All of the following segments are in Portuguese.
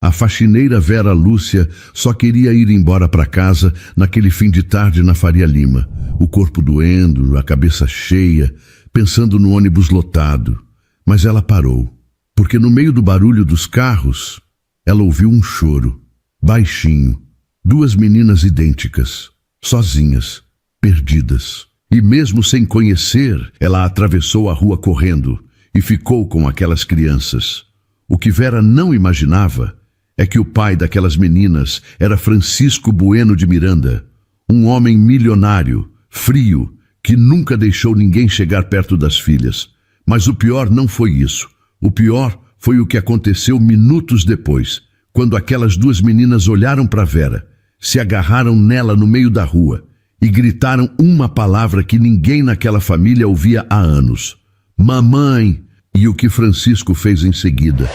A faxineira Vera Lúcia só queria ir embora para casa naquele fim de tarde na Faria Lima, o corpo doendo, a cabeça cheia, pensando no ônibus lotado. Mas ela parou, porque no meio do barulho dos carros, ela ouviu um choro, baixinho, duas meninas idênticas, sozinhas, perdidas. E mesmo sem conhecer, ela atravessou a rua correndo e ficou com aquelas crianças. O que Vera não imaginava é que o pai daquelas meninas era Francisco Bueno de Miranda, um homem milionário, frio, que nunca deixou ninguém chegar perto das filhas. Mas o pior não foi isso. O pior foi o que aconteceu minutos depois, quando aquelas duas meninas olharam para Vera, se agarraram nela no meio da rua e gritaram uma palavra que ninguém naquela família ouvia há anos: mamãe! E o que Francisco fez em seguida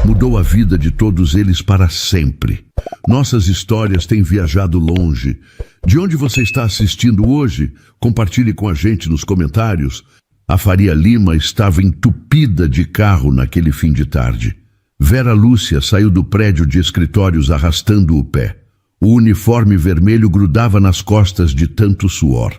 mudou a vida de todos eles para sempre. Nossas histórias têm viajado longe. De onde você está assistindo hoje? Compartilhe com a gente nos comentários. A Faria Lima estava entupida de carro naquele fim de tarde. Vera Lúcia saiu do prédio de escritórios arrastando o pé. O uniforme vermelho grudava nas costas de tanto suor.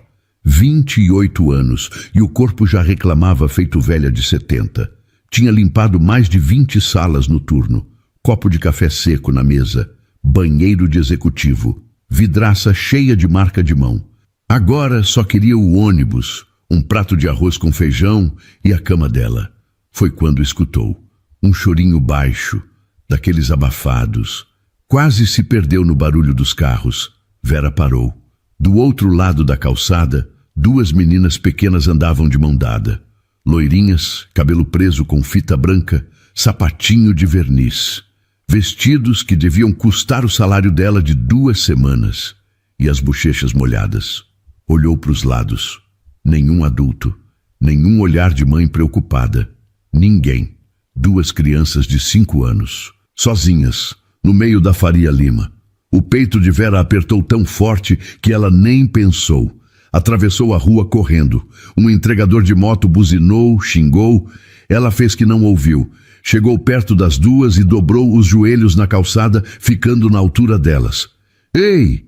28 anos, e o corpo já reclamava feito velha de 70. Tinha limpado mais de 20 salas no turno. Copo de café seco na mesa. Banheiro de executivo. Vidraça cheia de marca de mão. Agora só queria o ônibus, um prato de arroz com feijão e a cama dela. Foi quando escutou um chorinho baixo, daqueles abafados. Quase se perdeu no barulho dos carros. Vera parou. Do outro lado da calçada, duas meninas pequenas andavam de mão dada. Loirinhas, cabelo preso com fita branca, sapatinho de verniz. Vestidos que deviam custar o salário dela de 2 semanas. E as bochechas molhadas. Olhou para os lados. Nenhum adulto. Nenhum olhar de mãe preocupada. Ninguém. 2 crianças de 5 anos. Sozinhas, no meio da Faria Lima. O peito de Vera apertou tão forte que ela nem pensou. Atravessou a rua correndo. Um entregador de moto buzinou, xingou. Ela fez que não ouviu. Chegou perto das duas e dobrou os joelhos na calçada, ficando na altura delas. Ei,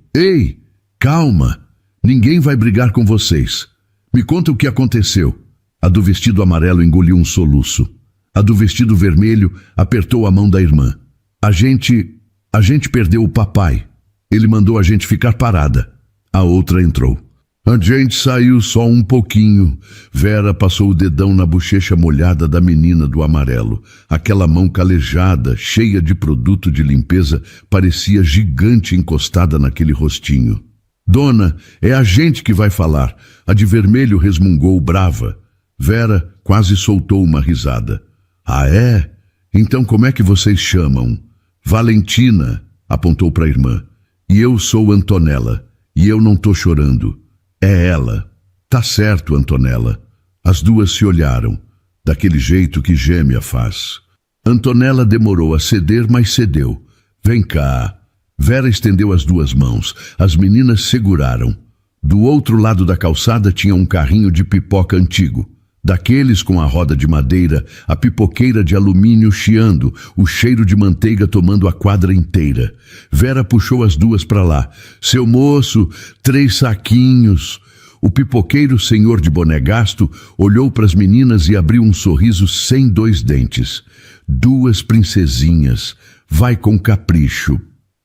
calma. Ninguém vai brigar com vocês. Me conta o que aconteceu. A do vestido amarelo engoliu um soluço. A do vestido vermelho apertou a mão da irmã. A gente perdeu o papai. Ele mandou a gente ficar parada. A outra entrou. A gente saiu só um pouquinho. Vera passou o dedão na bochecha molhada da menina do amarelo. Aquela mão calejada, cheia de produto de limpeza, parecia gigante encostada naquele rostinho. Dona, é a gente que vai falar. A de vermelho resmungou brava. Vera quase soltou uma risada. Ah, é? Então como é que vocês chamam? Valentina, apontou para a irmã. E eu sou Antonella. E eu não tô chorando. É ela. Tá certo, Antonella. As duas se olharam, daquele jeito que gêmea faz. Antonella demorou a ceder, mas cedeu. Vem cá. Vera estendeu as 2 mãos. As meninas seguraram. Do outro lado da calçada tinha um carrinho de pipoca antigo. Daqueles com a roda de madeira, a pipoqueira de alumínio chiando, o cheiro de manteiga tomando a quadra inteira. Vera puxou as duas para lá. Seu moço, 3 saquinhos. O pipoqueiro, senhor de boné gasto, olhou para as meninas e abriu um sorriso sem 2 dentes. 2 princesinhas. Vai com capricho.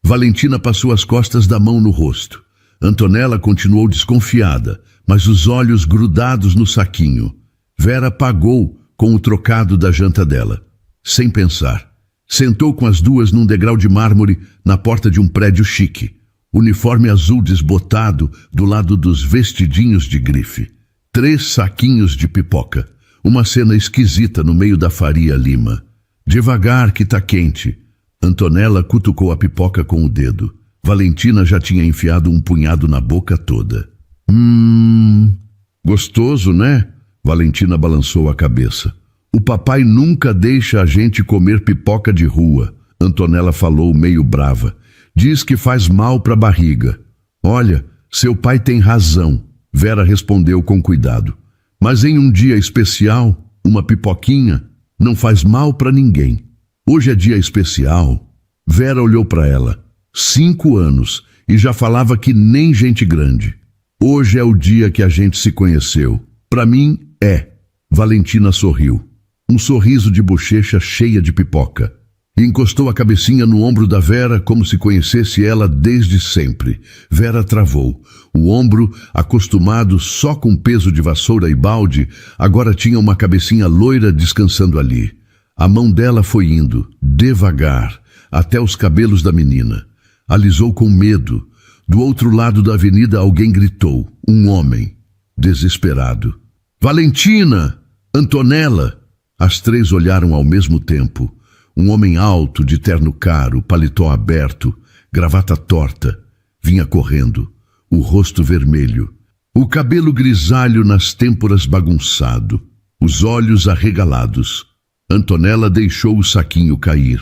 Valentina passou as costas da mão no rosto. Antonella continuou desconfiada, mas os olhos grudados no saquinho. Vera pagou com o trocado da janta dela, sem pensar. Sentou com as duas num degrau de mármore na porta de um prédio chique. Uniforme azul desbotado do lado dos vestidinhos de grife. 3 saquinhos de pipoca. Uma cena esquisita no meio da Faria Lima. Devagar que tá quente. Antonella cutucou a pipoca com o dedo. Valentina já tinha enfiado um punhado na boca toda. Gostoso, né? Valentina balançou a cabeça. O papai nunca deixa a gente comer pipoca de rua. Antonella falou meio brava. Diz que faz mal para a barriga. Olha, seu pai tem razão. Vera respondeu com cuidado. Mas em um dia especial, uma pipoquinha não faz mal para ninguém. Hoje é dia especial. Vera olhou para ela. 5 anos, e já falava que nem gente grande. Hoje é o dia que a gente se conheceu. Para mim, é. Valentina sorriu. Um sorriso de bochecha cheia de pipoca. E encostou a cabecinha no ombro da Vera como se conhecesse ela desde sempre. Vera travou. O ombro, acostumado só com peso de vassoura e balde, agora tinha uma cabecinha loira descansando ali. A mão dela foi indo, devagar, até os cabelos da menina. Alisou com medo. Do outro lado da avenida alguém gritou. Um homem, desesperado. Valentina! Antonella! As 3 olharam ao mesmo tempo. Um homem alto, de terno caro, paletó aberto, gravata torta, vinha correndo, o rosto vermelho, o cabelo grisalho nas têmporas bagunçado, os olhos arregalados. Antonella deixou o saquinho cair.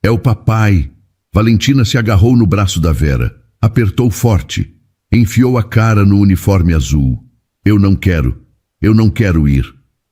É o papai. Valentina se agarrou no braço da Vera, apertou forte, enfiou a cara no uniforme azul. Eu não quero ir.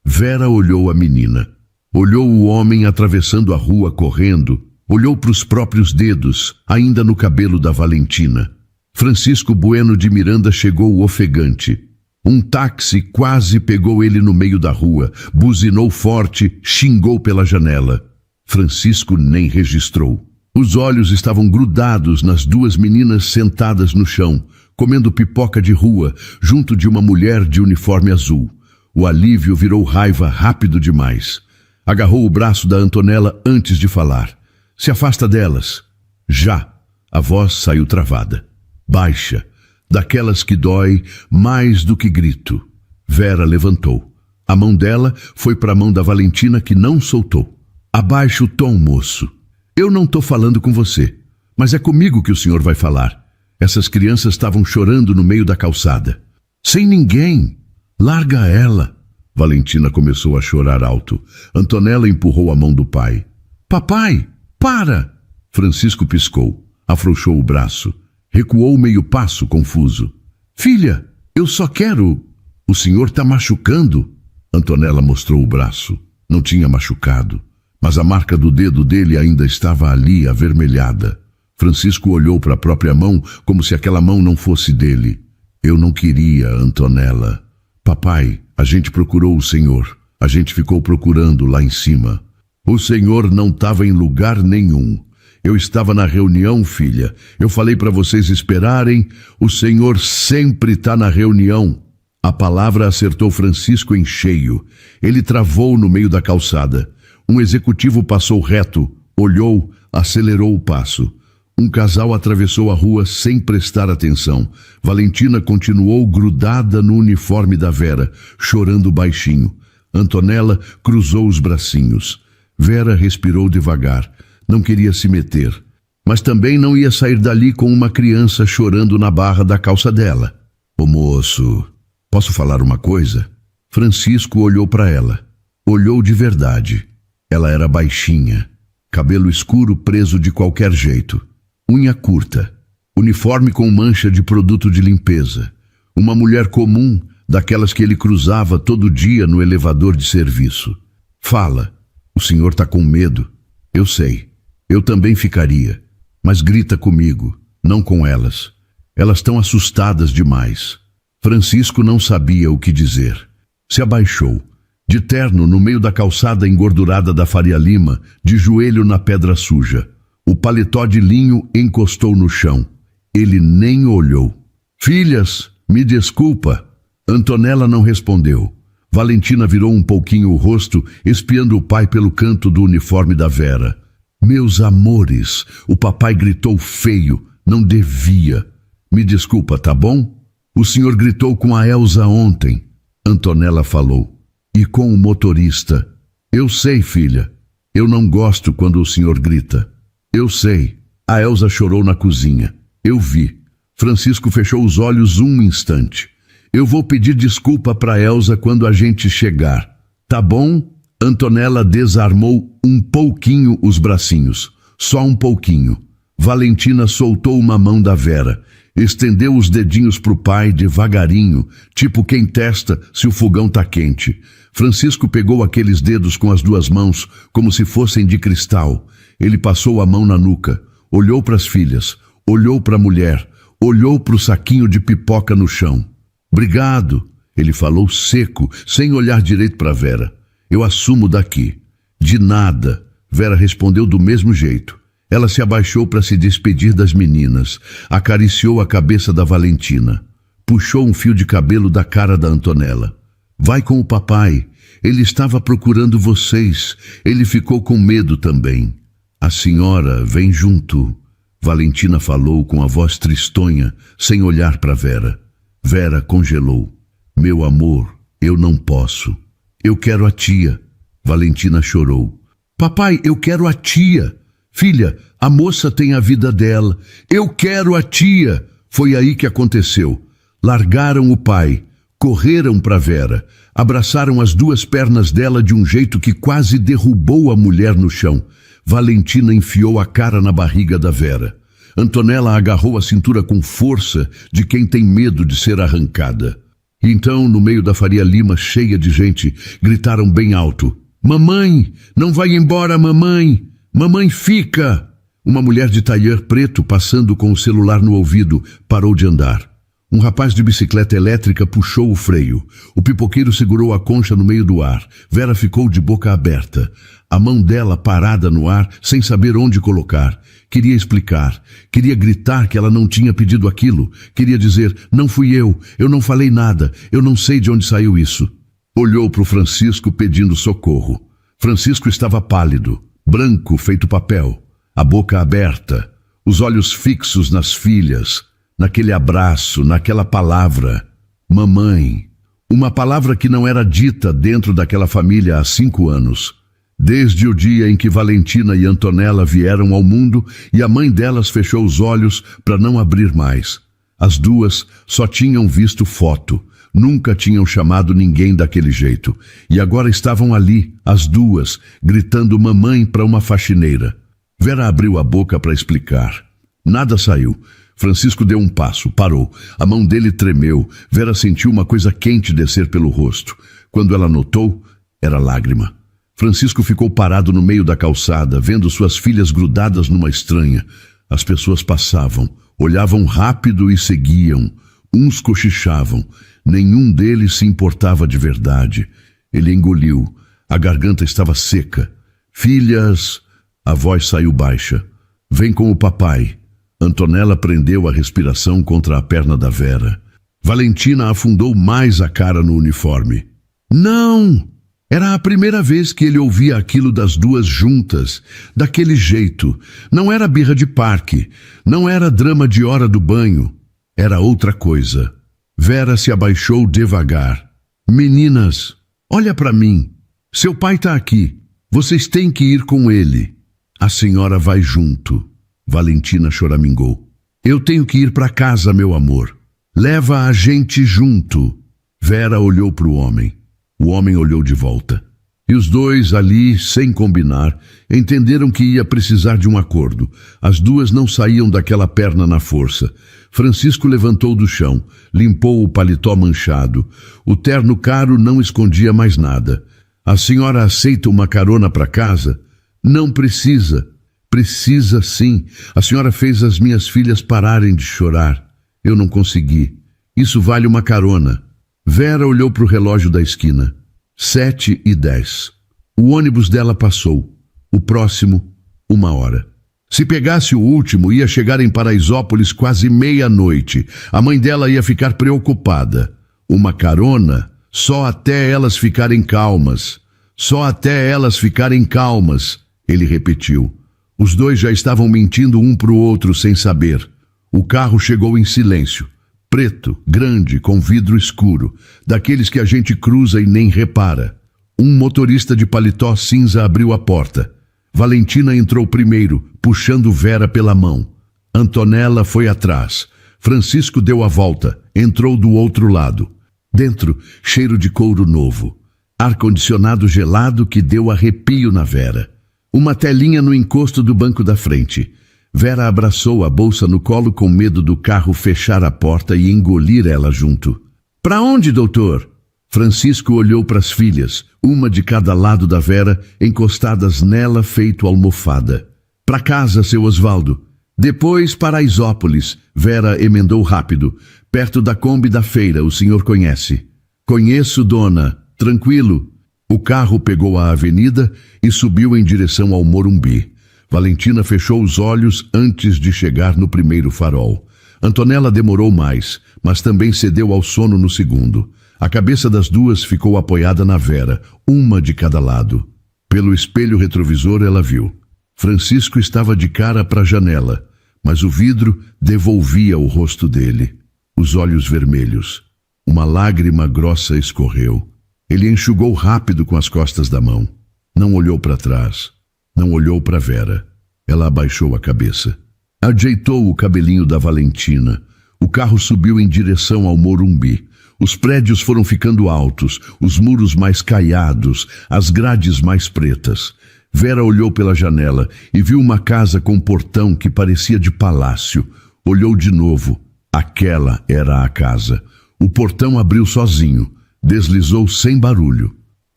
Vera olhou a menina. Olhou o homem atravessando a rua correndo, olhou para os próprios dedos, ainda no cabelo da Valentina. Francisco Bueno de Miranda chegou ofegante. Um táxi quase pegou ele no meio da rua, buzinou forte, xingou pela janela. Francisco nem registrou. Os olhos estavam grudados nas 2 meninas sentadas no chão, comendo pipoca de rua, junto de uma mulher de uniforme azul. O alívio virou raiva rápido demais. Agarrou o braço da Antonella antes de falar. Se afasta delas. Já. A voz saiu travada. Baixa. Daquelas que dói mais do que grito. Vera levantou. A mão dela foi para a mão da Valentina que não soltou. Abaixa o tom, moço. Eu não estou falando com você, mas é comigo que o senhor vai falar. Essas crianças estavam chorando no meio da calçada. Sem ninguém. Larga ela. Valentina começou a chorar alto. Antonella empurrou a mão do pai. Papai, para! Francisco piscou, afrouxou o braço, recuou meio passo, confuso. Filha, eu só quero... O senhor está machucando? Antonella mostrou o braço. Não tinha machucado, mas a marca do dedo dele ainda estava ali, avermelhada. Francisco olhou para a própria mão como se aquela mão não fosse dele. Eu não queria, Antonella. Papai, a gente procurou o senhor. A gente ficou procurando lá em cima. O senhor não estava em lugar nenhum. Eu estava na reunião, filha. Eu falei para vocês esperarem. O senhor sempre está na reunião. A palavra acertou Francisco em cheio. Ele travou no meio da calçada. Um executivo passou reto, olhou, acelerou o passo. Um casal atravessou a rua sem prestar atenção. Valentina continuou grudada no uniforme da Vera, chorando baixinho. Antonella cruzou os bracinhos. Vera respirou devagar. Não queria se meter. Mas também não ia sair dali com uma criança chorando na barra da calça dela. Ô moço, posso falar uma coisa? Francisco olhou para ela. Olhou de verdade. Ela era baixinha. Cabelo escuro preso de qualquer jeito. Unha curta, uniforme com mancha de produto de limpeza. Uma mulher comum, daquelas que ele cruzava todo dia no elevador de serviço. Fala, o senhor está com medo. Eu sei, eu também ficaria. Mas grita comigo, não com elas. Elas estão assustadas demais. Francisco não sabia o que dizer. Se abaixou, de terno no meio da calçada engordurada da Faria Lima, de joelho na pedra suja. O paletó de linho encostou no chão. Ele nem olhou. Filhas, me desculpa. Antonella não respondeu. Valentina virou um pouquinho o rosto, espiando o pai pelo canto do uniforme da Vera. Meus amores, o papai gritou feio. Não devia. Me desculpa, tá bom? O senhor gritou com a Elza ontem. Antonella falou. E com o motorista. Eu sei, filha. Eu não gosto quando o senhor grita. Eu sei. A Elza chorou na cozinha. Eu vi. Francisco fechou os olhos um instante. Eu vou pedir desculpa para Elza quando a gente chegar. Tá bom? Antonella desarmou um pouquinho os bracinhos. Só um pouquinho. Valentina soltou uma mão da Vera. Estendeu os dedinhos pro pai devagarinho, tipo quem testa se o fogão tá quente. Francisco pegou aqueles dedos com as 2 mãos, como se fossem de cristal. Ele passou a mão na nuca, olhou para as filhas, olhou para a mulher, olhou para o saquinho de pipoca no chão. Obrigado, ele falou seco, sem olhar direito para Vera. Eu assumo daqui. De nada, Vera respondeu do mesmo jeito. Ela se abaixou para se despedir das meninas, acariciou a cabeça da Valentina, puxou um fio de cabelo da cara da Antonella. Vai com o papai, ele estava procurando vocês, ele ficou com medo também. A senhora vem junto, Valentina falou com a voz tristonha, sem olhar para Vera. Vera congelou. Meu amor, eu não posso. Eu quero a tia. Valentina chorou. Papai, eu quero a tia. Filha, a moça tem a vida dela. Eu quero a tia. Foi aí que aconteceu. Largaram o pai, correram para Vera, abraçaram as duas pernas dela de um jeito que quase derrubou a mulher no chão. Valentina enfiou a cara na barriga da Vera. Antonella agarrou a cintura com força de quem tem medo de ser arrancada. E então, no meio da Faria Lima, cheia de gente, gritaram bem alto: Mamãe, não vai embora, mamãe! Mamãe, fica! Uma mulher de taier preto, passando com o celular no ouvido, parou de andar. Um rapaz de bicicleta elétrica puxou o freio. O pipoqueiro segurou a concha no meio do ar. Vera ficou de boca aberta. A mão dela parada no ar, sem saber onde colocar. Queria explicar. Queria gritar que ela não tinha pedido aquilo. Queria dizer, não fui eu não falei nada, eu não sei de onde saiu isso. Olhou para o Francisco pedindo socorro. Francisco estava pálido, branco feito papel, a boca aberta, os olhos fixos nas filhas, naquele abraço, naquela palavra, mamãe. Uma palavra que não era dita dentro daquela família há 5 anos. Desde o dia em que Valentina e Antonella vieram ao mundo e a mãe delas fechou os olhos para não abrir mais. As duas só tinham visto foto, nunca tinham chamado ninguém daquele jeito. E agora estavam ali, as duas, gritando mamãe para uma faxineira. Vera abriu a boca para explicar. Nada saiu. Francisco deu um passo, parou. A mão dele tremeu. Vera sentiu uma coisa quente descer pelo rosto. Quando ela notou, era lágrima. Francisco ficou parado no meio da calçada, vendo suas filhas grudadas numa estranha. As pessoas passavam, olhavam rápido e seguiam. Uns cochichavam. Nenhum deles se importava de verdade. Ele engoliu. A garganta estava seca. Filhas... A voz saiu baixa. Vem com o papai. Antonella prendeu a respiração contra a perna da Vera. Valentina afundou mais a cara no uniforme. Não! Era a primeira vez que ele ouvia aquilo das duas juntas, daquele jeito. Não era birra de parque, não era drama de hora do banho. Era outra coisa. Vera se abaixou devagar. Meninas, olha para mim. Seu pai está aqui. Vocês têm que ir com ele. A senhora vai junto. Valentina choramingou. Eu tenho que ir para casa, meu amor. Leva a gente junto. Vera olhou para o homem. O homem olhou de volta. E os dois ali, sem combinar, entenderam que ia precisar de um acordo. As duas não saíam daquela perna na força. Francisco levantou do chão, limpou o paletó manchado. O terno caro não escondia mais nada. A senhora aceita uma carona para casa? Não precisa. Precisa sim. A senhora fez as minhas filhas pararem de chorar. Eu não consegui. Isso vale uma carona. Vera olhou para o relógio da esquina. 7h10. O ônibus dela passou. O próximo, 1 hora. Se pegasse o último, ia chegar em Paraisópolis quase meia-noite. A mãe dela ia ficar preocupada. Uma carona? Só até elas ficarem calmas. Só até elas ficarem calmas, ele repetiu. Os dois já estavam mentindo um para o outro sem saber. O carro chegou em silêncio. Preto, grande, com vidro escuro, daqueles que a gente cruza e nem repara. Um motorista de paletó cinza abriu a porta. Valentina entrou primeiro, puxando Vera pela mão. Antonella foi atrás. Francisco deu a volta, entrou do outro lado. Dentro, cheiro de couro novo. Ar-condicionado gelado que deu arrepio na Vera. Uma telinha no encosto do banco da frente. Vera abraçou a bolsa no colo com medo do carro fechar a porta e engolir ela junto. Para onde, doutor? Francisco olhou para as filhas, uma de cada lado da Vera, encostadas nela feito almofada. Pra casa, seu Osvaldo. Depois para Isópolis. Vera emendou rápido. Perto da Kombi da feira, o senhor conhece. Conheço, dona. Tranquilo. O carro pegou a avenida e subiu em direção ao Morumbi. Valentina fechou os olhos antes de chegar no primeiro farol. Antonella demorou mais, mas também cedeu ao sono no segundo. A cabeça das duas ficou apoiada na Vera, uma de cada lado. Pelo espelho retrovisor ela viu. Francisco estava de cara para a janela, mas o vidro devolvia o rosto dele. Os olhos vermelhos. Uma lágrima grossa escorreu. Ele enxugou rápido com as costas da mão. Não olhou para trás. Não olhou para Vera. Ela abaixou a cabeça. Ajeitou o cabelinho da Valentina. O carro subiu em direção ao Morumbi. Os prédios foram ficando altos, os muros mais caiados, as grades mais pretas. Vera olhou pela janela e viu uma casa com portão que parecia de palácio. Olhou de novo. Aquela era a casa. O portão abriu sozinho. Deslizou sem barulho.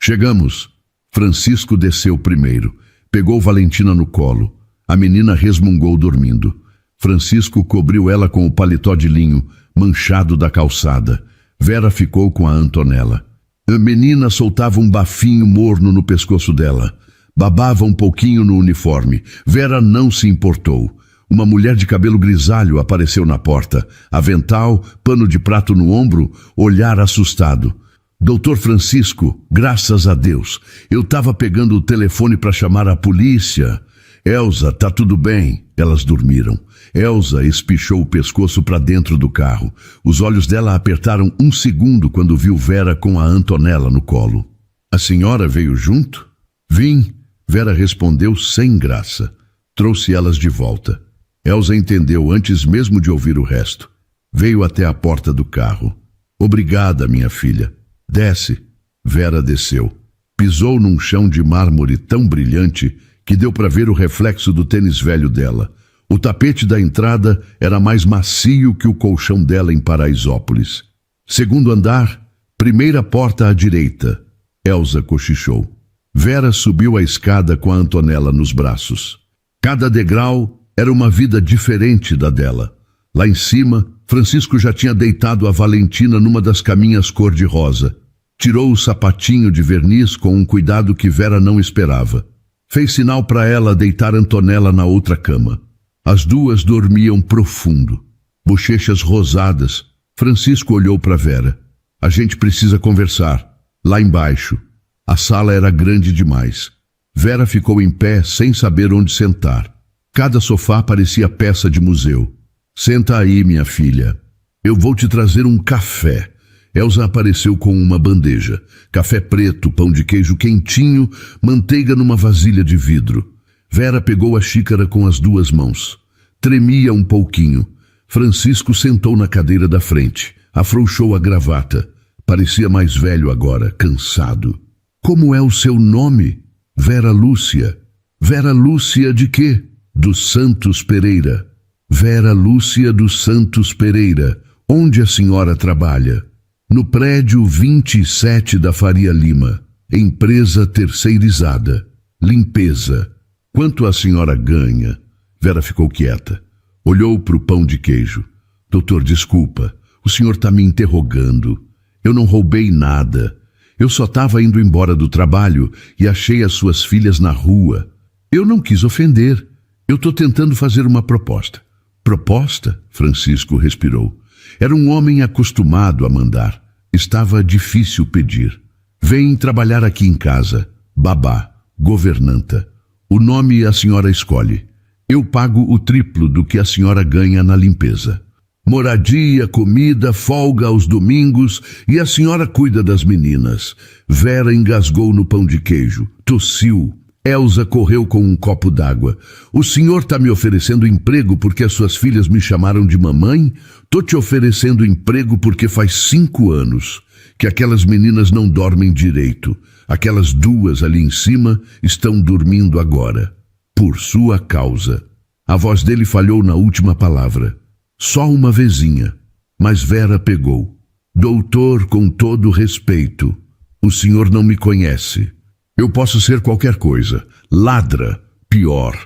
Chegamos. Francisco desceu primeiro. Pegou Valentina no colo. A menina resmungou dormindo. Francisco cobriu ela com o paletó de linho, manchado da calçada. Vera ficou com a Antonella. A menina soltava um bafinho morno no pescoço dela. Babava um pouquinho no uniforme. Vera não se importou. Uma mulher de cabelo grisalho apareceu na porta. Avental, pano de prato no ombro, olhar assustado. Doutor Francisco, graças a Deus. Eu estava pegando o telefone para chamar a polícia. Elza, tá tudo bem. Elas dormiram. Elza espichou o pescoço para dentro do carro. Os olhos dela apertaram um segundo quando viu Vera com a Antonella no colo. A senhora veio junto? Vim. Vera respondeu sem graça. Trouxe elas de volta. Elza entendeu antes mesmo de ouvir o resto. Veio até a porta do carro. Obrigada, minha filha. Desce. Vera desceu. Pisou num chão de mármore tão brilhante que deu para ver o reflexo do tênis velho dela. O tapete da entrada era mais macio que o colchão dela em Paraisópolis. Segundo andar, primeira porta à direita. Elza cochichou. Vera subiu a escada com a Antonella nos braços. Cada degrau era uma vida diferente da dela. Lá em cima, Francisco já tinha deitado a Valentina numa das caminhas cor-de-rosa. Tirou o sapatinho de verniz com um cuidado que Vera não esperava. Fez sinal para ela deitar Antonella na outra cama. As duas dormiam profundo. Bochechas rosadas. Francisco olhou para Vera. A gente precisa conversar. Lá embaixo. A sala era grande demais. Vera ficou em pé sem saber onde sentar. Cada sofá parecia peça de museu. Senta aí, minha filha. Eu vou te trazer um café. Elza apareceu com uma bandeja. Café preto, pão de queijo quentinho, manteiga numa vasilha de vidro. Vera pegou a xícara com as duas mãos. Tremia um pouquinho. Francisco sentou na cadeira da frente. Afrouxou a gravata. Parecia mais velho agora, cansado. Como é o seu nome? Vera Lúcia. Vera Lúcia de quê? Dos Santos Pereira. Vera Lúcia dos Santos Pereira. Onde a senhora trabalha? No prédio 27 da Faria Lima. Empresa terceirizada. Limpeza. Quanto a senhora ganha? Vera ficou quieta. Olhou para o pão de queijo. Doutor, desculpa. O senhor está me interrogando. Eu não roubei nada. Eu só estava indo embora do trabalho e achei as suas filhas na rua. Eu não quis ofender. Eu estou tentando fazer uma proposta. Proposta? Francisco respirou. Era um homem acostumado a mandar. Estava difícil pedir. Vem trabalhar aqui em casa. Babá. Governanta. O nome a senhora escolhe. Eu pago o triplo do que a senhora ganha na limpeza. Moradia, comida, folga aos domingos e a senhora cuida das meninas. Vera engasgou no pão de queijo. Tossiu. Elza correu com um copo d'água. O senhor está me oferecendo emprego porque as suas filhas me chamaram de mamãe? Tô te oferecendo emprego porque faz 5 anos que aquelas meninas não dormem direito. Aquelas duas ali em cima estão dormindo agora. Por sua causa. A voz dele falhou na última palavra. Só uma vezinha. Mas Vera pegou. Doutor, com todo respeito, o senhor não me conhece. Eu posso ser qualquer coisa. Ladra. Pior.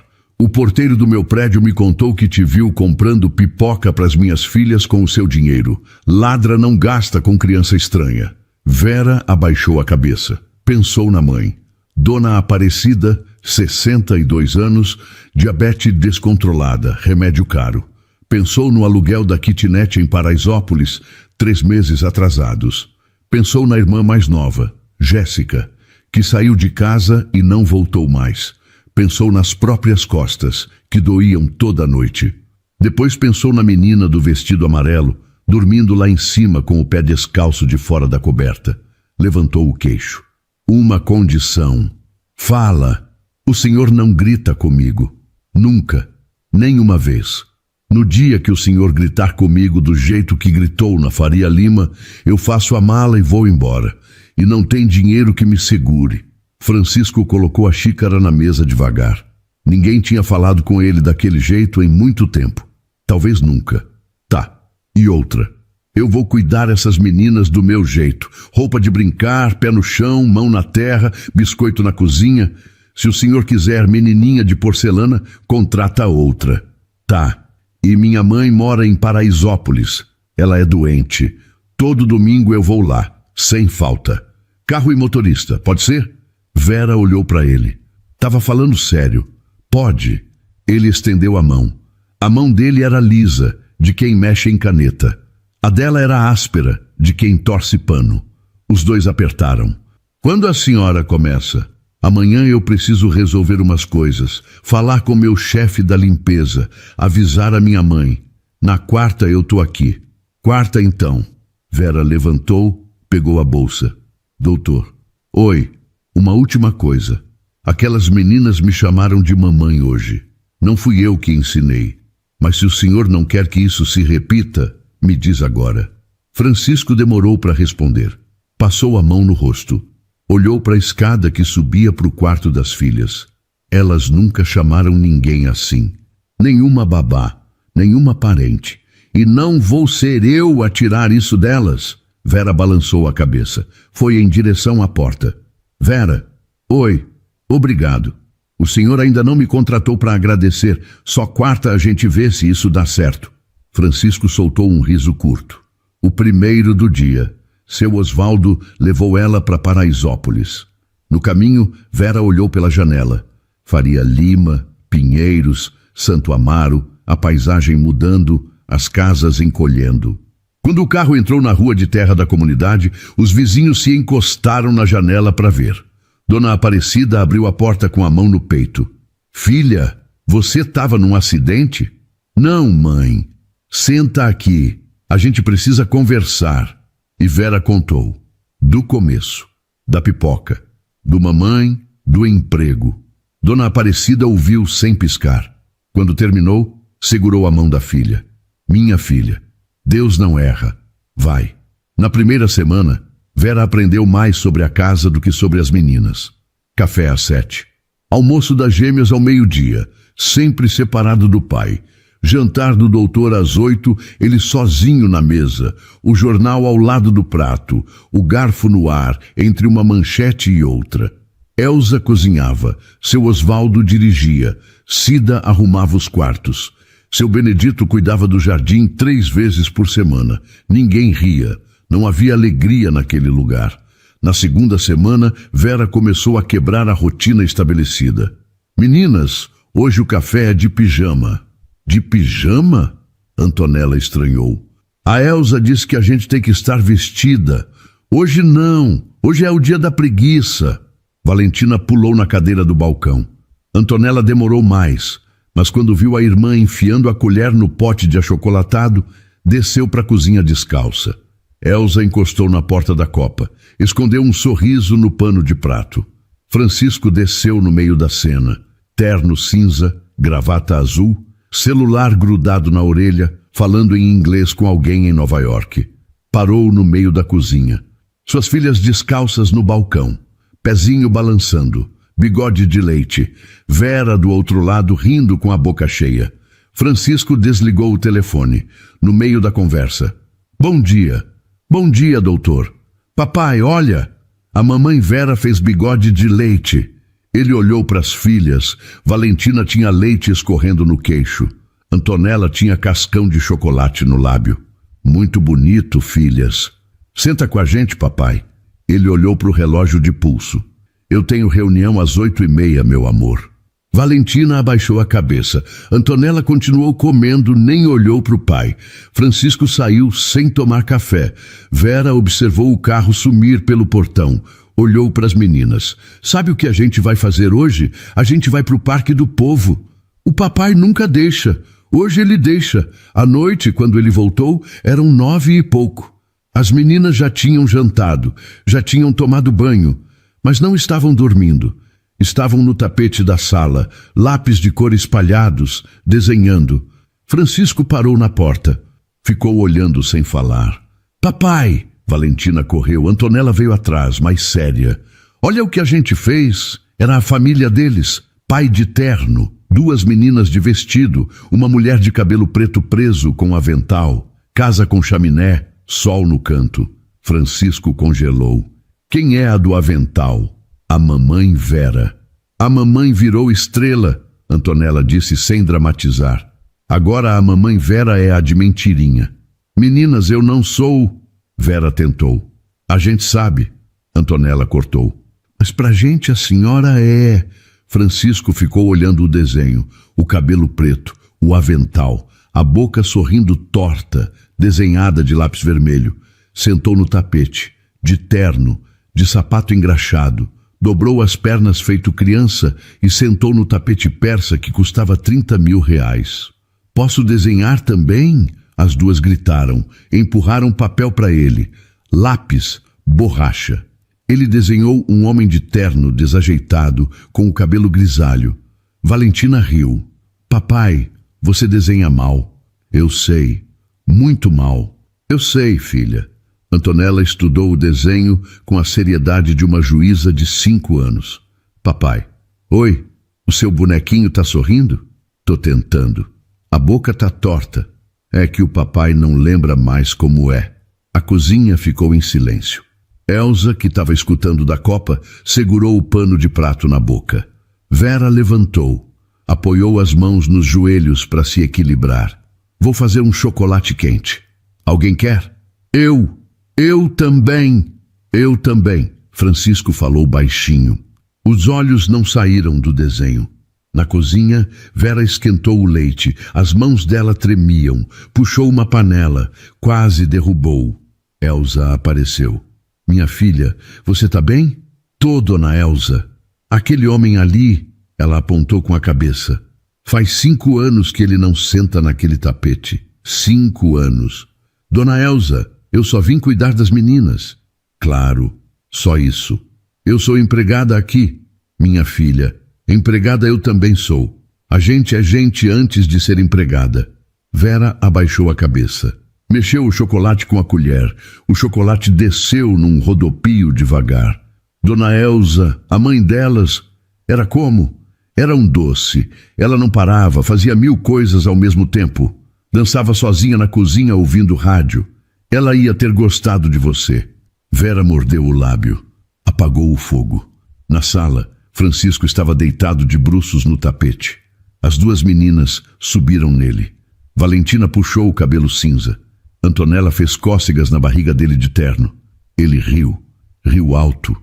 O porteiro do meu prédio me contou que te viu comprando pipoca para as minhas filhas com o seu dinheiro. Ladra não gasta com criança estranha. Vera abaixou a cabeça. Pensou na mãe. Dona Aparecida, 62 anos, diabetes descontrolada, remédio caro. Pensou no aluguel da kitnet em Paraisópolis, 3 meses atrasados. Pensou na irmã mais nova, Jéssica, que saiu de casa e não voltou mais. Pensou nas próprias costas, que doíam toda a noite. Depois pensou na menina do vestido amarelo, dormindo lá em cima com o pé descalço de fora da coberta. Levantou o queixo. Uma condição. Fala. O senhor não grita comigo. Nunca. Nem uma vez. No dia que o senhor gritar comigo do jeito que gritou na Faria Lima, eu faço a mala e vou embora. E não tem dinheiro que me segure. Francisco colocou a xícara na mesa devagar. Ninguém tinha falado com ele daquele jeito em muito tempo. Talvez nunca. Tá. E outra. Eu vou cuidar essas meninas do meu jeito. Roupa de brincar, pé no chão, mão na terra, biscoito na cozinha. Se o senhor quiser menininha de porcelana, contrata outra. Tá. E minha mãe mora em Paraisópolis. Ela é doente. Todo domingo eu vou lá, sem falta. Carro e motorista, pode ser? Vera olhou para ele. Tava falando sério. Pode. Ele estendeu a mão. A mão dele era lisa, de quem mexe em caneta. A dela era áspera, de quem torce pano. Os dois apertaram. Quando a senhora começa? Amanhã eu preciso resolver umas coisas. Falar com meu chefe da limpeza. Avisar a minha mãe. Na quarta eu tô aqui. Quarta então. Vera levantou, pegou a bolsa. Doutor. Oi. Uma última coisa. Aquelas meninas me chamaram de mamãe hoje. Não fui eu que ensinei. Mas se o senhor não quer que isso se repita, me diz agora. Francisco demorou para responder. Passou a mão no rosto. Olhou para a escada que subia para o quarto das filhas. Elas nunca chamaram ninguém assim. Nenhuma babá, nenhuma parente. E não vou ser eu a tirar isso delas. Vera balançou a cabeça. Foi em direção à porta. Vera, oi, obrigado. O senhor ainda não me contratou para agradecer. Só quarta a gente vê se isso dá certo. Francisco soltou um riso curto. O primeiro do dia. Seu Osvaldo levou ela para Paraisópolis. No caminho, Vera olhou pela janela. Faria Lima, Pinheiros, Santo Amaro, a paisagem mudando, as casas encolhendo. Quando o carro entrou na rua de terra da comunidade, os vizinhos se encostaram na janela para ver. Dona Aparecida abriu a porta com a mão no peito. Filha, você estava num acidente? Não, mãe. Senta aqui. A gente precisa conversar. E Vera contou. Do começo. Da pipoca. Do mamãe. Do emprego. Dona Aparecida ouviu sem piscar. Quando terminou, segurou a mão da filha. Minha filha. Deus não erra. Vai. Na primeira semana, Vera aprendeu mais sobre a casa do que sobre as meninas. Café às 7. Almoço das gêmeas ao meio-dia, sempre separado do pai. Jantar do doutor às 8, ele sozinho na mesa, o jornal ao lado do prato, o garfo no ar, entre uma manchete e outra. Elza cozinhava, seu Osvaldo dirigia, Cida arrumava os quartos. Seu Benedito cuidava do jardim 3 vezes por semana. Ninguém ria. Não havia alegria naquele lugar. Na segunda semana, Vera começou a quebrar a rotina estabelecida. Meninas, hoje o café é de pijama. De pijama? Antonella estranhou. A Elza disse que a gente tem que estar vestida. Hoje não. Hoje é o dia da preguiça. Valentina pulou na cadeira do balcão. Antonella demorou mais. Mas quando viu a irmã enfiando a colher no pote de achocolatado, desceu para a cozinha descalça. Elza encostou na porta da copa, escondeu um sorriso no pano de prato. Francisco desceu no meio da cena, terno cinza, gravata azul, celular grudado na orelha, falando em inglês com alguém em Nova York. Parou no meio da cozinha. Suas filhas descalças no balcão, pezinho balançando. Bigode de leite. Vera do outro lado rindo com a boca cheia. Francisco desligou o telefone, no meio da conversa. Bom dia. Bom dia, doutor. Papai, olha. A mamãe Vera fez bigode de leite. Ele olhou para as filhas. Valentina tinha leite escorrendo no queixo. Antonella tinha cascão de chocolate no lábio. Muito bonito, filhas. Senta com a gente, papai. Ele olhou para o relógio de pulso. Eu tenho reunião às 8h30, meu amor. Valentina abaixou a cabeça. Antonella continuou comendo, nem olhou para o pai. Francisco saiu sem tomar café. Vera observou o carro sumir pelo portão. Olhou para as meninas. Sabe o que a gente vai fazer hoje? A gente vai para o Parque do Povo. O papai nunca deixa. Hoje ele deixa. À noite, quando ele voltou, eram 9 e pouco. As meninas já tinham jantado, já tinham tomado banho, mas não estavam dormindo. Estavam no tapete da sala, lápis de cor espalhados, desenhando. Francisco parou na porta. Ficou olhando sem falar. Papai! Valentina correu. Antonella veio atrás, mais séria. Olha o que a gente fez. Era a família deles. Pai de terno, 2 meninas de vestido, uma mulher de cabelo preto preso com avental, casa com chaminé, sol no canto. Francisco congelou. Quem é a do avental? A mamãe Vera. A mamãe virou estrela, Antonella disse sem dramatizar. Agora a mamãe Vera é a de mentirinha. Meninas, eu não sou... Vera tentou. A gente sabe, Antonella cortou. Mas pra gente a senhora é... Francisco ficou olhando o desenho, o cabelo preto, o avental, a boca sorrindo torta, desenhada de lápis vermelho. Sentou no tapete, de terno, de sapato engraxado, dobrou as pernas feito criança e sentou no tapete persa que custava 30 mil reais. Posso desenhar também? As 2 gritaram, empurraram papel para ele, lápis, borracha. Ele desenhou um homem de terno desajeitado, com o cabelo grisalho. Valentina riu. Papai, você desenha mal. Eu sei, muito mal. Eu sei, filha. Antonella estudou o desenho com a seriedade de uma juíza de 5 anos. Papai, oi, o seu bonequinho tá sorrindo? Tô tentando. A boca tá torta. É que o papai não lembra mais como é. A cozinha ficou em silêncio. Elsa, que estava escutando da copa, segurou o pano de prato na boca. Vera levantou, apoiou as mãos nos joelhos para se equilibrar. Vou fazer um chocolate quente. Alguém quer? Eu também. Eu também. Francisco falou baixinho. Os olhos não saíram do desenho. Na cozinha, Vera esquentou o leite. As mãos dela tremiam. Puxou uma panela. Quase derrubou. Elsa apareceu. Minha filha, você tá bem? Tô, dona Elsa. Aquele homem ali, ela apontou com a cabeça. Faz 5 anos que ele não senta naquele tapete. 5 anos. Dona Elsa, eu só vim cuidar das meninas. Claro, só isso. Eu sou empregada aqui. Minha filha, empregada eu também sou. A gente é gente antes de ser empregada. Vera abaixou a cabeça. Mexeu o chocolate com a colher. O chocolate desceu num rodopio devagar. Dona Elsa, a mãe delas, era como? Era um doce. Ela não parava, fazia 1000 coisas ao mesmo tempo. Dançava sozinha na cozinha ouvindo rádio. Ela ia ter gostado de você. Vera mordeu o lábio. Apagou o fogo. Na sala, Francisco estava deitado de bruços no tapete. As 2 meninas subiram nele. Valentina puxou o cabelo cinza. Antonella fez cócegas na barriga dele de terno. Ele riu. Riu alto.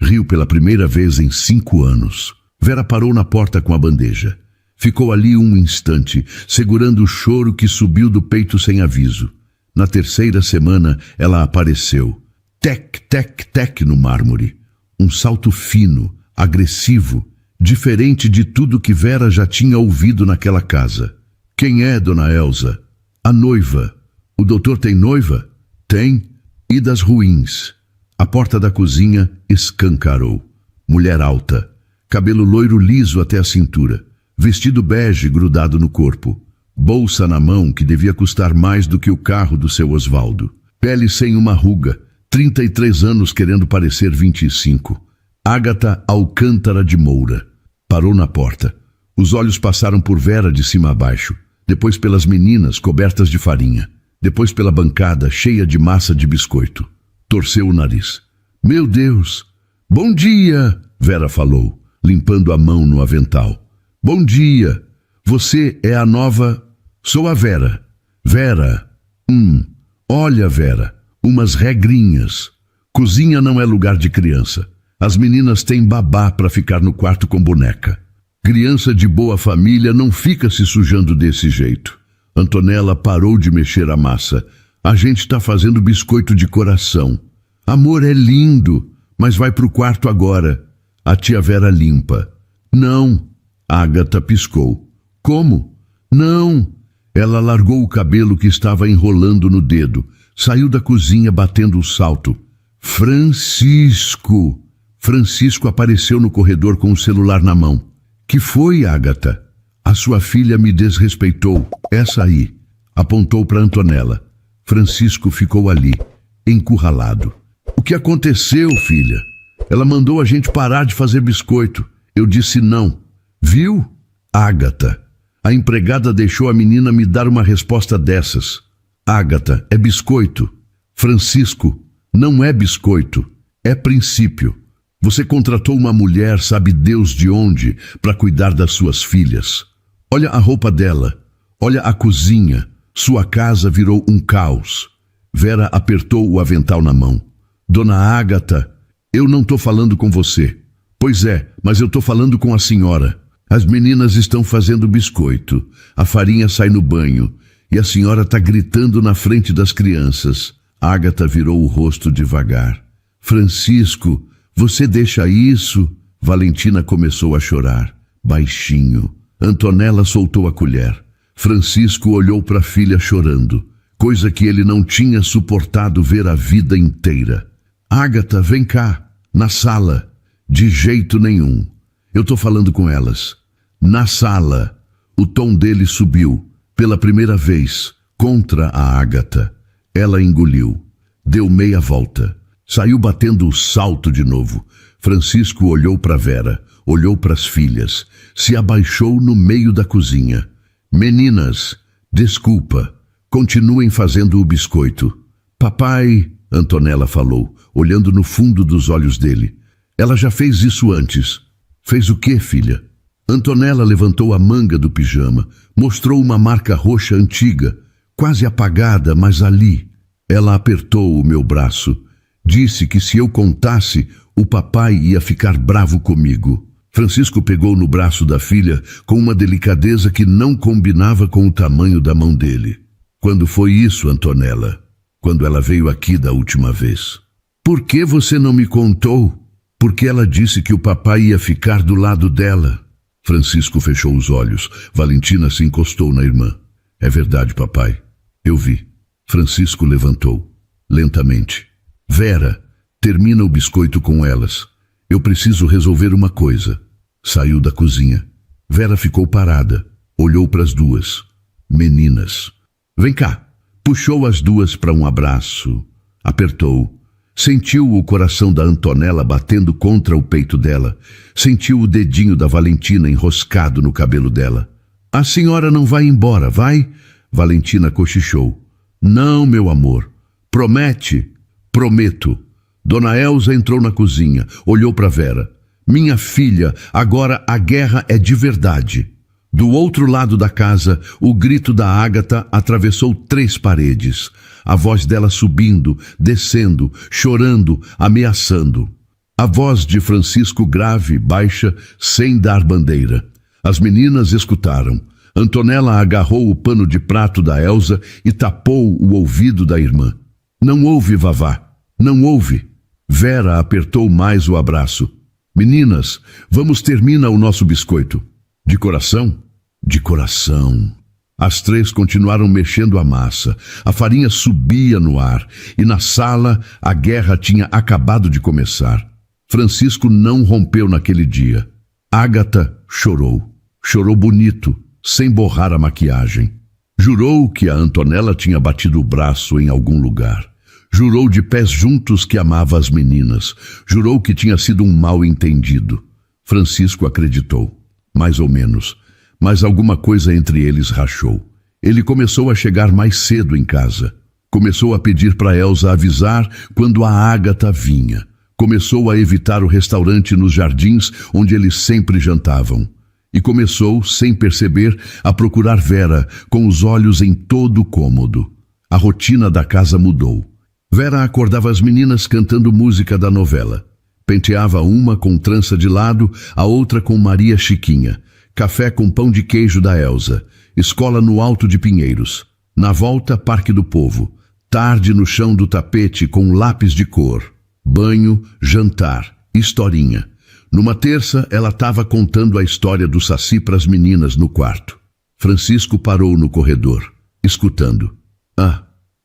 Riu pela primeira vez em 5 anos. Vera parou na porta com a bandeja. Ficou ali um instante, segurando o choro que subiu do peito sem aviso. Na 3ª semana, ela apareceu. Tec, tec, tec no mármore. Um salto fino, agressivo, diferente de tudo que Vera já tinha ouvido naquela casa. Quem é, dona Elsa? A noiva. O doutor tem noiva? Tem. E das ruins. A porta da cozinha escancarou. Mulher alta. Cabelo loiro liso até a cintura. Vestido bege grudado no corpo. Bolsa na mão que devia custar mais do que o carro do seu Osvaldo. Pele sem uma ruga. 33 anos querendo parecer 25. Ágata Alcântara de Moura. Parou na porta. Os olhos passaram por Vera de cima a baixo. Depois pelas meninas cobertas de farinha. Depois pela bancada cheia de massa de biscoito. Torceu o nariz. Meu Deus! Bom dia! Vera falou. limpando a mão no avental. Bom dia, você é a nova... Sou a Vera. Vera, olha Vera, umas regrinhas. Cozinha não é lugar de criança. As meninas têm babá para ficar no quarto com boneca. Criança de boa família não fica se sujando desse jeito. Antonella parou de mexer a massa. A gente está fazendo biscoito de coração. Amor, é lindo, mas vai pro quarto agora. A tia Vera limpa. Não, Ágata piscou. Como? Não. Ela largou o cabelo que estava enrolando no dedo. Saiu da cozinha batendo o salto. Francisco! Francisco apareceu no corredor com o celular na mão. Que foi, Ágata? A sua filha me desrespeitou. Essa aí. Apontou para Antonella. Francisco ficou ali, encurralado. O que aconteceu, filha? Ela mandou a gente parar de fazer biscoito. Eu disse não. Viu? Ágata. A empregada deixou a menina me dar uma resposta dessas. Ágata, é biscoito. Francisco, não é biscoito. É princípio. Você contratou uma mulher, sabe Deus de onde, para cuidar das suas filhas. Olha a roupa dela. Olha a cozinha. Sua casa virou um caos. Vera apertou o avental na mão. Dona Ágata, eu não estou falando com você. Pois é, mas eu estou falando com a senhora. As meninas estão fazendo biscoito. A farinha sai no banho. E a senhora está gritando na frente das crianças. Ágata virou o rosto devagar. Francisco, você deixa isso? Valentina começou a chorar. Baixinho. Antonella soltou a colher. Francisco olhou para a filha chorando. Coisa que ele não tinha suportado ver a vida inteira. Ágata, vem cá. Na sala. De jeito nenhum. Eu estou falando com elas. Na sala. O tom dele subiu. Pela primeira vez. Contra a Ágata. Ela engoliu. Deu meia volta. Saiu batendo o salto de novo. Francisco olhou para Vera. Olhou para as filhas. Se abaixou no meio da cozinha. Meninas, desculpa. Continuem fazendo o biscoito. Papai, Antonella falou, olhando no fundo dos olhos dele. Ela já fez isso antes. Fez o quê, filha? Antonella levantou a manga do pijama, mostrou uma marca roxa antiga, quase apagada, mas ali. Ela apertou o meu braço. Disse que se eu contasse, o papai ia ficar bravo comigo. Francisco pegou no braço da filha com uma delicadeza que não combinava com o tamanho da mão dele. Quando foi isso, Antonella? Quando ela veio aqui da última vez. Por que você não me contou? Porque ela disse que o papai ia ficar do lado dela. Francisco fechou os olhos. Valentina se encostou na irmã. É verdade, papai. Eu vi. Francisco levantou, lentamente. Vera, termina o biscoito com elas. Eu preciso resolver uma coisa. Saiu da cozinha. Vera ficou parada. Olhou para as duas. Meninas. Vem cá. Puxou as duas para um abraço. Apertou. Sentiu o coração da Antonella batendo contra o peito dela. Sentiu o dedinho da Valentina enroscado no cabelo dela. A senhora não vai embora, vai? Valentina cochichou. Não, meu amor. Promete? Prometo. Dona Elza entrou na cozinha, olhou para Vera. Minha filha, agora a guerra é de verdade. Do outro lado da casa, o grito da Ágata atravessou 3 paredes. A voz dela subindo, descendo, chorando, ameaçando. A voz de Francisco grave, baixa, sem dar bandeira. As meninas escutaram. Antonella agarrou o pano de prato da Elza e tapou o ouvido da irmã. Não ouve, Vavá. Não ouve. Vera apertou mais o abraço. Meninas, vamos terminar o nosso biscoito. De coração? De coração. As 3 continuaram mexendo a massa. A farinha subia no ar. E na sala, a guerra tinha acabado de começar. Francisco não rompeu naquele dia. Ágata chorou. Chorou bonito, sem borrar a maquiagem. Jurou que a Antonella tinha batido o braço em algum lugar. Jurou de pés juntos que amava as meninas. Jurou que tinha sido um mal-entendido. Francisco acreditou, mais ou menos. Mas alguma coisa entre eles rachou. Ele começou a chegar mais cedo em casa. Começou a pedir para Elza avisar quando a Ágata vinha. Começou a evitar o restaurante nos jardins onde eles sempre jantavam. E começou, sem perceber, a procurar Vera com os olhos em todo o cômodo. A rotina da casa mudou. Vera acordava as meninas cantando música da novela. Penteava uma com trança de lado, a outra com Maria Chiquinha. Café com pão de queijo da Elza. Escola no Alto de Pinheiros. Na volta, Parque do Povo. Tarde no chão do tapete com lápis de cor. Banho, jantar, historinha. Numa terça, ela estava contando a história do Saci para as meninas no quarto. Francisco parou no corredor, escutando.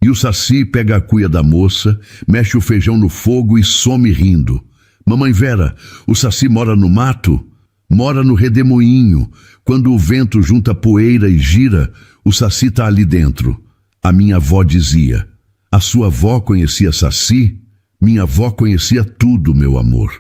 E o Saci pega a cuia da moça, mexe o feijão no fogo e some rindo. Mamãe Vera, o Saci mora no mato? Mora no redemoinho. Quando o vento junta poeira e gira, o Saci tá ali dentro. A minha avó dizia. A sua avó conhecia Saci? Minha avó conhecia tudo, meu amor.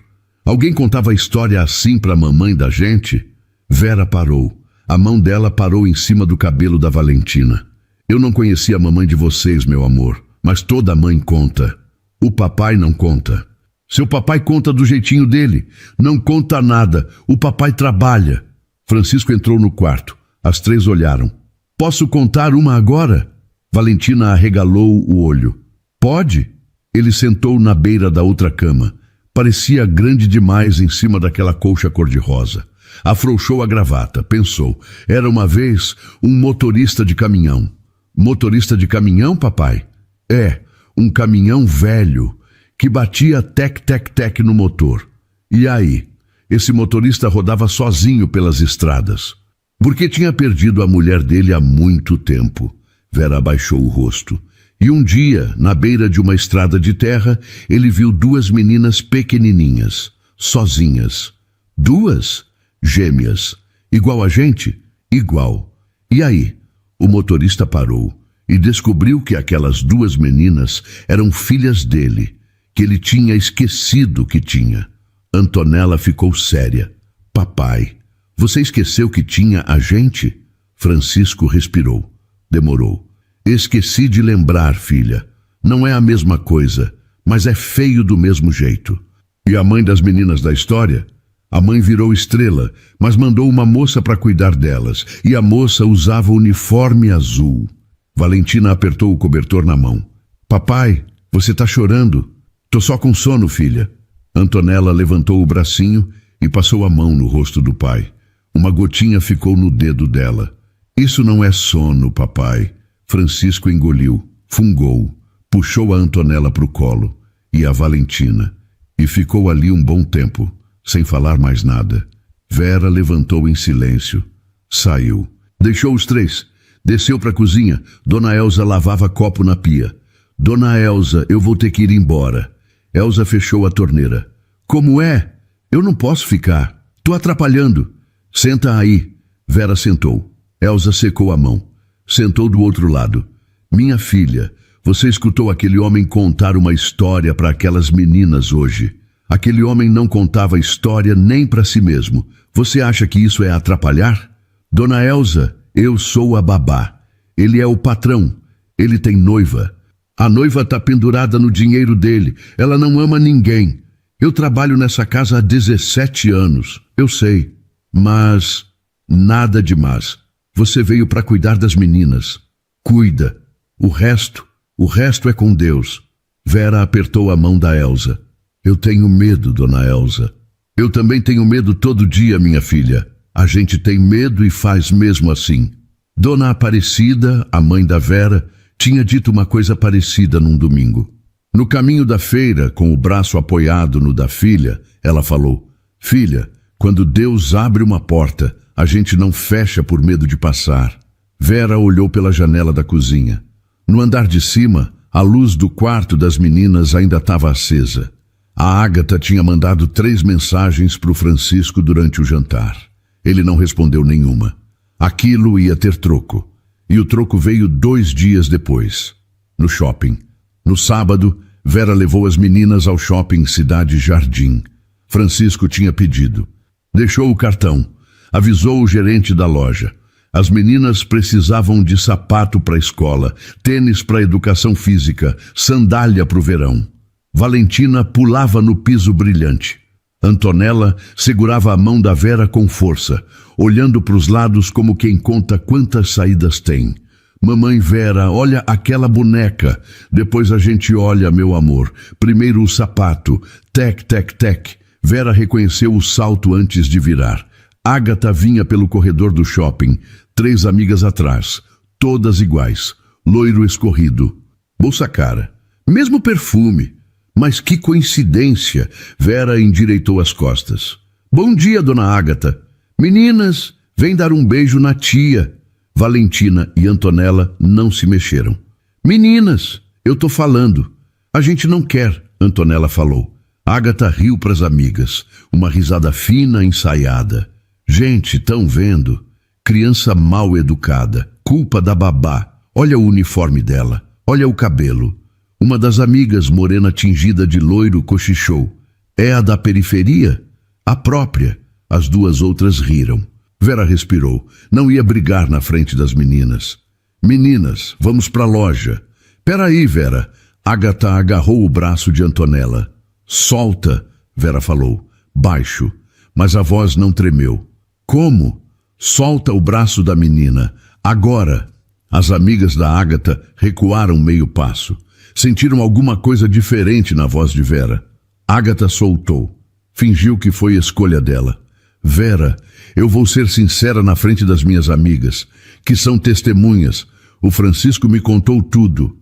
Alguém contava a história assim para a mamãe da gente? Vera parou. A mão dela parou em cima do cabelo da Valentina. Eu não conhecia a mamãe de vocês, meu amor, mas toda mãe conta. O papai não conta. Seu papai conta do jeitinho dele. Não conta nada. O papai trabalha. Francisco entrou no quarto. As três olharam. Posso contar uma agora? Valentina arregalou o olho. Pode? Ele sentou na beira da outra cama. Parecia grande demais em cima daquela colcha cor-de-rosa. Afrouxou a gravata, pensou. Era uma vez um motorista de caminhão. Motorista de caminhão, papai? É, um caminhão velho, que batia tec-tec-tec no motor. E aí? Esse motorista rodava sozinho pelas estradas. Porque tinha perdido a mulher dele há muito tempo. Vera abaixou o rosto. E um dia, na beira de uma estrada de terra, ele viu duas meninas pequenininhas, sozinhas. Duas? Gêmeas. Igual a gente? Igual. E aí? O motorista parou e descobriu que aquelas duas meninas eram filhas dele, que ele tinha esquecido que tinha. Antonella ficou séria. Papai, você esqueceu que tinha a gente? Francisco respirou. Demorou. Esqueci de lembrar, filha. Não é a mesma coisa, mas é feio do mesmo jeito. E a mãe das meninas da história? A mãe virou estrela, mas mandou uma moça para cuidar delas, e a moça usava uniforme azul. Valentina apertou o cobertor na mão. Papai, você tá chorando? Tô só com sono, filha. Antonella levantou o bracinho e passou a mão no rosto do pai. Uma gotinha ficou no dedo dela. Isso não é sono, papai. Francisco engoliu, fungou, puxou a Antonella para o colo e a Valentina, e ficou ali um bom tempo, sem falar mais nada. Vera levantou em silêncio, saiu, deixou os três, desceu para a cozinha. Dona Elza lavava copo na pia. Dona Elza, eu vou ter que ir embora. Elza fechou a torneira. Como é? Eu não posso ficar. Tô atrapalhando. Senta aí. Vera sentou. Elza secou a mão. Sentou do outro lado. Minha filha, você escutou aquele homem contar uma história para aquelas meninas hoje. Aquele homem não contava história nem para si mesmo. Você acha que isso é atrapalhar? Dona Elza, eu sou a babá. Ele é o patrão. Ele tem noiva. A noiva está pendurada no dinheiro dele. Ela não ama ninguém. Eu trabalho nessa casa há 17 anos. Eu sei. Mas nada demais. Você veio para cuidar das meninas. Cuida. O resto é com Deus. Vera apertou a mão da Elza. Eu tenho medo, Dona Elza. Eu também tenho medo todo dia, minha filha. A gente tem medo e faz mesmo assim. Dona Aparecida, a mãe da Vera, tinha dito uma coisa parecida num domingo. No caminho da feira, com o braço apoiado no da filha, ela falou: Filha, quando Deus abre uma porta, a gente não fecha por medo de passar. Vera olhou pela janela da cozinha. No andar de cima, a luz do quarto das meninas ainda estava acesa. A Ágata tinha mandado 3 mensagens para o Francisco durante o jantar. Ele não respondeu nenhuma. Aquilo ia ter troco. E o troco veio 2 dias depois, no shopping. No sábado, Vera levou as meninas ao shopping Cidade Jardim. Francisco tinha pedido. Deixou o cartão. Avisou o gerente da loja. As meninas precisavam de sapato para a escola, tênis para a educação física, sandália para o verão. Valentina pulava no piso brilhante. Antonella segurava a mão da Vera com força, olhando para os lados como quem conta quantas saídas tem. Mamãe Vera, olha aquela boneca. Depois a gente olha, meu amor. Primeiro o sapato. Tec, tec, tec. Vera reconheceu o salto antes de virar. Ágata vinha pelo corredor do shopping. 3 amigas atrás. Todas iguais. Loiro escorrido. Bolsa cara. Mesmo perfume. Mas que coincidência. Vera endireitou as costas. Bom dia, dona Ágata. Meninas, vem dar um beijo na tia. Valentina e Antonella não se mexeram. Meninas, eu tô falando. A gente não quer, Antonella falou. Ágata riu para as amigas. Uma risada fina, ensaiada. Gente, tão vendo? Criança mal educada. Culpa da babá. Olha o uniforme dela. Olha o cabelo. Uma das amigas, morena tingida de loiro, cochichou. É a da periferia? A própria. As 2 outras riram. Vera respirou. Não ia brigar na frente das meninas. Meninas, vamos pra loja. Peraí, Vera. Ágata agarrou o braço de Antonella. Solta, Vera falou. Baixo. Mas a voz não tremeu. Como? Solta o braço da menina. Agora. As amigas da Ágata recuaram meio passo. Sentiram alguma coisa diferente na voz de Vera. Ágata soltou. Fingiu que foi escolha dela. Vera, eu vou ser sincera na frente das minhas amigas, que são testemunhas. O Francisco me contou tudo.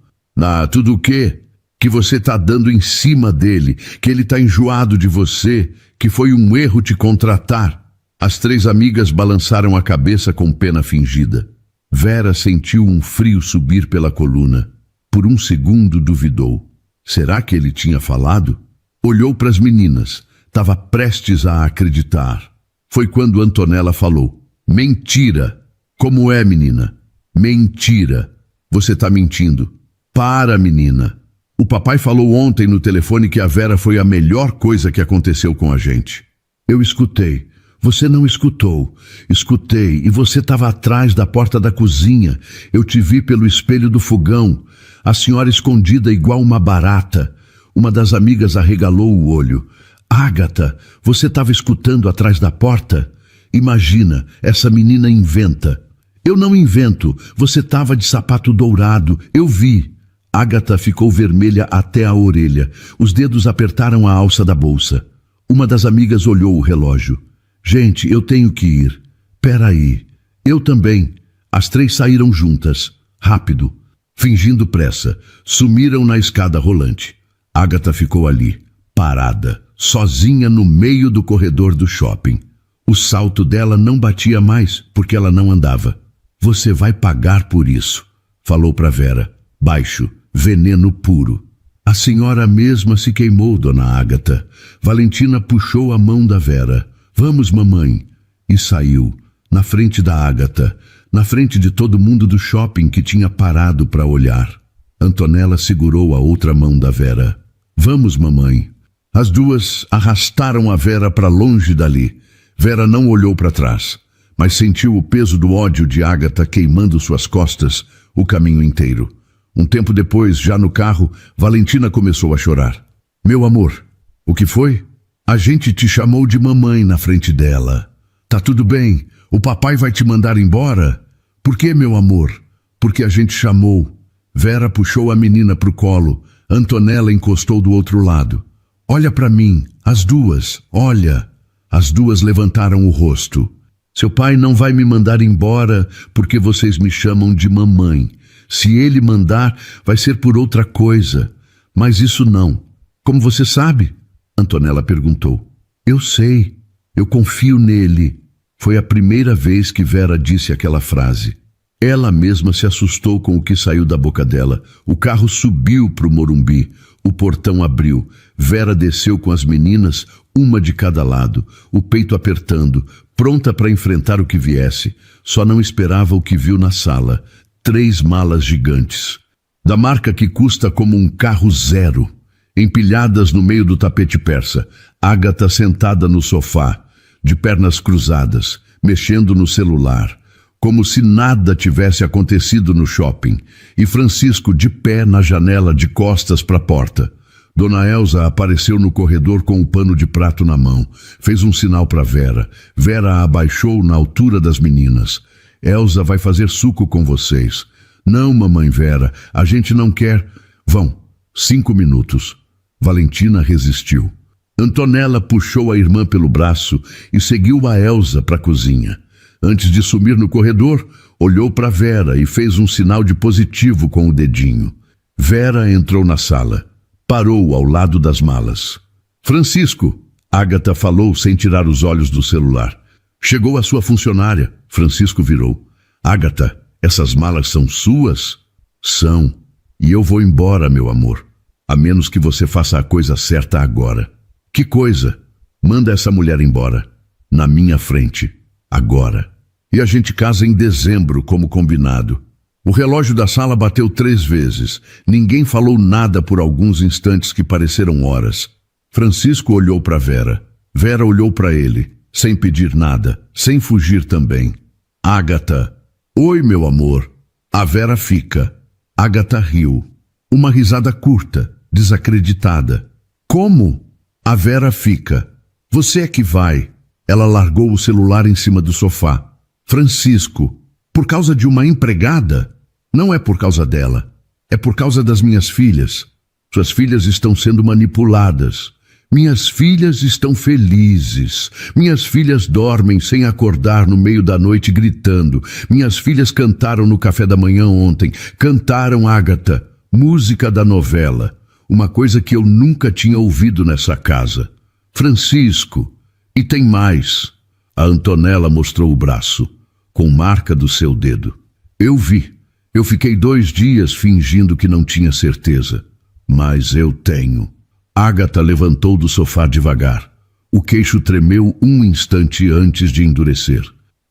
Tudo o quê? Que você tá dando em cima dele, que ele tá enjoado de você, que foi um erro te contratar. As 3 amigas balançaram a cabeça com pena fingida. Vera sentiu um frio subir pela coluna. Por um segundo duvidou. Será que ele tinha falado? Olhou para as meninas. Estava prestes a acreditar. Foi quando Antonella falou. Mentira! Como é, menina? Mentira! Você está mentindo. Para, menina. O papai falou ontem no telefone que a Vera foi a melhor coisa que aconteceu com a gente. Eu escutei. Você não escutou. Escutei. E você estava atrás da porta da cozinha. Eu te vi pelo espelho do fogão. A senhora escondida igual uma barata. Uma das amigas arregalou o olho. Ágata, você estava escutando atrás da porta? Imagina, essa menina inventa. Eu não invento, você estava de sapato dourado, eu vi. Ágata ficou vermelha até a orelha. Os dedos apertaram a alça da bolsa. Uma das amigas olhou o relógio. Gente, eu tenho que ir. Peraí. Eu também. As 3 saíram juntas. Rápido. Fingindo pressa. Sumiram na escada rolante. Ágata ficou ali, parada, sozinha no meio do corredor do shopping. O salto dela não batia mais, porque ela não andava. Você vai pagar por isso, falou para Vera. Baixo, veneno puro. A senhora mesma se queimou, dona Ágata. Valentina puxou a mão da Vera. Vamos, mamãe. E saiu, na frente da Ágata, na frente de todo mundo do shopping que tinha parado para olhar. Antonella segurou a outra mão da Vera. Vamos, mamãe. As 2 arrastaram a Vera para longe dali. Vera não olhou para trás, mas sentiu o peso do ódio de Ágata queimando suas costas o caminho inteiro. Um tempo depois, já no carro, Valentina começou a chorar. Meu amor, o que foi? A gente te chamou de mamãe na frente dela. Tá tudo bem, o papai vai te mandar embora? Por que, meu amor? Porque a gente chamou. Vera puxou a menina pro colo. Antonella encostou do outro lado. Olha para mim, as 2, olha. As 2 levantaram o rosto. Seu pai não vai me mandar embora porque vocês me chamam de mamãe. Se ele mandar, vai ser por outra coisa. Mas isso não. Como você sabe? Antonella perguntou. Eu sei. Eu confio nele. Foi a primeira vez que Vera disse aquela frase. Ela mesma se assustou com o que saiu da boca dela. O carro subiu para o Morumbi. O portão abriu. Vera desceu com as meninas, uma de cada lado, o peito apertando, pronta para enfrentar o que viesse. Só não esperava o que viu na sala. 3 malas gigantes, da marca que custa como um carro zero, empilhadas no meio do tapete persa. Ágata sentada no sofá, de pernas cruzadas, mexendo no celular, como se nada tivesse acontecido no shopping, e Francisco de pé na janela de costas para a porta. Dona Elza apareceu no corredor com o pano de prato na mão. Fez um sinal para Vera. Vera a abaixou na altura das meninas. Elza vai fazer suco com vocês. Não, mamãe Vera, a gente não quer. Vão, 5 minutos. Valentina resistiu. Antonella puxou a irmã pelo braço e seguiu a Elza para a cozinha. Antes de sumir no corredor, olhou para Vera e fez um sinal de positivo com o dedinho. Vera entrou na sala. Parou ao lado das malas. Francisco, Ágata falou sem tirar os olhos do celular. Chegou a sua funcionária. Francisco virou. Ágata, essas malas são suas? São. E eu vou embora, meu amor. A menos que você faça a coisa certa agora. Que coisa? Manda essa mulher embora. Na minha frente. Agora. E a gente casa em dezembro, como combinado. O relógio da sala bateu 3 vezes. Ninguém falou nada por alguns instantes que pareceram horas. Francisco olhou para Vera. Vera olhou para ele, sem pedir nada, sem fugir também. Ágata. Oi, meu amor. A Vera fica. Ágata riu. Uma risada curta, desacreditada. Como? A Vera fica. Você é que vai. Ela largou o celular em cima do sofá. Francisco. Por causa de uma empregada? Não é por causa dela. É por causa das minhas filhas. Suas filhas estão sendo manipuladas. Minhas filhas estão felizes. Minhas filhas dormem sem acordar no meio da noite gritando. Minhas filhas cantaram no café da manhã ontem. Cantaram, Ágata, música da novela. Uma coisa que eu nunca tinha ouvido nessa casa. Francisco. E tem mais. A Antonella mostrou o braço, com marca do seu dedo. Eu vi. Eu fiquei 2 dias fingindo que não tinha certeza. Mas eu tenho. Ágata levantou do sofá devagar. O queixo tremeu um instante antes de endurecer.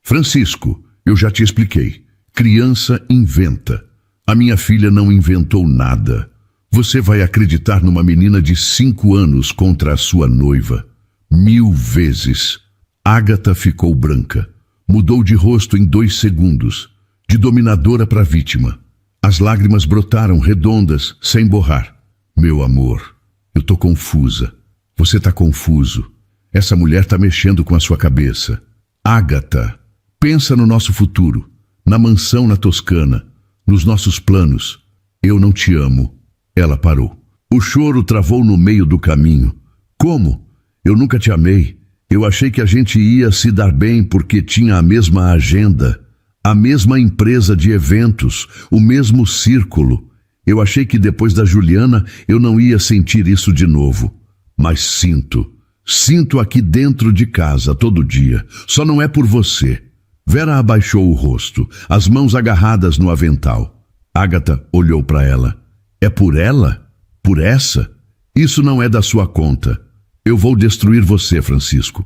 Francisco, eu já te expliquei. Criança inventa. A minha filha não inventou nada. Você vai acreditar numa menina de 5 anos contra a sua noiva. 1000 vezes. Ágata ficou branca. Mudou de rosto em 2 segundos. De dominadora para vítima. As lágrimas brotaram redondas, sem borrar. Meu amor, eu tô confusa. Você tá confuso. Essa mulher tá mexendo com a sua cabeça. Ágata, pensa no nosso futuro. Na mansão na Toscana. Nos nossos planos. Eu não te amo. Ela parou. O choro travou no meio do caminho. Como? Eu nunca te amei. Eu achei que a gente ia se dar bem porque tinha a mesma agenda. A mesma empresa de eventos, o mesmo círculo. Eu achei que depois da Juliana eu não ia sentir isso de novo. Mas sinto. Sinto aqui dentro de casa todo dia. Só não é por você. Vera abaixou o rosto, as mãos agarradas no avental. Ágata olhou para ela. É por ela? Por essa? Isso não é da sua conta. Eu vou destruir você, Francisco.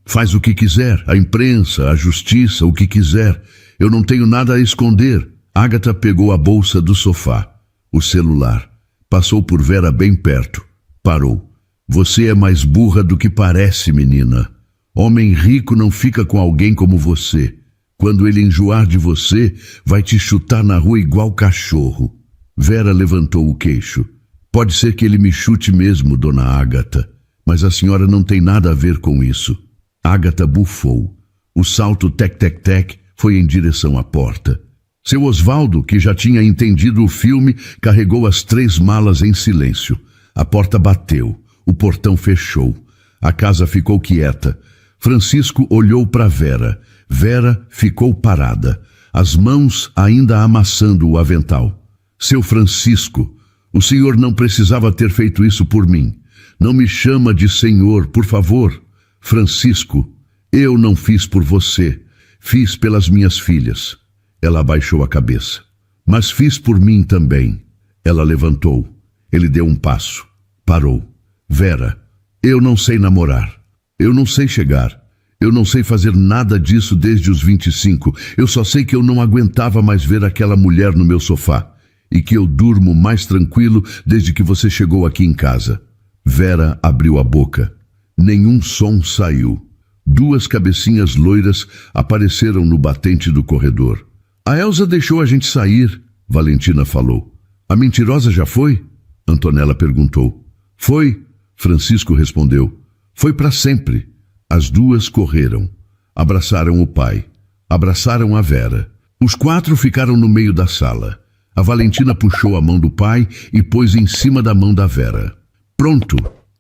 Faz o que quiser, a imprensa, a justiça, o que quiser. Eu não tenho nada a esconder. Ágata pegou a bolsa do sofá, o celular. Passou por Vera bem perto. Parou. Você é mais burra do que parece, menina. Homem rico não fica com alguém como você. Quando ele enjoar de você, vai te chutar na rua igual cachorro. Vera levantou o queixo. Pode ser que ele me chute mesmo, dona Ágata, mas a senhora não tem nada a ver com isso. Ágata bufou. O salto tec-tec-tec foi em direção à porta. Seu Osvaldo, que já tinha entendido o filme, carregou as 3 malas em silêncio. A porta bateu. O portão fechou. A casa ficou quieta. Francisco olhou para Vera. Vera ficou parada, as mãos ainda amassando o avental. Seu Francisco, o senhor não precisava ter feito isso por mim. Não me chama de senhor, por favor. Francisco, eu não fiz por você. Fiz pelas minhas filhas. Ela abaixou a cabeça. Mas fiz por mim também. Ela levantou. Ele deu um passo. Parou. Vera, eu não sei namorar. Eu não sei chegar. Eu não sei fazer nada disso desde os 25. Eu só sei que eu não aguentava mais ver aquela mulher no meu sofá. E que eu durmo mais tranquilo desde que você chegou aqui em casa. Vera abriu a boca. Nenhum som saiu. 2 cabecinhas loiras apareceram no batente do corredor. A Elza deixou a gente sair, Valentina falou. A mentirosa já foi? Antonella perguntou. Foi, Francisco respondeu. Foi para sempre. As duas correram. Abraçaram o pai. Abraçaram a Vera. Os quatro ficaram no meio da sala. A Valentina puxou a mão do pai e pôs em cima da mão da Vera. Pronto,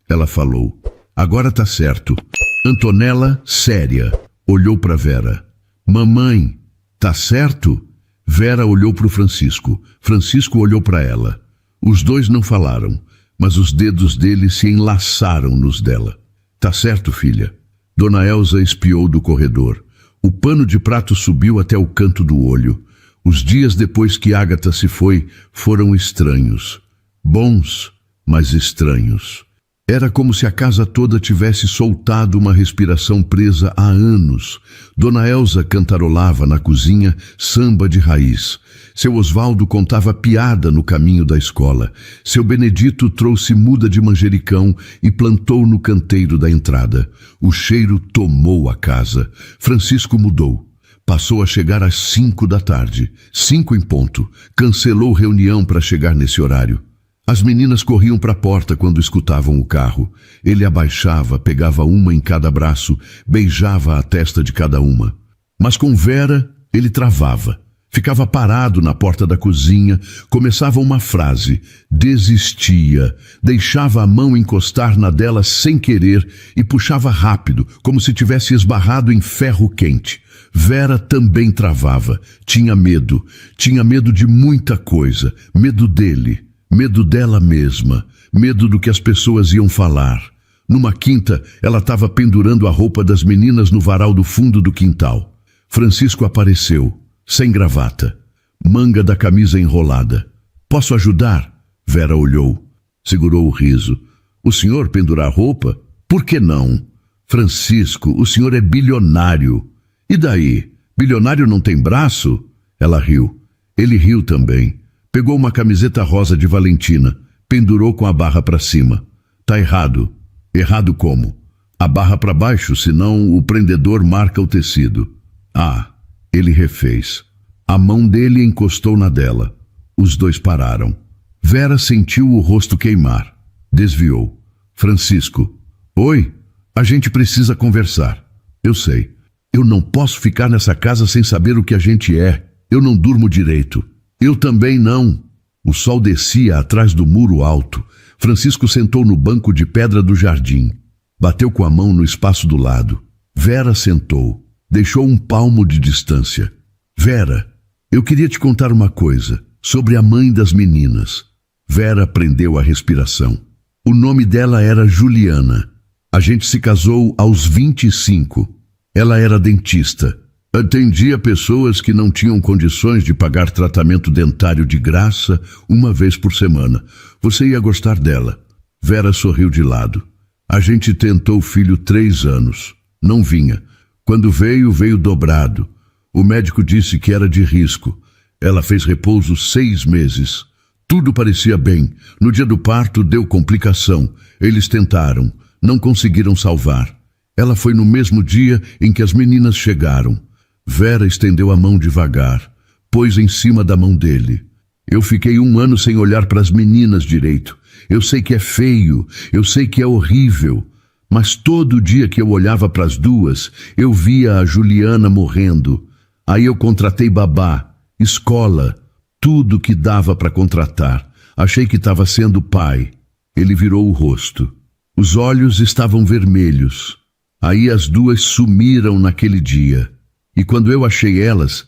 ela falou. Agora tá certo. Antonella, séria, olhou para Vera. Mamãe, tá certo? Vera olhou para o Francisco. Francisco olhou para ela. Os dois não falaram, mas os dedos dele se enlaçaram nos dela. Tá certo, filha. Dona Elsa espiou do corredor. O pano de prato subiu até o canto do olho. Os dias depois que Ágata se foi foram estranhos. Bons, mas estranhos. Era como se a casa toda tivesse soltado uma respiração presa há anos. Dona Elsa cantarolava na cozinha samba de raiz. Seu Osvaldo contava piada no caminho da escola. Seu Benedito trouxe muda de manjericão e plantou no canteiro da entrada. O cheiro tomou a casa. Francisco mudou. Passou a chegar às 5 da tarde. 5 em ponto. Cancelou reunião para chegar nesse horário. As meninas corriam para a porta quando escutavam o carro. Ele abaixava, pegava uma em cada braço, beijava a testa de cada uma. Mas com Vera, ele travava. Ficava parado na porta da cozinha, começava uma frase, desistia, deixava a mão encostar na dela sem querer e puxava rápido, como se tivesse esbarrado em ferro quente. Vera também travava, tinha medo de muita coisa, medo dele. Medo dela mesma, medo do que as pessoas iam falar. Numa quinta, ela estava pendurando a roupa das meninas no varal do fundo do quintal. Francisco apareceu, sem gravata, manga da camisa enrolada. Posso ajudar? Vera olhou, segurou o riso. O senhor pendurar roupa? Por que não? Francisco, o senhor é bilionário. E daí? Bilionário não tem braço? Ela riu. Ele riu também. Pegou uma camiseta rosa de Valentina, pendurou com a barra para cima. Tá errado. Errado como? A barra para baixo, senão o prendedor marca o tecido. Ah, ele refez. A mão dele encostou na dela. Os dois pararam. Vera sentiu o rosto queimar. Desviou. Francisco. Oi, a gente precisa conversar. Eu sei. Eu não posso ficar nessa casa sem saber o que a gente é. Eu não durmo direito. Eu também não. O sol descia atrás do muro alto. Francisco sentou no banco de pedra do jardim. Bateu com a mão no espaço do lado. Vera sentou. Deixou um palmo de distância. Vera, eu queria te contar uma coisa sobre a mãe das meninas. Vera prendeu a respiração. O nome dela era Juliana. A gente se casou aos 25. Ela era dentista. Atendia pessoas que não tinham condições de pagar tratamento dentário de graça uma vez por semana. Você ia gostar dela. Vera sorriu de lado. A gente tentou o filho 3 anos. Não vinha. Quando veio, veio dobrado. O médico disse que era de risco. Ela fez repouso 6 meses. Tudo parecia bem. No dia do parto deu complicação. Eles tentaram. Não conseguiram salvar. Ela foi no mesmo dia em que as meninas chegaram. Vera estendeu a mão devagar, pôs em cima da mão dele. Eu fiquei 1 ano sem olhar para as meninas direito. Eu sei que é feio, eu sei que é horrível, mas todo dia que eu olhava para as duas, eu via a Juliana morrendo. Aí eu contratei babá, escola, tudo que dava para contratar. Achei que estava sendo pai. Ele virou o rosto. Os olhos estavam vermelhos. Aí as duas sumiram naquele dia. E quando eu achei elas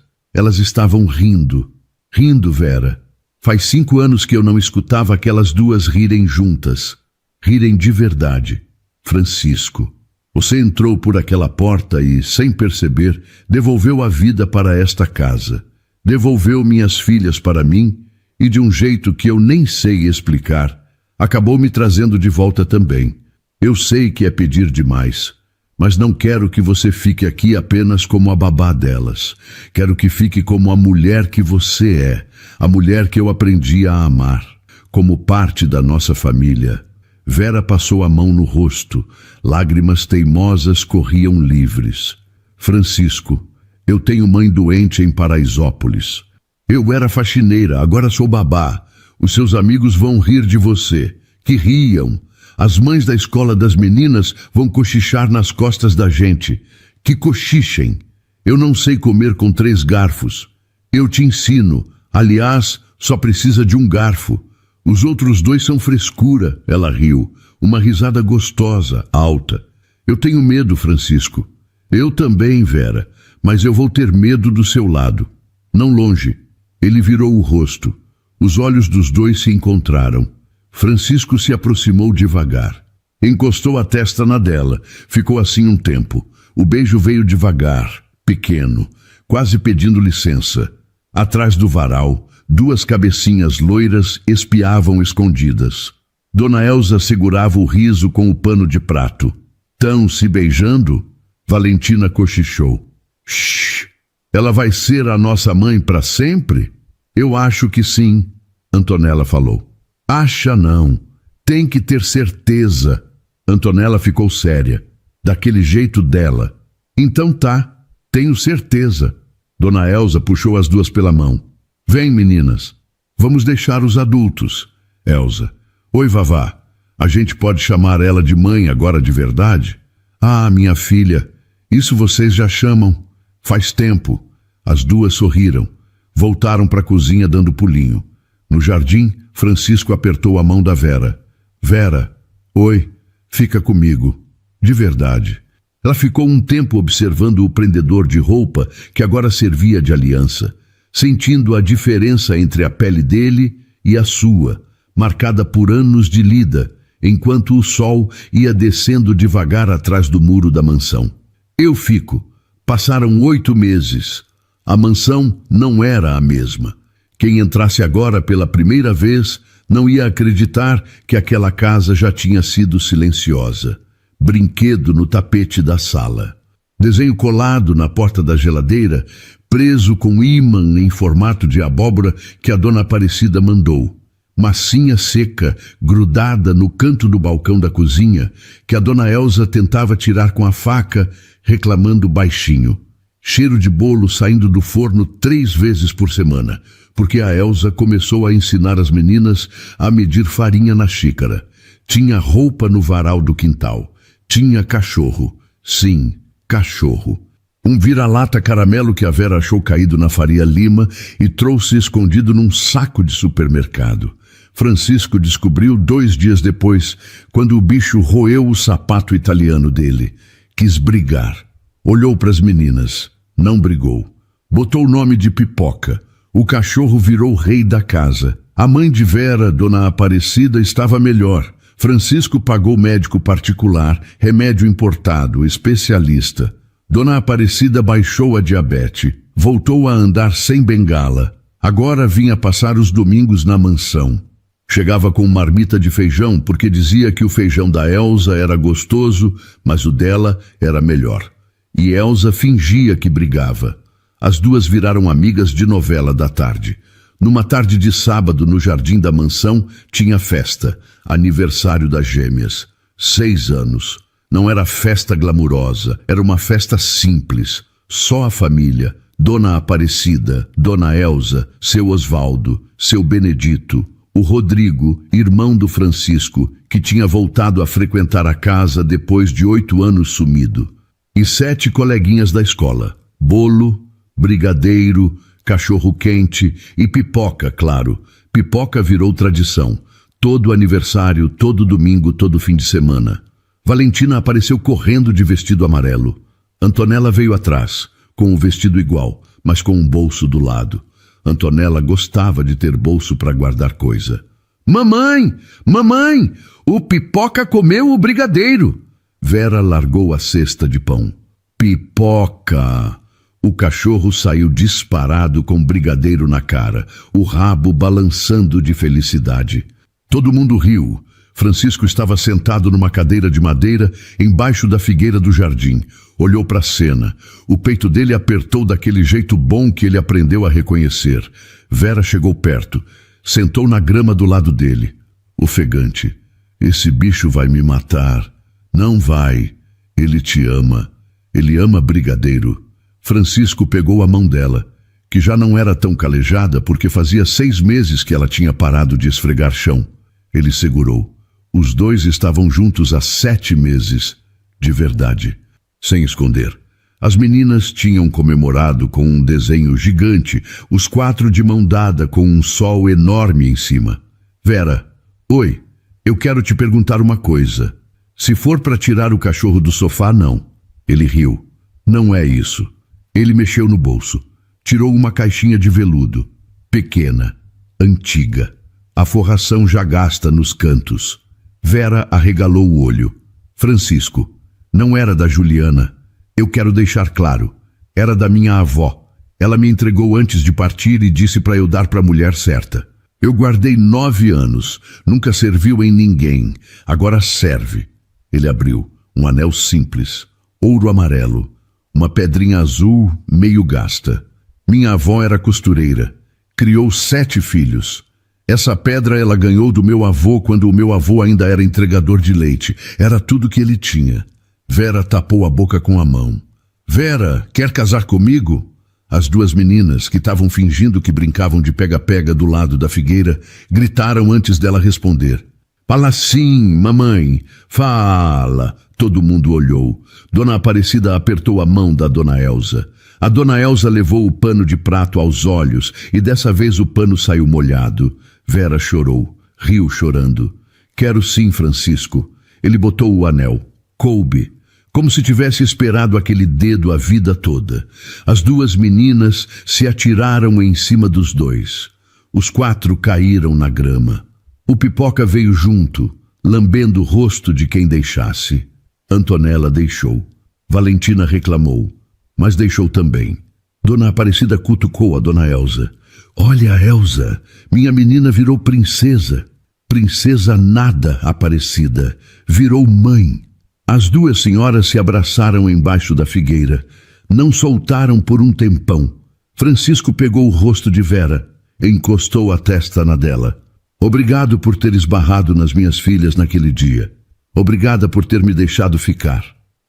estavam rindo. Rindo, Vera. Faz 5 anos que eu não escutava aquelas duas rirem juntas. Rirem de verdade. Francisco, você entrou por aquela porta e, sem perceber, devolveu a vida para esta casa. Devolveu minhas filhas para mim e, de um jeito que eu nem sei explicar, acabou me trazendo de volta também. Eu sei que é pedir demais. Mas não quero que você fique aqui apenas como a babá delas. Quero que fique como a mulher que você é, a mulher que eu aprendi a amar, como parte da nossa família. Vera passou a mão no rosto. Lágrimas teimosas corriam livres. Francisco, eu tenho mãe doente em Paraisópolis. Eu era faxineira, agora sou babá. Os seus amigos vão rir de você. Que riam. As mães da escola das meninas vão cochichar nas costas da gente. Que cochichem. Eu não sei comer com 3 garfos. Eu te ensino. Aliás, só precisa de um garfo. Os outros 2 são frescura, ela riu. Uma risada gostosa, alta. Eu tenho medo, Francisco. Eu também, Vera, mas eu vou ter medo do seu lado. Não longe. Ele virou o rosto. Os olhos dos 2 se encontraram. Francisco se aproximou devagar. Encostou a testa na dela. Ficou assim um tempo. O beijo veio devagar, pequeno, quase pedindo licença. Atrás do varal, 2 cabecinhas loiras espiavam escondidas. Dona Elza segurava o riso com o pano de prato. Tão se beijando? Valentina cochichou. Shhh! Ela vai ser a nossa mãe para sempre? Eu acho que sim, Antonella falou. Acha não. Tem que ter certeza. Antonella ficou séria. Daquele jeito dela. Então tá, tenho certeza. Dona Elza puxou as 2 pela mão. Vem, meninas. Vamos deixar os adultos. Elza. Oi, Vavá. A gente pode chamar ela de mãe agora de verdade? Ah, minha filha. Isso vocês já chamam. Faz tempo. As 2 sorriram. Voltaram para a cozinha dando pulinho. No jardim, Francisco apertou a mão da Vera. Vera. Oi. Fica comigo. De verdade. Ela ficou um tempo observando o prendedor de roupa que agora servia de aliança, sentindo a diferença entre a pele dele e a sua, marcada por anos de lida, enquanto o sol ia descendo devagar atrás do muro da mansão. Eu fico. Passaram 8 meses. A mansão não era a mesma. Quem entrasse agora pela primeira vez não ia acreditar que aquela casa já tinha sido silenciosa. Brinquedo no tapete da sala. Desenho colado na porta da geladeira, preso com ímã em formato de abóbora que a dona Aparecida mandou. Massinha seca, grudada no canto do balcão da cozinha, que a dona Elza tentava tirar com a faca, reclamando baixinho. Cheiro de bolo saindo do forno 3 vezes por semana, porque a Elza começou a ensinar as meninas a medir farinha na xícara. Tinha roupa no varal do quintal. Tinha cachorro. Sim, cachorro. Um vira-lata caramelo que a Vera achou caído na Faria Lima e trouxe escondido num saco de supermercado. Francisco descobriu 2 dias depois, quando o bicho roeu o sapato italiano dele. Quis brigar. Olhou para as meninas. Não brigou. Botou o nome de Pipoca. O cachorro virou rei da casa. A mãe de Vera, Dona Aparecida, estava melhor. Francisco pagou médico particular, remédio importado, especialista. Dona Aparecida baixou a diabetes. Voltou a andar sem bengala. Agora vinha passar os domingos na mansão. Chegava com marmita de feijão porque dizia que o feijão da Elza era gostoso, mas o dela era melhor. E Elza fingia que brigava. As 2 viraram amigas de novela da tarde. Numa tarde de sábado, no jardim da mansão, tinha festa. Aniversário das gêmeas. 6 anos. Não era festa glamurosa, era uma festa simples. Só a família. Dona Aparecida, Dona Elza, seu Osvaldo, seu Benedito, o Rodrigo, irmão do Francisco, que tinha voltado a frequentar a casa depois de 8 anos sumido. E 7 coleguinhas da escola. Bolo, brigadeiro, cachorro-quente e pipoca, claro. Pipoca virou tradição. Todo aniversário, todo domingo, todo fim de semana. Valentina apareceu correndo de vestido amarelo. Antonella veio atrás, com o vestido igual, mas com um bolso do lado. Antonella gostava de ter bolso para guardar coisa. Mamãe! Mamãe! O Pipoca comeu o brigadeiro! Vera largou a cesta de pão. Pipoca! O cachorro saiu disparado com brigadeiro na cara, o rabo balançando de felicidade. Todo mundo riu. Francisco estava sentado numa cadeira de madeira embaixo da figueira do jardim. Olhou para a cena. O peito dele apertou daquele jeito bom que ele aprendeu a reconhecer. Vera chegou perto. Sentou na grama do lado dele. Ofegante. Esse bicho vai me matar. Não vai. Ele te ama. Ele ama brigadeiro. Francisco pegou a mão dela. que já não era tão calejada porque fazia 6 meses que ela tinha parado de esfregar chão. Ele segurou. Os dois estavam juntos há 7 meses, de verdade, sem esconder. As meninas tinham comemorado com um desenho gigante, os 4 de mão dada com um sol enorme em cima. Vera, oi, eu quero te perguntar uma coisa. Se for para tirar o cachorro do sofá, não. Ele riu. Não é isso. Ele mexeu no bolso. Tirou uma caixinha de veludo. Pequena, antiga. A forração já gasta nos cantos. Vera arregalou o olho. Francisco, não era da Juliana. Eu quero deixar claro. Era da minha avó. Ela me entregou antes de partir e disse para eu dar para a mulher certa. Eu guardei 9 anos. Nunca serviu em ninguém. Agora serve. Ele abriu. Um anel simples. Ouro amarelo. Uma pedrinha azul meio gasta. Minha avó era costureira. Criou 7 filhos. Essa pedra ela ganhou do meu avô quando o meu avô ainda era entregador de leite. Era tudo que ele tinha. Vera tapou a boca com a mão. Vera, quer casar comigo? As 2 meninas, que estavam fingindo que brincavam de pega-pega do lado da figueira, gritaram antes dela responder. Fala sim, mamãe. Fala. Todo mundo olhou. Dona Aparecida apertou a mão da Dona Elza. A Dona Elza levou o pano de prato aos olhos e dessa vez o pano saiu molhado. Vera chorou, riu chorando. Quero sim, Francisco. Ele botou o anel. Coube. Como se tivesse esperado aquele dedo a vida toda. As 2 meninas se atiraram em cima dos 2. Os 4 caíram na grama. O Pipoca veio junto, lambendo o rosto de quem deixasse. Antonella deixou. Valentina reclamou, mas deixou também. Dona Aparecida cutucou a Dona Elza. Olha, Elza, minha menina virou princesa. Princesa nada, Aparecida. Virou mãe. As 2 senhoras se abraçaram embaixo da figueira. Não soltaram por um tempão. Francisco pegou o rosto de Vera, encostou a testa na dela. Obrigado por ter esbarrado nas minhas filhas naquele dia. Obrigada por ter me deixado ficar.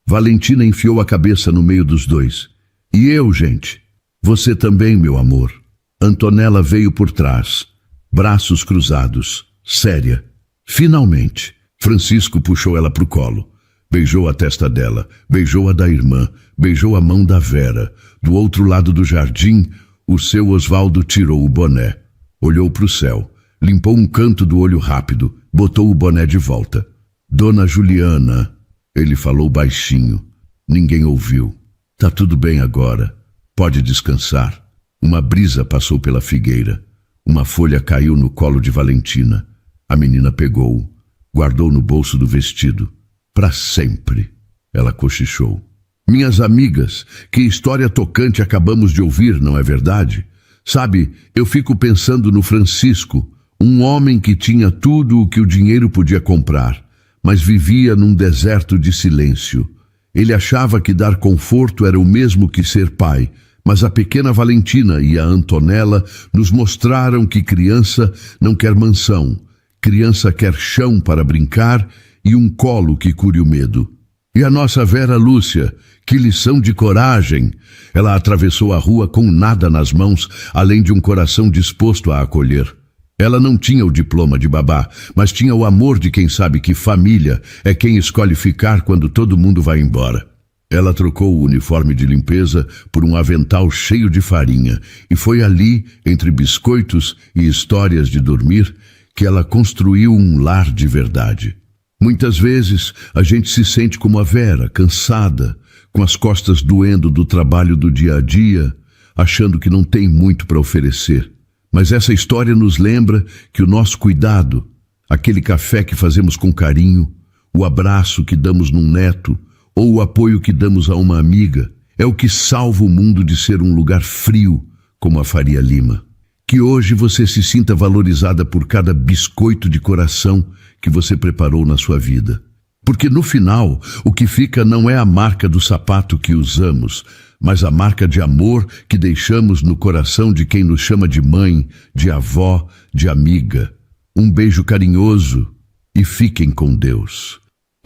Valentina enfiou a cabeça no meio dos 2. E eu, gente? Você também, meu amor. Antonella veio por trás, braços cruzados, séria. Finalmente, Francisco puxou ela pro colo. Beijou a testa dela, beijou a da irmã, beijou a mão da Vera. Do outro lado do jardim, o seu Osvaldo tirou o boné. Olhou pro céu, limpou um canto do olho rápido, botou o boné de volta. Dona Juliana, ele falou baixinho. Ninguém ouviu. Tá tudo bem agora. Pode descansar. Uma brisa passou pela figueira. Uma folha caiu no colo de Valentina. A menina pegou-o, guardou no bolso do vestido. Para sempre, ela cochichou. Minhas amigas, que história tocante acabamos de ouvir, não é verdade? Sabe, eu fico pensando no Francisco, um homem que tinha tudo o que o dinheiro podia comprar, mas vivia num deserto de silêncio. Ele achava que dar conforto era o mesmo que ser pai, mas a pequena Valentina e a Antonella nos mostraram que criança não quer mansão, criança quer chão para brincar e um colo que cure o medo. E a nossa Vera Lúcia, que lição de coragem! Ela atravessou a rua com nada nas mãos, além de um coração disposto a acolher. Ela não tinha o diploma de babá, mas tinha o amor de quem sabe que família é quem escolhe ficar quando todo mundo vai embora. Ela trocou o uniforme de limpeza por um avental cheio de farinha e foi ali, entre biscoitos e histórias de dormir, que ela construiu um lar de verdade. Muitas vezes a gente se sente como a Vera, cansada, com as costas doendo do trabalho do dia a dia, achando que não tem muito para oferecer. Mas essa história nos lembra que o nosso cuidado, aquele café que fazemos com carinho, o abraço que damos num neto ou o apoio que damos a uma amiga, é o que salva o mundo de ser um lugar frio como a Faria Lima. Que hoje você se sinta valorizada por cada biscoito de coração que você preparou na sua vida. Porque no final, o que fica não é a marca do sapato que usamos, mas a marca de amor que deixamos no coração de quem nos chama de mãe, de avó, de amiga. Um beijo carinhoso e fiquem com Deus.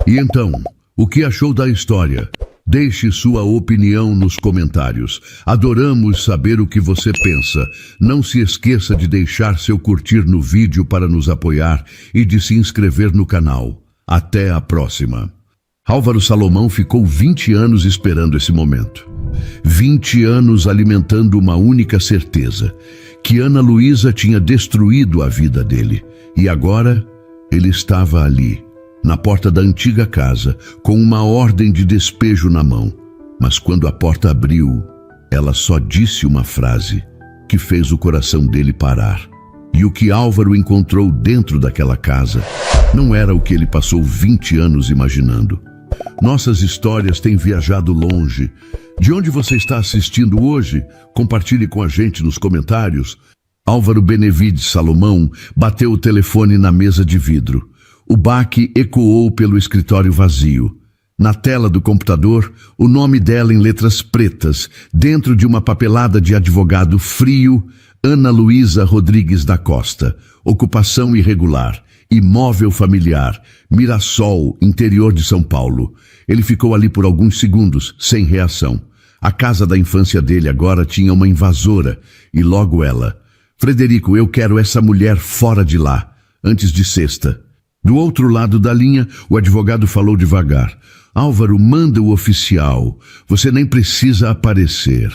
E então, o que achou da história? Deixe sua opinião nos comentários. Adoramos saber o que você pensa. Não se esqueça de deixar seu curtir no vídeo para nos apoiar e de se inscrever no canal. Até a próxima. Álvaro Salomão ficou 20 anos esperando esse momento. 20 anos alimentando uma única certeza, que Ana Luísa tinha destruído a vida dele. E agora ele estava ali, na porta da antiga casa, com uma ordem de despejo na mão. Mas quando a porta abriu, ela só disse uma frase que fez o coração dele parar. E o que Álvaro encontrou dentro daquela casa não era o que ele passou 20 anos imaginando. Nossas histórias têm viajado longe. De onde você está assistindo hoje? Compartilhe com a gente nos comentários. Álvaro Benevides Salomão bateu o telefone na mesa de vidro. O baque ecoou pelo escritório vazio. Na tela do computador, o nome dela em letras pretas, dentro de uma papelada de advogado frio, Ana Luísa Rodrigues da Costa. Ocupação irregular. Imóvel familiar, Mirassol, interior de São Paulo. Ele ficou ali por alguns segundos, sem reação. A casa da infância dele agora tinha uma invasora, e logo ela. Frederico, eu quero essa mulher fora de lá, antes de sexta. Do outro lado da linha, o advogado falou devagar. Álvaro, manda o oficial. Você nem precisa aparecer.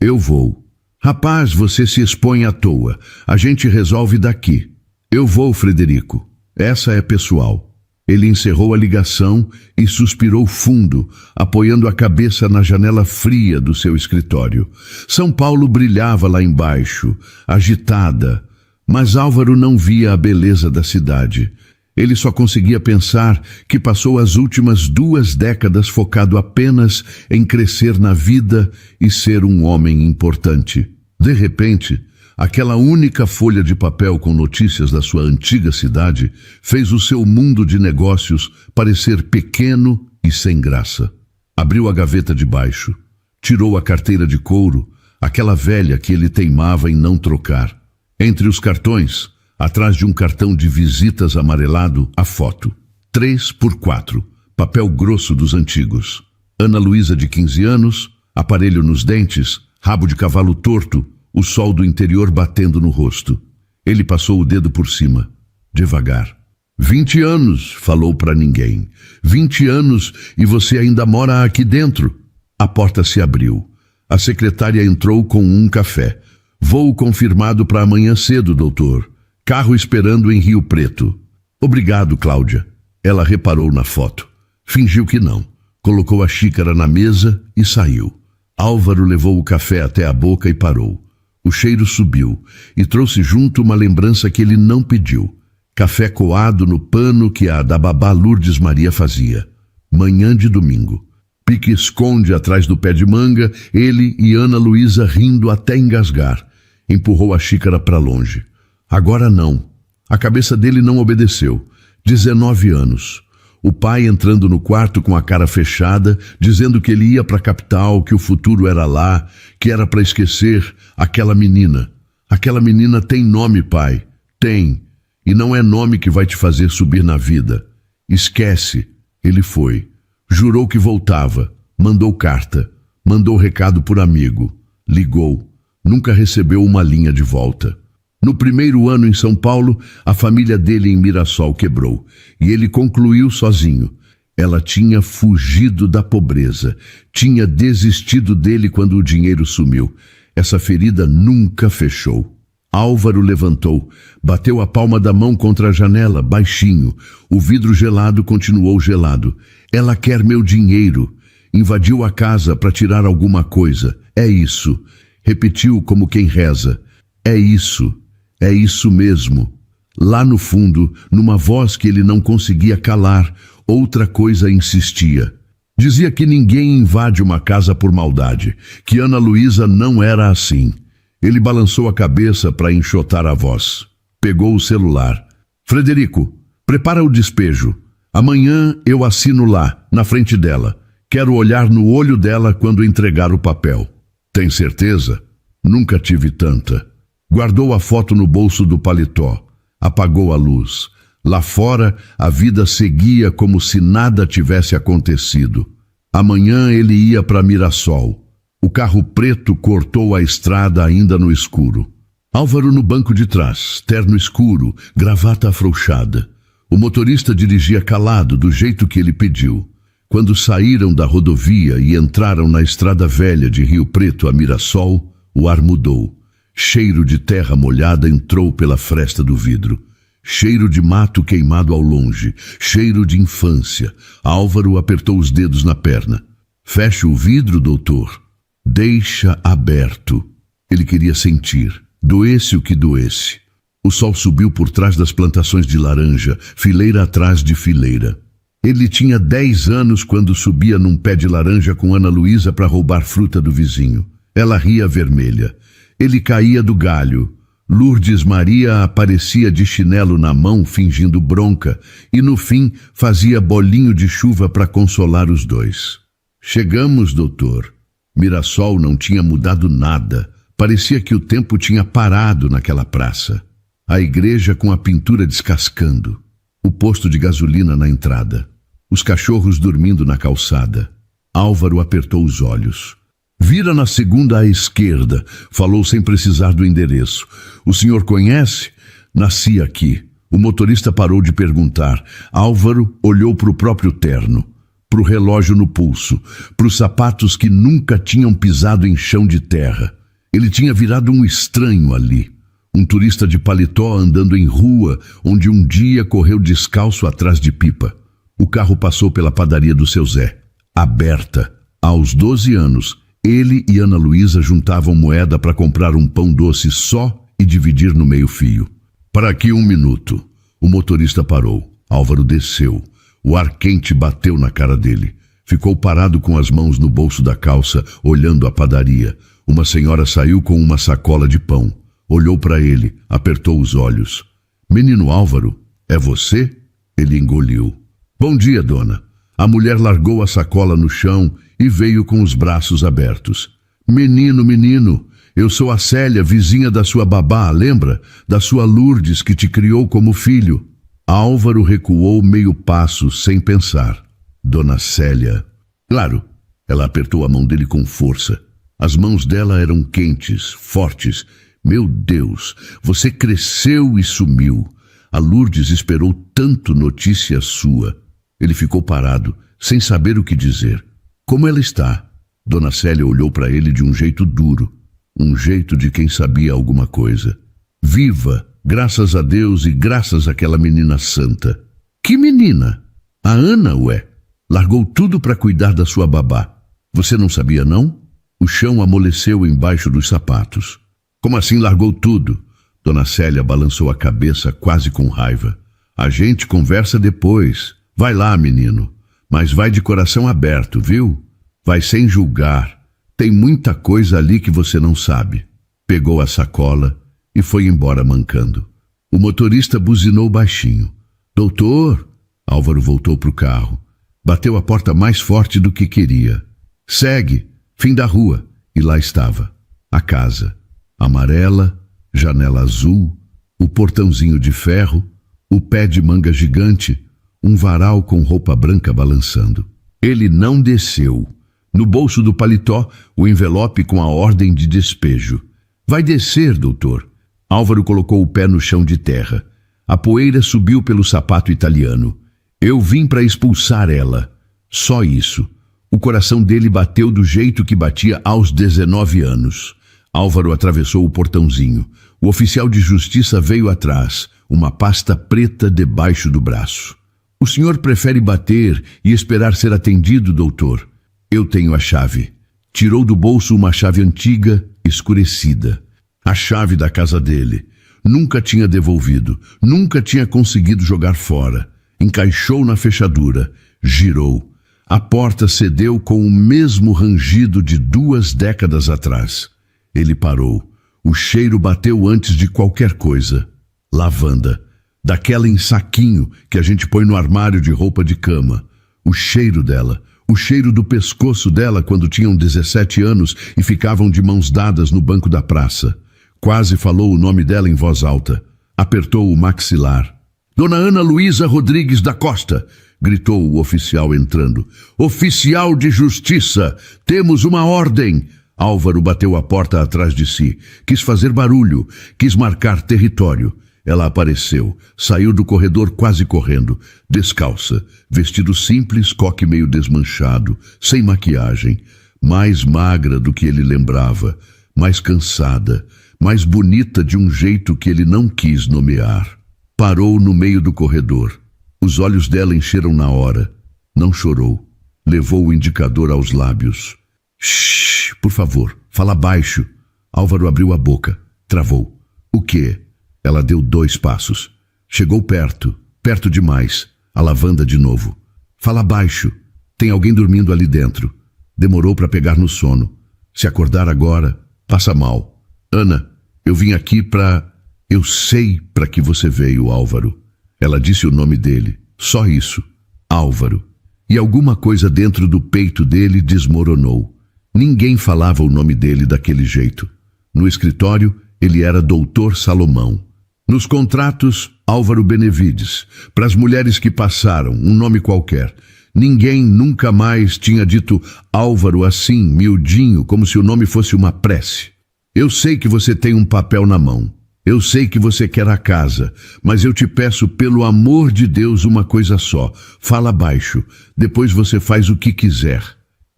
Eu vou. Rapaz, você se expõe à toa. A gente resolve daqui. Eu vou, Frederico. Essa é pessoal. Ele encerrou a ligação e suspirou fundo, apoiando a cabeça na janela fria do seu escritório. São Paulo brilhava lá embaixo, agitada, mas Álvaro não via a beleza da cidade. Ele só conseguia pensar que passou as últimas 2 décadas focado apenas em crescer na vida e ser um homem importante. De repente, aquela única folha de papel com notícias da sua antiga cidade fez o seu mundo de negócios parecer pequeno e sem graça. Abriu a gaveta de baixo, tirou a carteira de couro, aquela velha que ele teimava em não trocar. Entre os cartões, atrás de um cartão de visitas amarelado, a foto. 3x4, papel grosso dos antigos. Ana Luísa de 15 anos, aparelho nos dentes, rabo de cavalo torto, o sol do interior batendo no rosto. Ele passou o dedo por cima, devagar. 20 anos, falou para ninguém. 20 anos e você ainda mora aqui dentro. A porta se abriu. A secretária entrou com um café. Voo confirmado para amanhã cedo, doutor. Carro esperando em Rio Preto. Obrigado, Cláudia. Ela reparou na foto. Fingiu que não. Colocou a xícara na mesa e saiu. Álvaro levou o café até a boca e parou. O cheiro subiu e trouxe junto uma lembrança que ele não pediu. Café coado no pano que a da babá Lourdes Maria fazia. Manhã de domingo. Pique-esconde atrás do pé de manga, ele e Ana Luísa rindo até engasgar. Empurrou a xícara para longe. Agora não. A cabeça dele não obedeceu. 19 anos. O pai entrando no quarto com a cara fechada, dizendo que ele ia para a capital, que o futuro era lá, que era para esquecer aquela menina. Aquela menina tem nome, pai. Tem. E não é nome que vai te fazer subir na vida. Esquece. Ele foi. Jurou que voltava. Mandou carta. Mandou recado por amigo. Ligou. Nunca recebeu uma linha de volta. No primeiro ano em São Paulo, a família dele em Mirassol quebrou, e ele concluiu sozinho. Ela tinha fugido da pobreza, tinha desistido dele quando o dinheiro sumiu. Essa ferida nunca fechou. Álvaro levantou, bateu a palma da mão contra a janela, baixinho. O vidro gelado continuou gelado. Ela quer meu dinheiro. Invadiu a casa para tirar alguma coisa. É isso. Repetiu como quem reza. É isso. É isso mesmo. Lá no fundo, numa voz que ele não conseguia calar, outra coisa insistia. Dizia que ninguém invade uma casa por maldade, que Ana Luísa não era assim. Ele balançou a cabeça para enxotar a voz. Pegou o celular. Frederico, prepara o despejo. Amanhã eu assino lá, na frente dela. Quero olhar no olho dela quando entregar o papel. Tem certeza? Nunca tive tanta. Guardou a foto no bolso do paletó. Apagou a luz. Lá fora, a vida seguia como se nada tivesse acontecido. Amanhã ele ia para Mirassol. O carro preto cortou a estrada ainda no escuro. Álvaro no banco de trás, terno escuro, gravata afrouxada. O motorista dirigia calado, do jeito que ele pediu. Quando saíram da rodovia e entraram na estrada velha de Rio Preto a Mirassol, o ar mudou. Cheiro de terra molhada entrou pela fresta do vidro. Cheiro de mato queimado ao longe. Cheiro de infância. Álvaro apertou os dedos na perna. Feche o vidro, doutor. Deixa aberto. Ele queria sentir. Doesse o que doesse. O sol subiu por trás das plantações de laranja, fileira atrás de fileira. Ele tinha 10 anos quando subia num pé de laranja com Ana Luísa para roubar fruta do vizinho. Ela ria vermelha. Ele caía do galho. Lourdes Maria aparecia de chinelo na mão, fingindo bronca, e no fim fazia bolinho de chuva para consolar os dois. Chegamos, doutor. Mirassol não tinha mudado nada. Parecia que o tempo tinha parado naquela praça. A igreja com a pintura descascando. O posto de gasolina na entrada. Os cachorros dormindo na calçada. Álvaro apertou os olhos. Vira na segunda à esquerda, falou sem precisar do endereço. O senhor conhece? Nasci aqui. O motorista parou de perguntar. Álvaro olhou para o próprio terno, para o relógio no pulso, para os sapatos que nunca tinham pisado em chão de terra. Ele tinha virado um estranho ali. Um turista de paletó andando em rua, onde um dia correu descalço atrás de pipa. O carro passou pela padaria do seu Zé, aberta. Aos 12 anos, ele e Ana Luísa juntavam moeda para comprar um pão doce só e dividir no meio-fio. Para aqui 1 minuto. O motorista parou. Álvaro desceu. O ar quente bateu na cara dele. Ficou parado com as mãos no bolso da calça, olhando a padaria. Uma senhora saiu com uma sacola de pão. Olhou para ele, apertou os olhos. Menino Álvaro, é você? Ele engoliu. Bom dia, dona. A mulher largou a sacola no chão e veio com os braços abertos. Menino, menino, eu sou a Célia, vizinha da sua babá, lembra? Da sua Lourdes que te criou como filho. Álvaro recuou meio passo, sem pensar. Dona Célia. Claro, ela apertou a mão dele com força. As mãos dela eram quentes, fortes. Meu Deus, você cresceu e sumiu. A Lourdes esperou tanto notícia sua. Ele ficou parado, sem saber o que dizer. Como ela está? Dona Célia olhou para ele de um jeito duro, um jeito de quem sabia alguma coisa. Viva, graças a Deus e graças àquela menina santa. Que menina? A Ana, ué. Largou tudo para cuidar da sua babá. Você não sabia, não? O chão amoleceu embaixo dos sapatos. Como assim largou tudo? Dona Célia balançou a cabeça quase com raiva. A gente conversa depois. Vai lá, menino. Mas vai de coração aberto, viu? Vai sem julgar. Tem muita coisa ali que você não sabe. Pegou a sacola e foi embora mancando. O motorista buzinou baixinho. Doutor! Álvaro voltou para o carro. Bateu a porta mais forte do que queria. Segue, fim da rua. E lá estava. A casa. Amarela, janela azul, o portãozinho de ferro, o pé de manga gigante, um varal com roupa branca balançando. Ele não desceu. No bolso do paletó, o envelope com a ordem de despejo. Vai descer, doutor. Álvaro colocou o pé no chão de terra. A poeira subiu pelo sapato italiano. Eu vim para expulsar ela. Só isso. O coração dele bateu do jeito que batia aos 19 anos. Álvaro atravessou o portãozinho. O oficial de justiça veio atrás, uma pasta preta debaixo do braço. O senhor prefere bater e esperar ser atendido, doutor? Eu tenho a chave. Tirou do bolso uma chave antiga, escurecida. A chave da casa dele. Nunca tinha devolvido, nunca tinha conseguido jogar fora. Encaixou na fechadura, girou. A porta cedeu com o mesmo rangido de 2 décadas atrás. Ele parou. O cheiro bateu antes de qualquer coisa. Lavanda. Daquela em saquinho que a gente põe no armário de roupa de cama. O cheiro dela. O cheiro do pescoço dela quando tinham 17 anos e ficavam de mãos dadas no banco da praça. Quase falou o nome dela em voz alta. Apertou o maxilar. Dona Ana Luísa Rodrigues da Costa. gritou o oficial entrando. Oficial de justiça, temos uma ordem! Álvaro bateu a porta atrás de si. Quis fazer barulho, quis marcar território. Ela apareceu, saiu do corredor quase correndo, descalça, vestido simples, coque meio desmanchado, sem maquiagem, mais magra do que ele lembrava, mais cansada, mais bonita de um jeito que ele não quis nomear. Parou no meio do corredor. Os olhos dela encheram na hora. Não chorou. Levou o indicador aos lábios. Shhh, por favor, fala baixo. Álvaro abriu a boca. Travou. O quê? Ela deu 2 passos. Chegou perto, perto demais. A lavanda de novo. Fala baixo. Tem alguém dormindo ali dentro. Demorou para pegar no sono. Se acordar agora, passa mal. Ana, eu vim aqui para... Eu sei para que você veio, Álvaro. Ela disse o nome dele. Só isso. Álvaro. E alguma coisa dentro do peito dele desmoronou. Ninguém falava o nome dele daquele jeito. No escritório, ele era Doutor Salomão. Nos contratos, Álvaro Benevides. Para as mulheres que passaram, um nome qualquer. Ninguém nunca mais tinha dito Álvaro assim, miudinho, como se o nome fosse uma prece. Eu sei que você tem um papel na mão. Eu sei que você quer a casa, mas eu te peço pelo amor de Deus uma coisa só. Fala baixo, depois você faz o que quiser.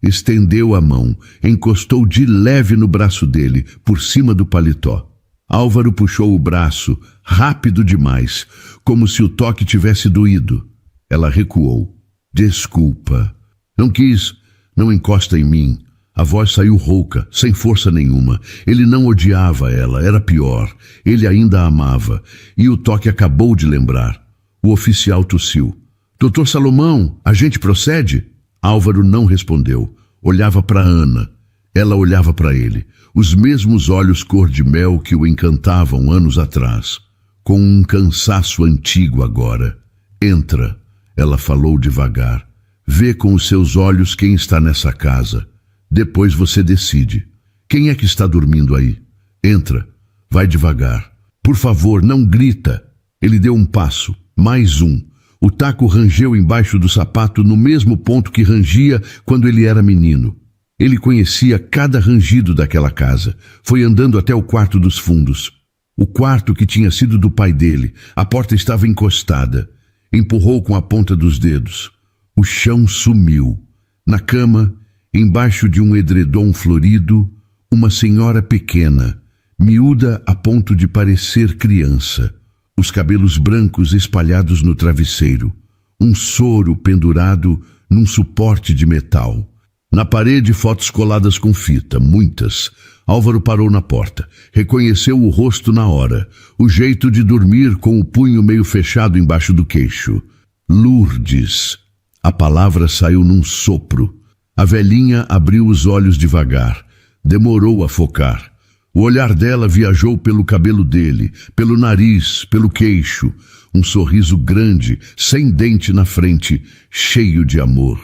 Estendeu a mão, encostou de leve no braço dele, por cima do paletó. Álvaro puxou o braço, rápido demais, como se o toque tivesse doído. Ela recuou. Desculpa. Não quis, não encosta em mim. A voz saiu rouca, sem força nenhuma. Ele não odiava ela, era pior. Ele ainda a amava. E o toque acabou de lembrar. O oficial tossiu. Doutor Salomão, a gente procede? Álvaro não respondeu. Olhava para Ana. Ela olhava para ele. Os mesmos olhos cor de mel que o encantavam anos atrás. Com um cansaço antigo agora. Entra, ela falou devagar. Vê com os seus olhos quem está nessa casa. Depois você decide. Quem é que está dormindo aí? Entra. Vai devagar. Por favor, não grita. Ele deu um passo. Mais um. O taco rangeu embaixo do sapato no mesmo ponto que rangia quando ele era menino. Ele conhecia cada rangido daquela casa. Foi andando até o quarto dos fundos. O quarto que tinha sido do pai dele. A porta estava encostada. Empurrou com a ponta dos dedos. O chão sumiu. Na cama, embaixo de um edredom florido, uma senhora pequena, miúda a ponto de parecer criança. Os cabelos brancos espalhados no travesseiro. Um soro pendurado num suporte de metal. Na parede, fotos coladas com fita, muitas. Álvaro parou na porta. Reconheceu o rosto na hora. O jeito de dormir com o punho meio fechado embaixo do queixo. Lourdes. A palavra saiu num sopro. A velhinha abriu os olhos devagar. Demorou a focar. O olhar dela viajou pelo cabelo dele, pelo nariz, pelo queixo. Um sorriso grande, sem dente na frente, cheio de amor.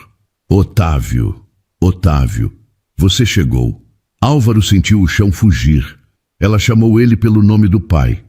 Otávio, Otávio, você chegou. Álvaro sentiu o chão fugir. Ela chamou ele pelo nome do pai.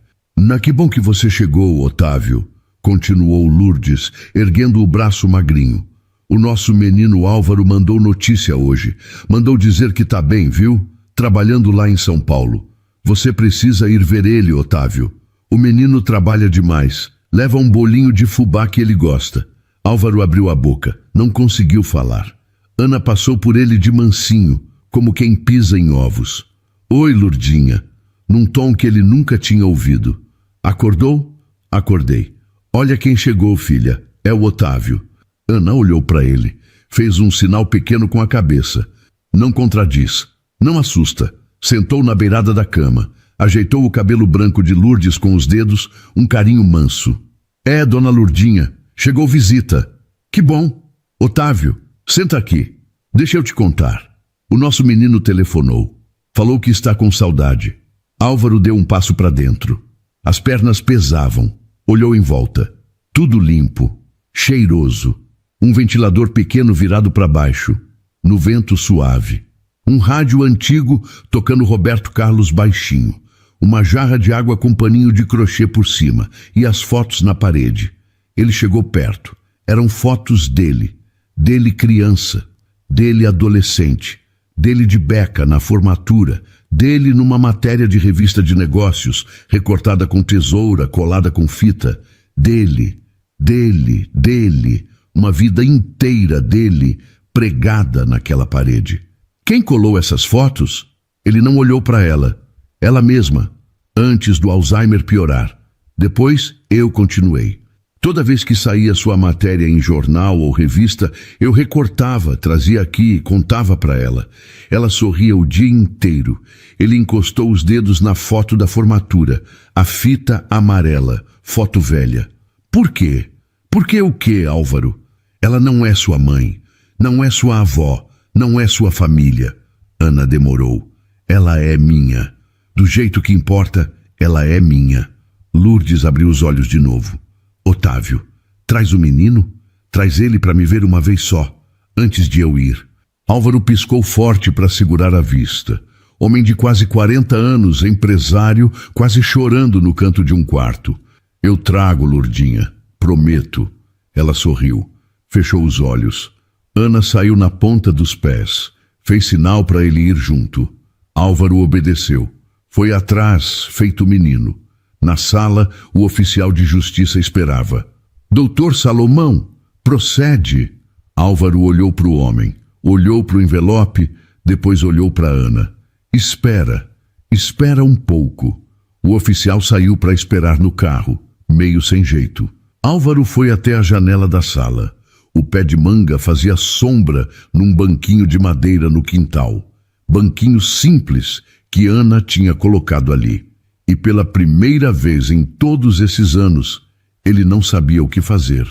Que bom que você chegou, Otávio, continuou Lourdes, erguendo o braço magrinho. O nosso menino Álvaro mandou notícia hoje. Mandou dizer que tá bem, viu? Trabalhando lá em São Paulo. Você precisa ir ver ele, Otávio. O menino trabalha demais. Leva um bolinho de fubá que ele gosta. Álvaro abriu a boca. Não conseguiu falar. Ana passou por ele de mansinho, como quem pisa em ovos. Oi, Lourdinha. Num tom que ele nunca tinha ouvido. Acordou? Acordei. Olha quem chegou, filha. É o Otávio. Ana olhou para ele. Fez um sinal pequeno com a cabeça. Não contradiz. Não assusta. Sentou na beirada da cama. Ajeitou o cabelo branco de Lourdes com os dedos, um carinho manso. É, dona Lourdinha. Chegou visita. Que bom. Otávio, senta aqui. Deixa eu te contar. O nosso menino telefonou. Falou que está com saudade. Álvaro deu um passo para dentro. As pernas pesavam. Olhou em volta. Tudo limpo. Cheiroso. Um ventilador pequeno virado para baixo. No vento suave. Um rádio antigo tocando Roberto Carlos baixinho. Uma jarra de água com paninho de crochê por cima. E as fotos na parede. Ele chegou perto. Eram fotos dele criança, dele adolescente, dele de beca na formatura, dele numa matéria de revista de negócios, recortada com tesoura, colada com fita, dele, uma vida inteira dele pregada naquela parede. Quem colou essas fotos? Ele não olhou para ela mesma, antes do Alzheimer piorar. Depois, eu continuei. Toda vez que saía sua matéria em jornal ou revista, eu recortava, trazia aqui e contava para ela. Ela sorria o dia inteiro. Ele encostou os dedos na foto da formatura, a fita amarela, foto velha. Por quê? Por que o quê, Álvaro? Ela não é sua mãe, não é sua avó, não é sua família. Ana demorou. Ela é minha. Do jeito que importa, ela é minha. Lourdes abriu os olhos de novo. Otávio, traz o menino? Traz ele para me ver uma vez só, antes de eu ir. Álvaro piscou forte para segurar a vista. Homem de quase 40 anos, empresário, quase chorando no canto de um quarto. Eu trago, Lourdinha, prometo. Ela sorriu, fechou os olhos. Ana saiu na ponta dos pés. Fez sinal para ele ir junto. Álvaro obedeceu. Foi atrás, feito menino. Na sala, o oficial de justiça esperava. Doutor Salomão, procede. Álvaro olhou para o homem, olhou para o envelope, depois olhou para Ana. Espera um pouco. O oficial saiu para esperar no carro, meio sem jeito. Álvaro foi até a janela da sala. O pé de manga fazia sombra num banquinho de madeira no quintal. Banquinho simples que Ana tinha colocado ali. E pela primeira vez em todos esses anos, ele não sabia o que fazer.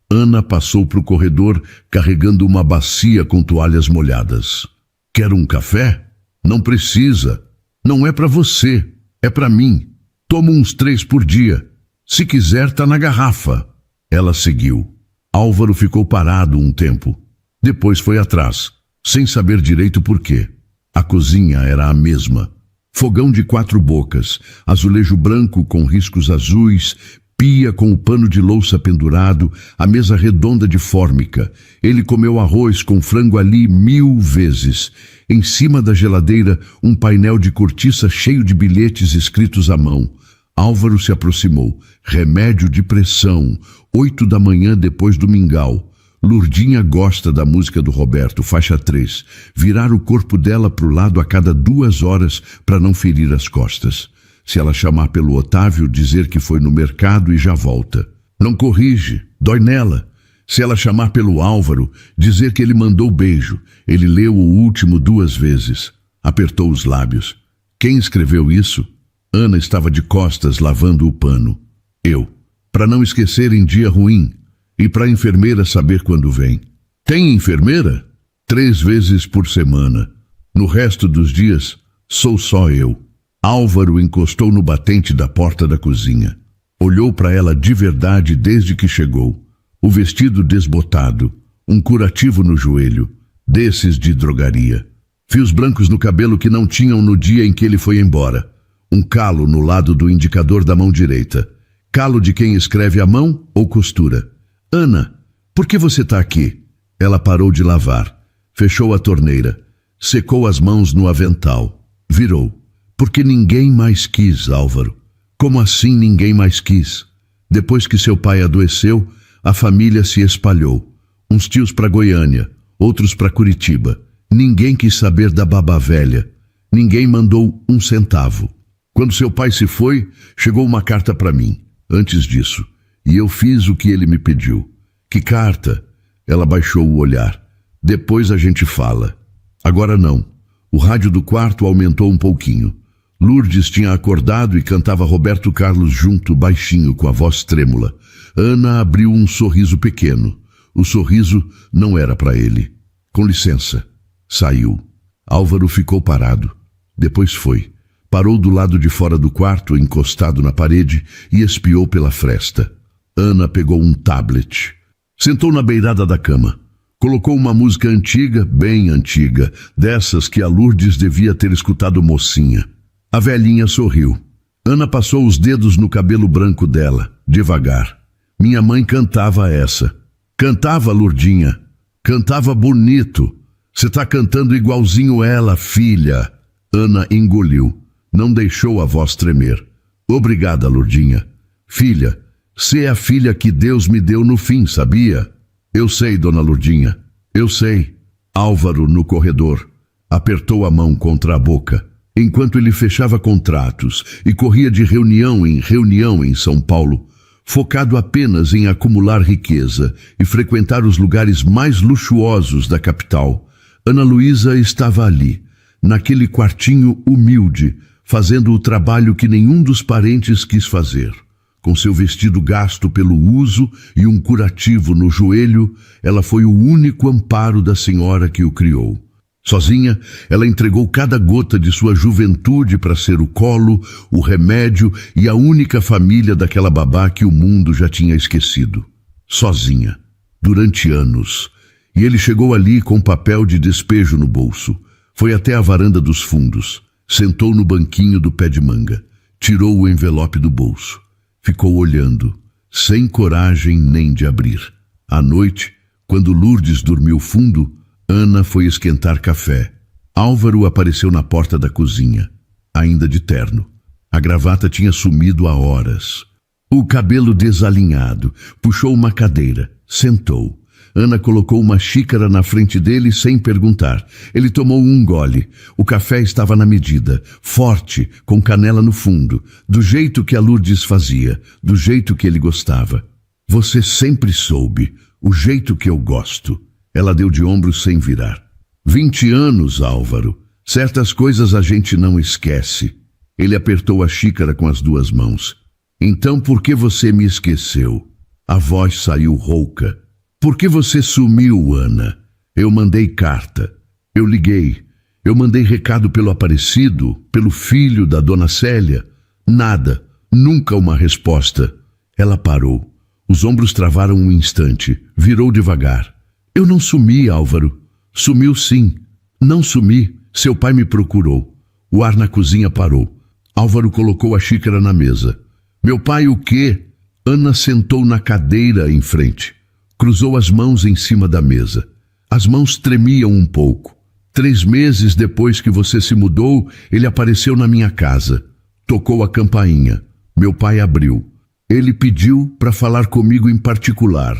Ana passou para o corredor carregando uma bacia com toalhas molhadas. Quer um café? Não precisa. Não é para você, é para mim. Tomo uns 3 por dia. Se quiser, tá na garrafa. Ela seguiu. Álvaro ficou parado um tempo. Depois foi atrás, sem saber direito por quê. A cozinha era a mesma. Fogão de 4 bocas, azulejo branco com riscos azuis, pia com o pano de louça pendurado, a mesa redonda de fórmica. Ele comeu arroz com frango ali 1000 vezes. Em cima da geladeira, um painel de cortiça cheio de bilhetes escritos à mão. Álvaro se aproximou. Remédio de pressão, 8 da manhã depois do mingau. Lourdinha gosta da música do Roberto, faixa 3. Virar o corpo dela para o lado a cada 2 horas para não ferir as costas. Se ela chamar pelo Otávio, dizer que foi no mercado e já volta. Não corrige, dói nela. Se ela chamar pelo Álvaro, dizer que ele mandou beijo. Ele leu o último 2 vezes. Apertou os lábios. Quem escreveu isso? Ana estava de costas lavando o pano. Eu. Para não esquecer em dia ruim. E para a enfermeira saber quando vem. Tem enfermeira? 3 vezes por semana. No resto dos dias, sou só eu. Álvaro encostou no batente da porta da cozinha. Olhou para ela de verdade desde que chegou. O vestido desbotado, um curativo no joelho, desses de drogaria. Fios brancos no cabelo que não tinham no dia em que ele foi embora. Um calo no lado do indicador da mão direita. Calo de quem escreve à mão ou costura. Ana, por que você está aqui? Ela parou de lavar, fechou a torneira, secou as mãos no avental, virou. Porque ninguém mais quis, Álvaro. Como assim ninguém mais quis? Depois que seu pai adoeceu, a família se espalhou. Uns tios para Goiânia, outros para Curitiba. Ninguém quis saber da babá velha. Ninguém mandou 1 centavo. Quando seu pai se foi, chegou uma carta para mim, antes disso. E eu fiz o que ele me pediu. Que carta? Ela baixou o olhar. Depois a gente fala. Agora não. O rádio do quarto aumentou um pouquinho. Lourdes tinha acordado e cantava Roberto Carlos junto, baixinho, com a voz trêmula. Ana abriu um sorriso pequeno. O sorriso não era para ele. Com licença. Saiu. Álvaro ficou parado. Depois foi. Parou do lado de fora do quarto, encostado na parede, e espiou pela fresta. Ana pegou um tablet. Sentou na beirada da cama. Colocou uma música antiga, bem antiga, dessas que a Lourdes devia ter escutado mocinha. A velhinha sorriu. Ana passou os dedos no cabelo branco dela, devagar. Minha mãe cantava essa. Cantava, Lurdinha. Cantava bonito. Você tá cantando igualzinho ela, filha. Ana engoliu. Não deixou a voz tremer. Obrigada, Lurdinha. Filha, você é a filha que Deus me deu no fim, sabia? Eu sei, dona Lurdinha. Eu sei. Álvaro, no corredor, apertou a mão contra a boca, enquanto ele fechava contratos e corria de reunião em São Paulo, focado apenas em acumular riqueza e frequentar os lugares mais luxuosos da capital. Ana Luísa estava ali, naquele quartinho humilde, fazendo o trabalho que nenhum dos parentes quis fazer. Com seu vestido gasto pelo uso e um curativo no joelho, ela foi o único amparo da senhora que o criou. Sozinha, ela entregou cada gota de sua juventude para ser o colo, o remédio e a única família daquela babá que o mundo já tinha esquecido. Sozinha, durante anos. E ele chegou ali com papel de despejo no bolso. Foi até a varanda dos fundos. Sentou no banquinho do pé de manga. Tirou o envelope do bolso. Ficou olhando, sem coragem nem de abrir. À noite, quando Lourdes dormiu fundo, Ana foi esquentar café. Álvaro apareceu na porta da cozinha, ainda de terno. A gravata tinha sumido há horas. O cabelo desalinhado. Puxou uma cadeira. Sentou. Ana colocou uma xícara na frente dele sem perguntar. Ele tomou um gole. O café estava na medida, forte, com canela no fundo, do jeito que a Lourdes fazia, do jeito que ele gostava. Você sempre soube, o jeito que eu gosto. Ela deu de ombros sem virar. 20 anos, Álvaro. Certas coisas a gente não esquece. Ele apertou a xícara com as duas mãos. Então por que você me esqueceu? A voz saiu rouca. Por que você sumiu, Ana? Eu mandei carta. Eu liguei. Eu mandei recado pelo Aparecido, pelo filho da dona Célia. Nada. Nunca uma resposta. Ela parou. Os ombros travaram um instante. Virou devagar. Eu não sumi, Álvaro. Sumiu sim. Não sumi. Seu pai me procurou. O ar na cozinha parou. Álvaro colocou a xícara na mesa. Meu pai o quê? Ana sentou na cadeira em frente. Cruzou as mãos em cima da mesa. As mãos tremiam um pouco. 3 meses depois que você se mudou, ele apareceu na minha casa. Tocou a campainha. Meu pai abriu. Ele pediu para falar comigo em particular.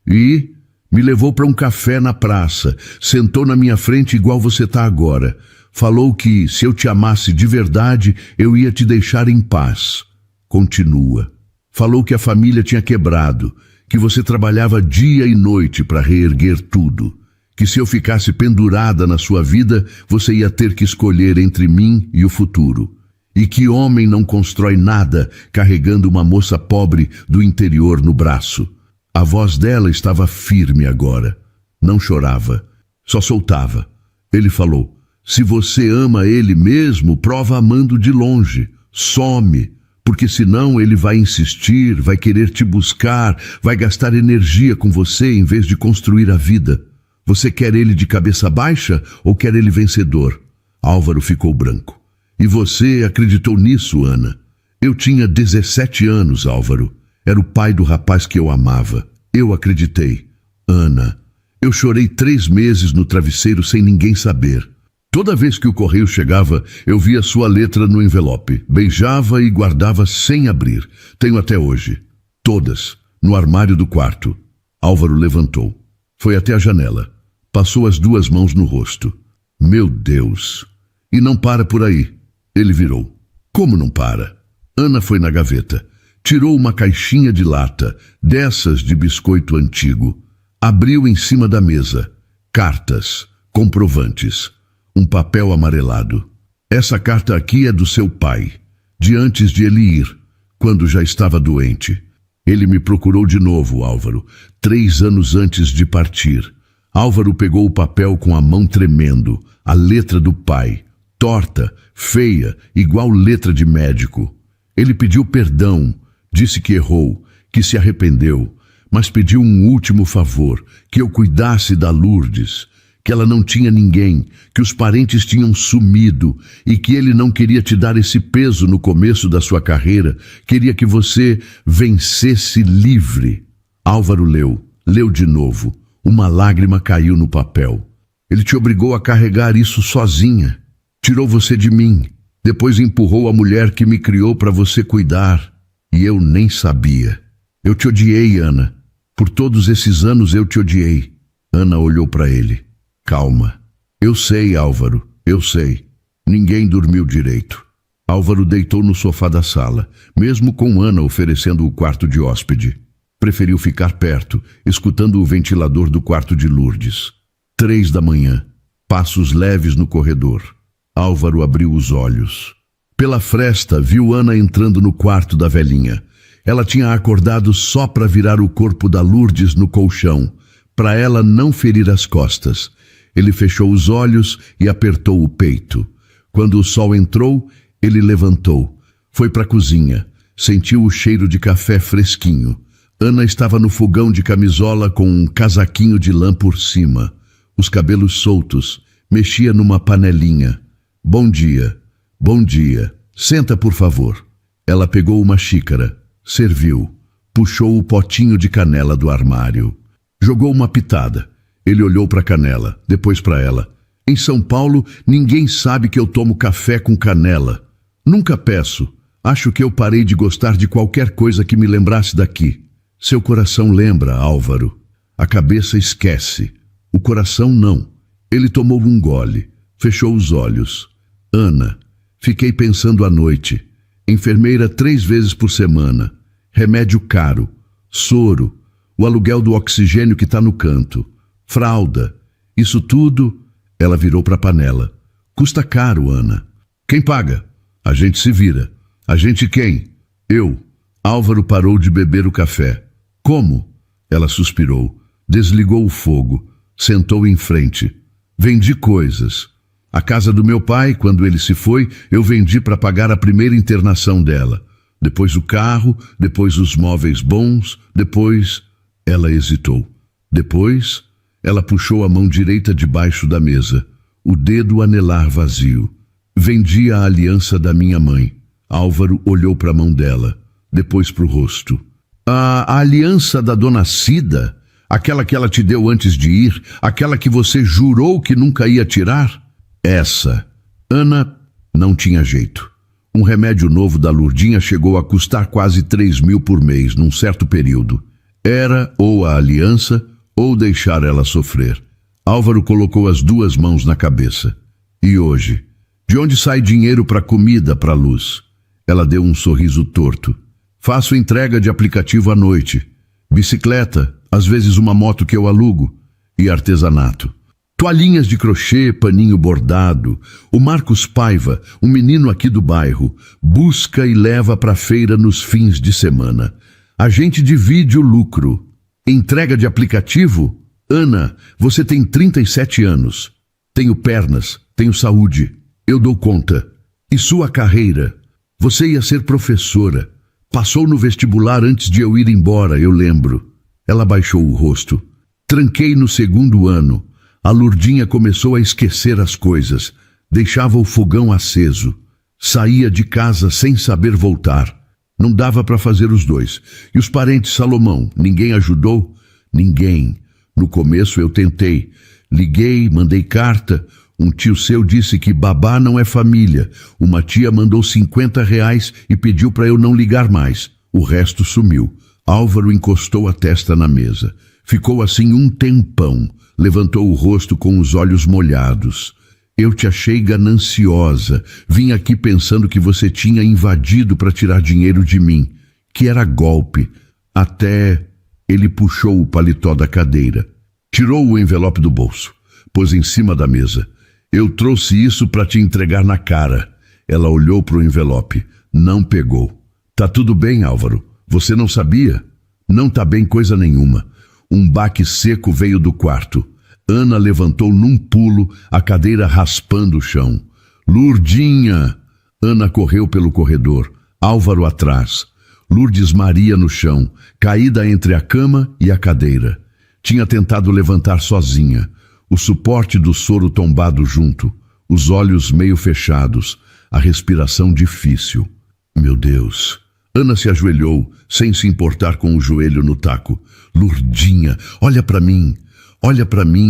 E me levou para um café na praça. Sentou na minha frente igual você está agora. Falou que, se eu te amasse de verdade, eu ia te deixar em paz. Continua. Falou que a família tinha quebrado, que você trabalhava dia e noite para reerguer tudo, que se eu ficasse pendurada na sua vida, você ia ter que escolher entre mim e o futuro, e que homem não constrói nada carregando uma moça pobre do interior no braço. A voz dela estava firme agora. Não chorava, só soltava. Ele falou, se você ama ele mesmo, prova amando de longe, some, porque senão ele vai insistir, vai querer te buscar, vai gastar energia com você em vez de construir a vida. Você quer ele de cabeça baixa ou quer ele vencedor? Álvaro ficou branco. E você acreditou nisso, Ana? Eu tinha 17 anos, Álvaro. Era o pai do rapaz que eu amava. Eu acreditei. Ana, eu chorei 3 meses no travesseiro sem ninguém saber. Toda vez que o correio chegava, eu via sua letra no envelope. Beijava e guardava sem abrir. Tenho até hoje. Todas, no armário do quarto. Álvaro levantou. Foi até a janela. Passou as 2 mãos no rosto. Meu Deus! E não para por aí. Ele virou. Como não para? Ana foi na gaveta. Tirou uma caixinha de lata, dessas de biscoito antigo. Abriu em cima da mesa. Cartas, comprovantes. Um papel amarelado. Essa carta aqui é do seu pai, de antes de ele ir, quando já estava doente. Ele me procurou de novo, Álvaro, 3 anos antes de partir. Álvaro pegou o papel com a mão tremendo, a letra do pai, torta, feia, igual letra de médico. Ele pediu perdão, disse que errou, que se arrependeu, mas pediu um último favor, que eu cuidasse da Lourdes, que ela não tinha ninguém, que os parentes tinham sumido e que ele não queria te dar esse peso no começo da sua carreira, queria que você vencesse livre. Álvaro leu, Leu de novo. Uma lágrima caiu no papel. Ele te obrigou a carregar isso sozinha. Tirou você de mim. Depois empurrou a mulher que me criou para você cuidar. E eu nem sabia. Eu te odiei, Ana. Por todos esses anos eu te odiei. Ana olhou para ele. Calma. Eu sei, Álvaro. Eu sei. Ninguém dormiu direito. Álvaro deitou no sofá da sala, mesmo com Ana oferecendo o quarto de hóspede. Preferiu ficar perto, escutando o ventilador do quarto de Lourdes. 3 da manhã. Passos leves no corredor. Álvaro abriu os olhos. Pela fresta, viu Ana entrando no quarto da velhinha. Ela tinha acordado só para virar o corpo da Lourdes no colchão, para ela não ferir as costas. Ele fechou os olhos e apertou o peito. Quando o sol entrou, ele levantou. Foi para a cozinha. Sentiu o cheiro de café fresquinho. Ana estava no fogão de camisola com um casaquinho de lã por cima. Os cabelos soltos. Mexia numa panelinha. Bom dia. Bom dia. Senta, por favor. Ela pegou uma xícara. Serviu. Puxou o potinho de canela do armário. Jogou uma pitada. Ele olhou para a canela, depois para ela. Em São Paulo, ninguém sabe que eu tomo café com canela. Nunca peço. Acho que eu parei de gostar de qualquer coisa que me lembrasse daqui. Seu coração lembra, Álvaro. A cabeça esquece. O coração não. Ele tomou um gole. Fechou os olhos. Ana. Fiquei pensando à noite. Enfermeira 3 vezes por semana. Remédio caro. Soro. O aluguel do oxigênio que está no canto. Fralda. Isso tudo... Ela virou para a panela. Custa caro, Ana. Quem paga? A gente se vira. A gente quem? Eu. Álvaro parou de beber o café. Como? Ela suspirou. Desligou o fogo. Sentou em frente. Vendi coisas. A casa do meu pai, quando ele se foi, eu vendi para pagar a primeira internação dela. Depois o carro, depois os móveis bons, depois... Ela hesitou. Depois... Ela puxou a mão direita debaixo da mesa, o dedo anelar vazio. Vendi a aliança da minha mãe. Álvaro olhou para a mão dela, depois para o rosto. A aliança da dona Cida? Aquela que ela te deu antes de ir? Aquela que você jurou que nunca ia tirar? Essa. Ana não tinha jeito. Um remédio novo da Lourdinha chegou a custar quase 3.000 por mês, num certo período. Era ou a aliança... ou deixar ela sofrer. Álvaro colocou as 2 mãos na cabeça. E hoje? De onde sai dinheiro para comida, para luz? Ela deu um sorriso torto. Faço entrega de aplicativo à noite. Bicicleta, às vezes uma moto que eu alugo. E artesanato. Toalhinhas de crochê, paninho bordado. O Marcos Paiva, um menino aqui do bairro, busca e leva para a feira nos fins de semana. A gente divide o lucro. Entrega de aplicativo? Ana, você tem 37 anos. Tenho pernas, tenho saúde. Eu dou conta. E sua carreira? Você ia ser professora. Passou no vestibular antes de eu ir embora, eu lembro. Ela baixou o rosto. Tranquei no 2º ano. A Lourdinha começou a esquecer as coisas. Deixava o fogão aceso. Saía de casa sem saber voltar. Não dava para fazer os 2. E os parentes Salomão, ninguém ajudou? Ninguém. No começo eu tentei. Liguei, mandei carta. Um tio seu disse que babá não é família. Uma tia mandou R$50 e pediu para eu não ligar mais. O resto sumiu. Álvaro encostou a testa na mesa. Ficou assim um tempão. Levantou o rosto com os olhos molhados. Eu te achei gananciosa. Vim aqui pensando que você tinha invadido para tirar dinheiro de mim. Que era golpe. Até... Ele puxou o paletó da cadeira. Tirou o envelope do bolso. Pôs em cima da mesa. Eu trouxe isso para te entregar na cara. Ela olhou para o envelope. Não pegou. Tá tudo bem, Álvaro. Você não sabia? Não tá bem coisa nenhuma. Um baque seco veio do quarto. Ana levantou num pulo, a cadeira raspando o chão. Lourdinha! Ana correu pelo corredor, Álvaro atrás. Lourdes Maria no chão, caída entre a cama e a cadeira. Tinha tentado levantar sozinha, o suporte do soro tombado junto, os olhos meio fechados, a respiração difícil. Meu Deus! Ana se ajoelhou, sem se importar com o joelho no taco. Lourdinha, olha para mim,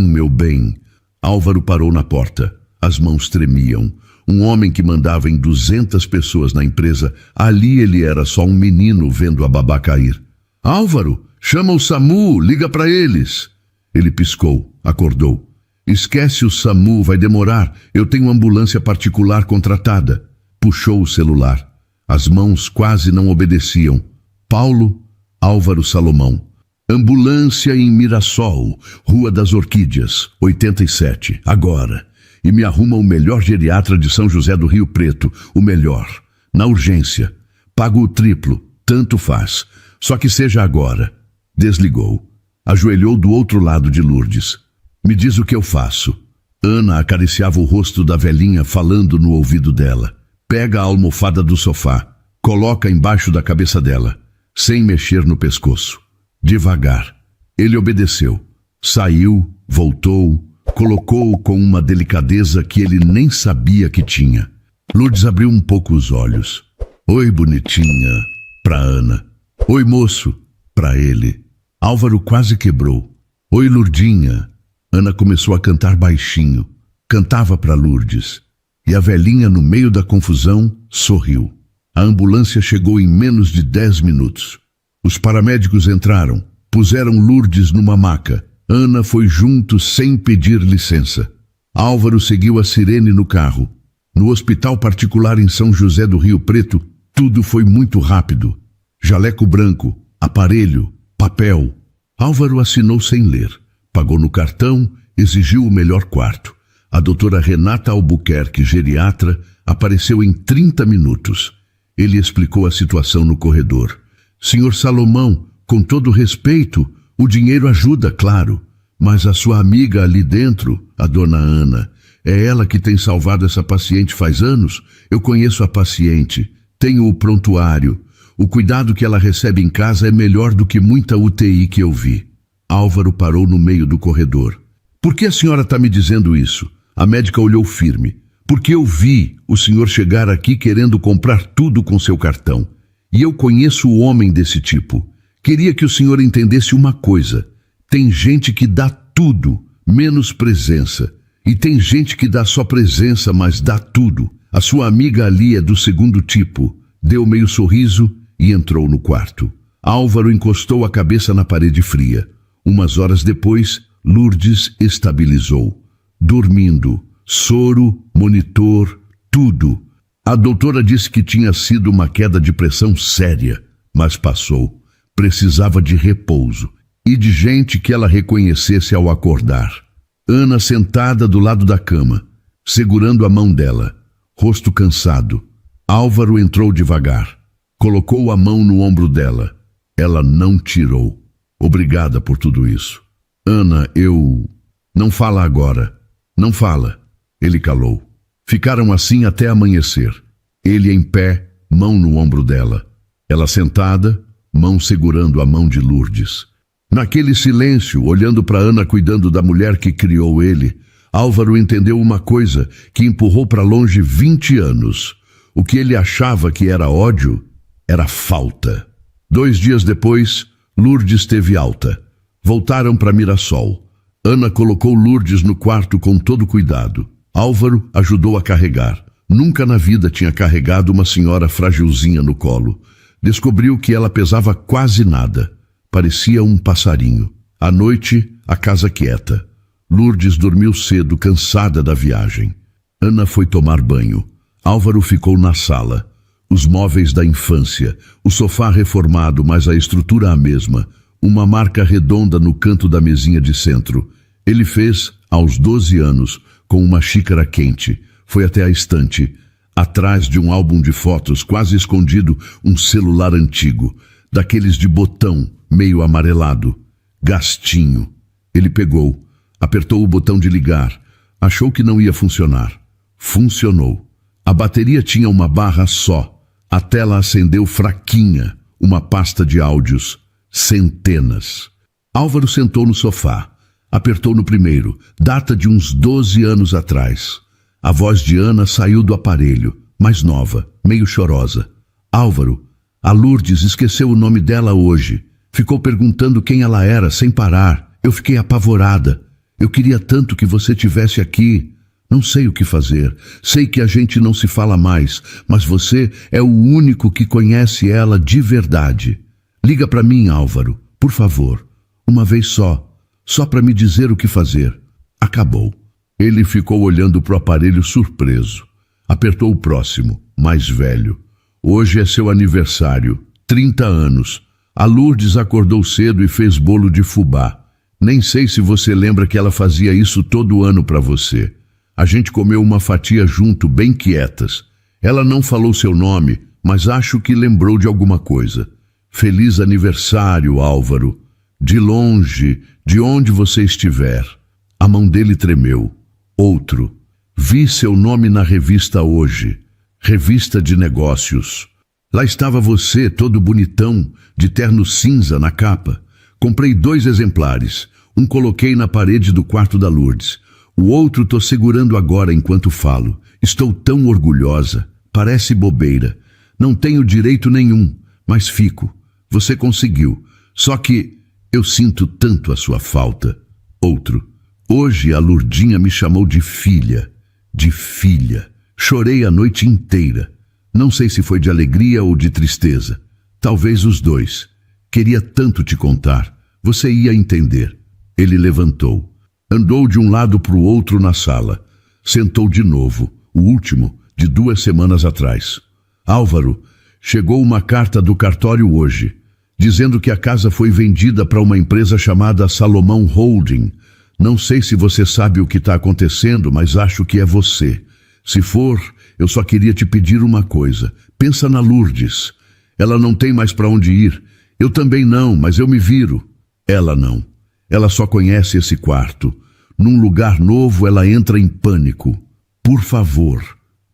meu bem. Álvaro parou na porta. As mãos tremiam. Um homem que mandava em 200 pessoas na empresa, ali ele era só um menino vendo a babá cair. Álvaro, chama o SAMU, liga para eles. Ele piscou, acordou. Esquece o SAMU, vai demorar, eu tenho ambulância particular contratada. Puxou o celular. As mãos quase não obedeciam. Paulo, Álvaro Salomão. Ambulância em Mirassol, Rua das Orquídeas, 87, agora. E me arruma o melhor geriatra de São José do Rio Preto, o melhor. Na urgência. Pago o triplo, tanto faz. Só que seja agora. Desligou. Ajoelhou do outro lado de Lourdes. Me diz o que eu faço. Ana acariciava o rosto da velhinha falando no ouvido dela. Pega a almofada do sofá. Coloca embaixo da cabeça dela, sem mexer no pescoço. Devagar. Ele obedeceu. Saiu, voltou, colocou-o com uma delicadeza que ele nem sabia que tinha. Lourdes abriu um pouco os olhos. Oi, bonitinha, pra Ana. Oi, moço, pra ele. Álvaro quase quebrou. Oi, Lourdinha. Ana começou a cantar baixinho. Cantava pra Lourdes. E a velhinha, no meio da confusão, sorriu. A ambulância chegou em menos de 10 minutos. Os paramédicos entraram, puseram Lourdes numa maca. Ana foi junto sem pedir licença. Álvaro seguiu a sirene no carro. No hospital particular em São José do Rio Preto, tudo foi muito rápido. Jaleco branco, aparelho, papel. Álvaro assinou sem ler. Pagou no cartão, exigiu o melhor quarto. A doutora Renata Albuquerque, geriatra, apareceu em 30 minutos. Ele explicou a situação no corredor. Senhor Salomão, com todo respeito, o dinheiro ajuda, claro. Mas a sua amiga ali dentro, a dona Ana, é ela que tem salvado essa paciente faz anos? Eu conheço a paciente, tenho o prontuário. O cuidado que ela recebe em casa é melhor do que muita UTI que eu vi. Álvaro parou no meio do corredor. Por que a senhora está me dizendo isso? A médica olhou firme. Porque eu vi o senhor chegar aqui querendo comprar tudo com seu cartão. E eu conheço o homem desse tipo. Queria que o senhor entendesse uma coisa. Tem gente que dá tudo, menos presença. E tem gente que dá só presença, mas dá tudo. A sua amiga ali é do segundo tipo. Deu meio sorriso e entrou no quarto. Álvaro encostou a cabeça na parede fria. Umas horas depois, Lourdes estabilizou. Dormindo, soro, monitor, tudo. A doutora disse que tinha sido uma queda de pressão séria, mas passou. Precisava de repouso e de gente que ela reconhecesse ao acordar. Ana sentada do lado da cama, segurando a mão dela, rosto cansado. Álvaro entrou devagar, colocou a mão no ombro dela. Ela não tirou. Obrigada por tudo isso. Ana, eu... Não fala agora. Não fala. Ele calou. Ficaram assim até amanhecer. Ele em pé, mão no ombro dela. Ela sentada, mão segurando a mão de Lourdes. Naquele silêncio, olhando para Ana cuidando da mulher que criou ele, Álvaro entendeu uma coisa que empurrou para longe 20 anos. O que ele achava que era ódio, era falta. 2 dias depois, Lourdes teve alta. Voltaram para Mirassol. Ana colocou Lourdes no quarto com todo cuidado. Álvaro ajudou a carregar. Nunca na vida tinha carregado uma senhora fragilzinha no colo. Descobriu que ela pesava quase nada. Parecia um passarinho. À noite, a casa quieta. Lourdes dormiu cedo, cansada da viagem. Ana foi tomar banho. Álvaro ficou na sala. Os móveis da infância, o sofá reformado, mas a estrutura a mesma. Uma marca redonda no canto da mesinha de centro. Ele fez, aos 12 anos, com uma xícara quente. Foi até a estante. Atrás de um álbum de fotos, quase escondido, um celular antigo. Daqueles de botão, meio amarelado. Gastinho. Ele pegou, apertou o botão de ligar. Achou que não ia funcionar. Funcionou. A bateria tinha uma barra só. A tela acendeu fraquinha. Uma pasta de áudios. Centenas. Álvaro sentou no sofá. Apertou no primeiro. Data de uns 12 anos atrás. A voz de Ana saiu do aparelho. Mais nova, meio chorosa. Álvaro, A Lourdes esqueceu o nome dela hoje. Ficou perguntando quem ela era sem parar. Eu fiquei apavorada. Eu queria tanto que você tivesse aqui. Não sei o que fazer. Sei que a gente não se fala mais, mas você é o único que conhece ela de verdade. Liga para mim, Álvaro, por favor. Uma vez só para me dizer o que fazer. Acabou. Ele ficou olhando para o aparelho surpreso. Apertou o próximo, mais velho. Hoje é seu aniversário, 30 anos. A Lourdes acordou cedo e fez bolo de fubá. Nem sei se você lembra que ela fazia isso todo ano para você. A gente comeu uma fatia junto, bem quietas. Ela não falou seu nome, mas acho que lembrou de alguma coisa. Feliz aniversário, Álvaro. De longe, de onde você estiver. A mão dele tremeu. Outro. Vi seu nome na revista hoje. Revista de negócios. Lá estava você, todo bonitão, de terno cinza na capa. Comprei 2 exemplares. Um coloquei na parede do quarto da Lourdes. O outro tô segurando agora enquanto falo. Estou tão orgulhosa. Parece bobeira. Não tenho direito nenhum, mas fico. Você conseguiu. Só que eu sinto tanto a sua falta. Outro. Hoje a Lourdinha me chamou de filha. De filha. Chorei a noite inteira. Não sei se foi de alegria ou de tristeza. Talvez os dois. Queria tanto te contar. Você ia entender. Ele levantou. Andou de um lado para o outro na sala. Sentou de novo. O último, de 2 semanas atrás. Álvaro, chegou uma carta do cartório hoje, dizendo que a casa foi vendida para uma empresa chamada Salomão Holding. Não sei se você sabe o que está acontecendo, mas acho que é você. Se for, eu só queria te pedir uma coisa. Pensa na Lourdes. Ela não tem mais para onde ir. Eu também não, mas eu me viro. Ela não. Ela só conhece esse quarto. Num lugar novo, ela entra em pânico. Por favor,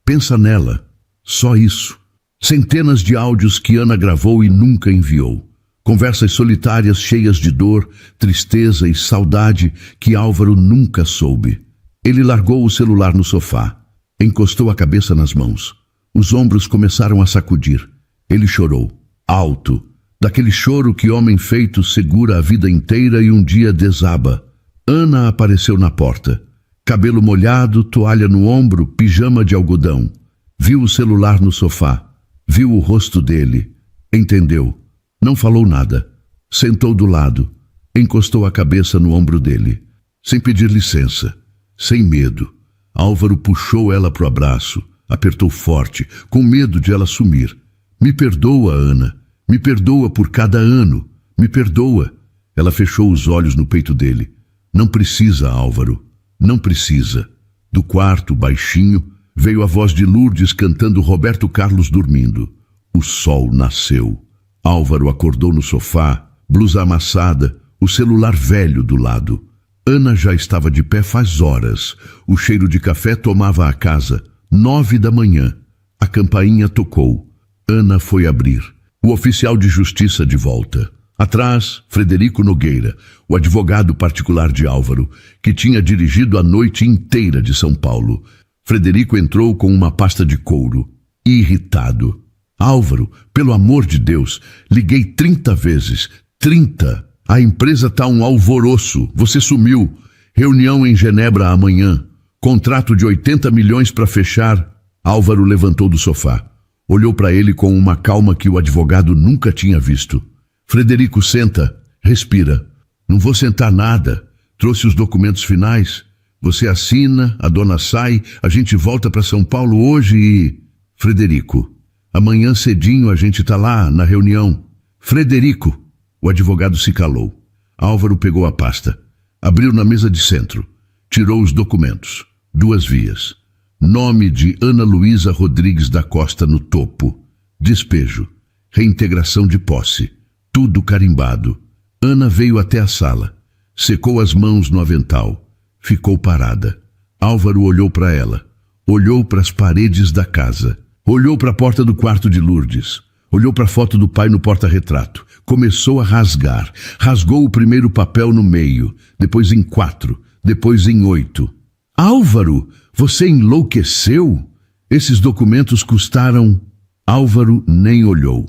pensa nela. Só isso. Centenas de áudios que Ana gravou e nunca enviou. Conversas solitárias cheias de dor, tristeza e saudade que Álvaro nunca soube. Ele largou o celular no sofá. Encostou a cabeça nas mãos. Os ombros começaram a sacudir. Ele chorou. Alto. Daquele choro que homem feito segura a vida inteira e um dia desaba. Ana apareceu na porta. Cabelo molhado, toalha no ombro, pijama de algodão. Viu o celular no sofá. Viu o rosto dele. Entendeu. Não falou nada. Sentou do lado. Encostou a cabeça no ombro dele. Sem pedir licença. Sem medo. Álvaro puxou ela pro abraço. Apertou forte, com medo de ela sumir. Me perdoa, Ana. Me perdoa por cada ano. Me perdoa. Ela fechou os olhos no peito dele. Não precisa, Álvaro. Não precisa. Do quarto, baixinho, veio a voz de Lourdes cantando Roberto Carlos dormindo. O sol nasceu. Álvaro acordou no sofá, blusa amassada, o celular velho do lado. Ana já estava de pé faz horas. O cheiro de café tomava a casa. 9 da manhã. A campainha tocou. Ana foi abrir. O oficial de justiça de volta. Atrás, Frederico Nogueira, o advogado particular de Álvaro, que tinha dirigido a noite inteira de São Paulo. Frederico entrou com uma pasta de couro, irritado. Álvaro, pelo amor de Deus, liguei 30 vezes. 30! A empresa tá um alvoroço. Você sumiu. Reunião em Genebra amanhã. Contrato de 80 milhões para fechar. Álvaro levantou do sofá. Olhou para ele com uma calma que o advogado nunca tinha visto. Frederico, senta. Respira. Não vou sentar nada. Trouxe os documentos finais. Você assina, a dona sai, a gente volta para São Paulo hoje e... Frederico, amanhã cedinho a gente tá lá na reunião. Frederico. O advogado se calou. Álvaro pegou a pasta. Abriu na mesa de centro. Tirou os documentos. 2 vias. Nome de Ana Luísa Rodrigues da Costa no topo. Despejo. Reintegração de posse. Tudo carimbado. Ana veio até a sala. Secou as mãos no avental. Ficou parada. Álvaro olhou para ela. Olhou para as paredes da casa. Olhou para a porta do quarto de Lourdes. Olhou para a foto do pai no porta-retrato. Começou a rasgar. Rasgou o primeiro papel no meio. Depois em 4. Depois em 8. Álvaro, você enlouqueceu? Esses documentos custaram... Álvaro nem olhou.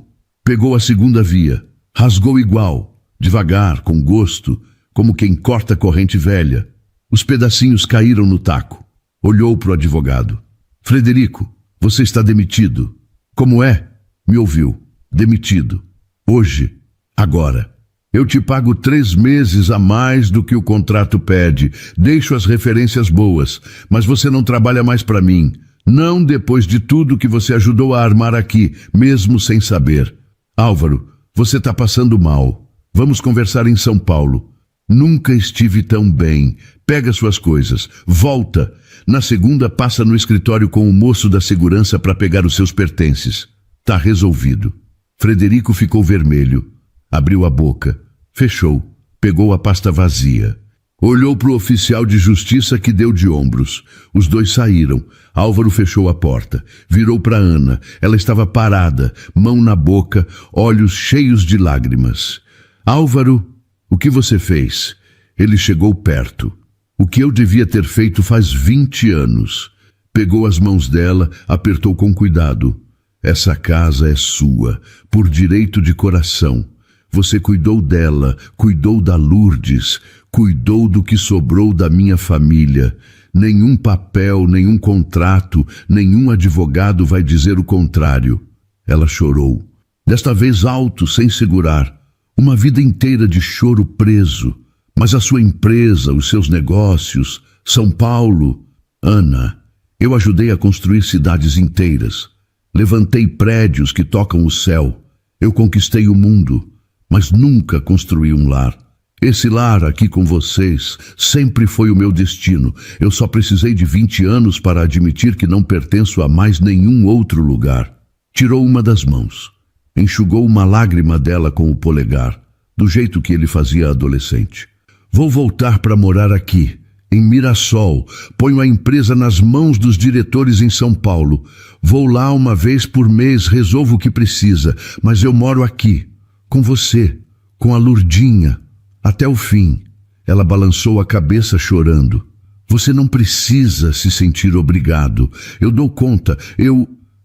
Pegou a segunda via, rasgou igual, devagar, com gosto, como quem corta corrente velha. Os pedacinhos caíram no taco. Olhou para o advogado. Frederico, você está demitido. Como é? Me ouviu. Demitido. Hoje. Agora. Eu te pago 3 meses a mais do que o contrato pede. Deixo as referências boas, mas você não trabalha mais para mim. Não depois de tudo que você ajudou a armar aqui, mesmo sem saber. Álvaro, você está passando mal. Vamos conversar em São Paulo. Nunca estive tão bem. Pega suas coisas. Volta. Na segunda, passa no escritório com o moço da segurança para pegar os seus pertences. Tá resolvido. Frederico ficou vermelho. Abriu a boca. Fechou. Pegou a pasta vazia. Olhou para o oficial de justiça que deu de ombros. Os dois saíram. Álvaro fechou a porta. Virou para Ana. Ela estava parada, mão na boca, olhos cheios de lágrimas. Álvaro, o que você fez? Ele chegou perto. O que eu devia ter feito faz 20 anos. Pegou as mãos dela, apertou com cuidado. Essa casa é sua, por direito de coração. Você cuidou dela, cuidou da Lourdes, cuidou do que sobrou da minha família. Nenhum papel, nenhum contrato, nenhum advogado vai dizer o contrário. Ela chorou. Desta vez alto, sem segurar. Uma vida inteira de choro preso. Mas a sua empresa, os seus negócios, São Paulo... Ana, eu ajudei a construir cidades inteiras. Levantei prédios que tocam o céu. Eu conquistei o mundo, mas nunca construí um lar. Esse lar aqui com vocês sempre foi o meu destino. Eu só precisei de 20 anos para admitir que não pertenço a mais nenhum outro lugar. Tirou uma das mãos. Enxugou uma lágrima dela com o polegar, do jeito que ele fazia adolescente. Vou voltar para morar aqui, em Mirassol. Ponho a empresa nas mãos dos diretores em São Paulo. Vou lá uma vez por mês, resolvo o que precisa, mas eu moro aqui, com você, com a Lourdinha, até o fim. Ela balançou a cabeça chorando. Você não precisa se sentir obrigado. Eu dou conta,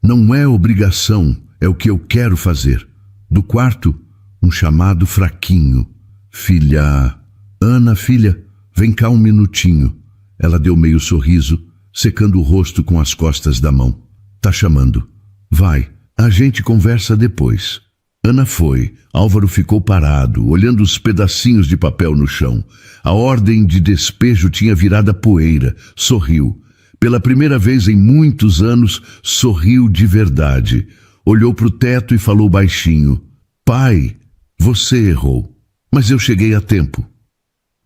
não é obrigação, é o que eu quero fazer. Do quarto, um chamado fraquinho. Filha... Ana, filha, vem cá um minutinho. Ela deu meio sorriso, secando o rosto com as costas da mão. Tá chamando. Vai, a gente conversa depois. Ana foi. Álvaro ficou parado, olhando os pedacinhos de papel no chão. A ordem de despejo tinha virado poeira. Sorriu. Pela primeira vez em muitos anos, sorriu de verdade. Olhou para o teto e falou baixinho. Pai, você errou, mas eu cheguei a tempo.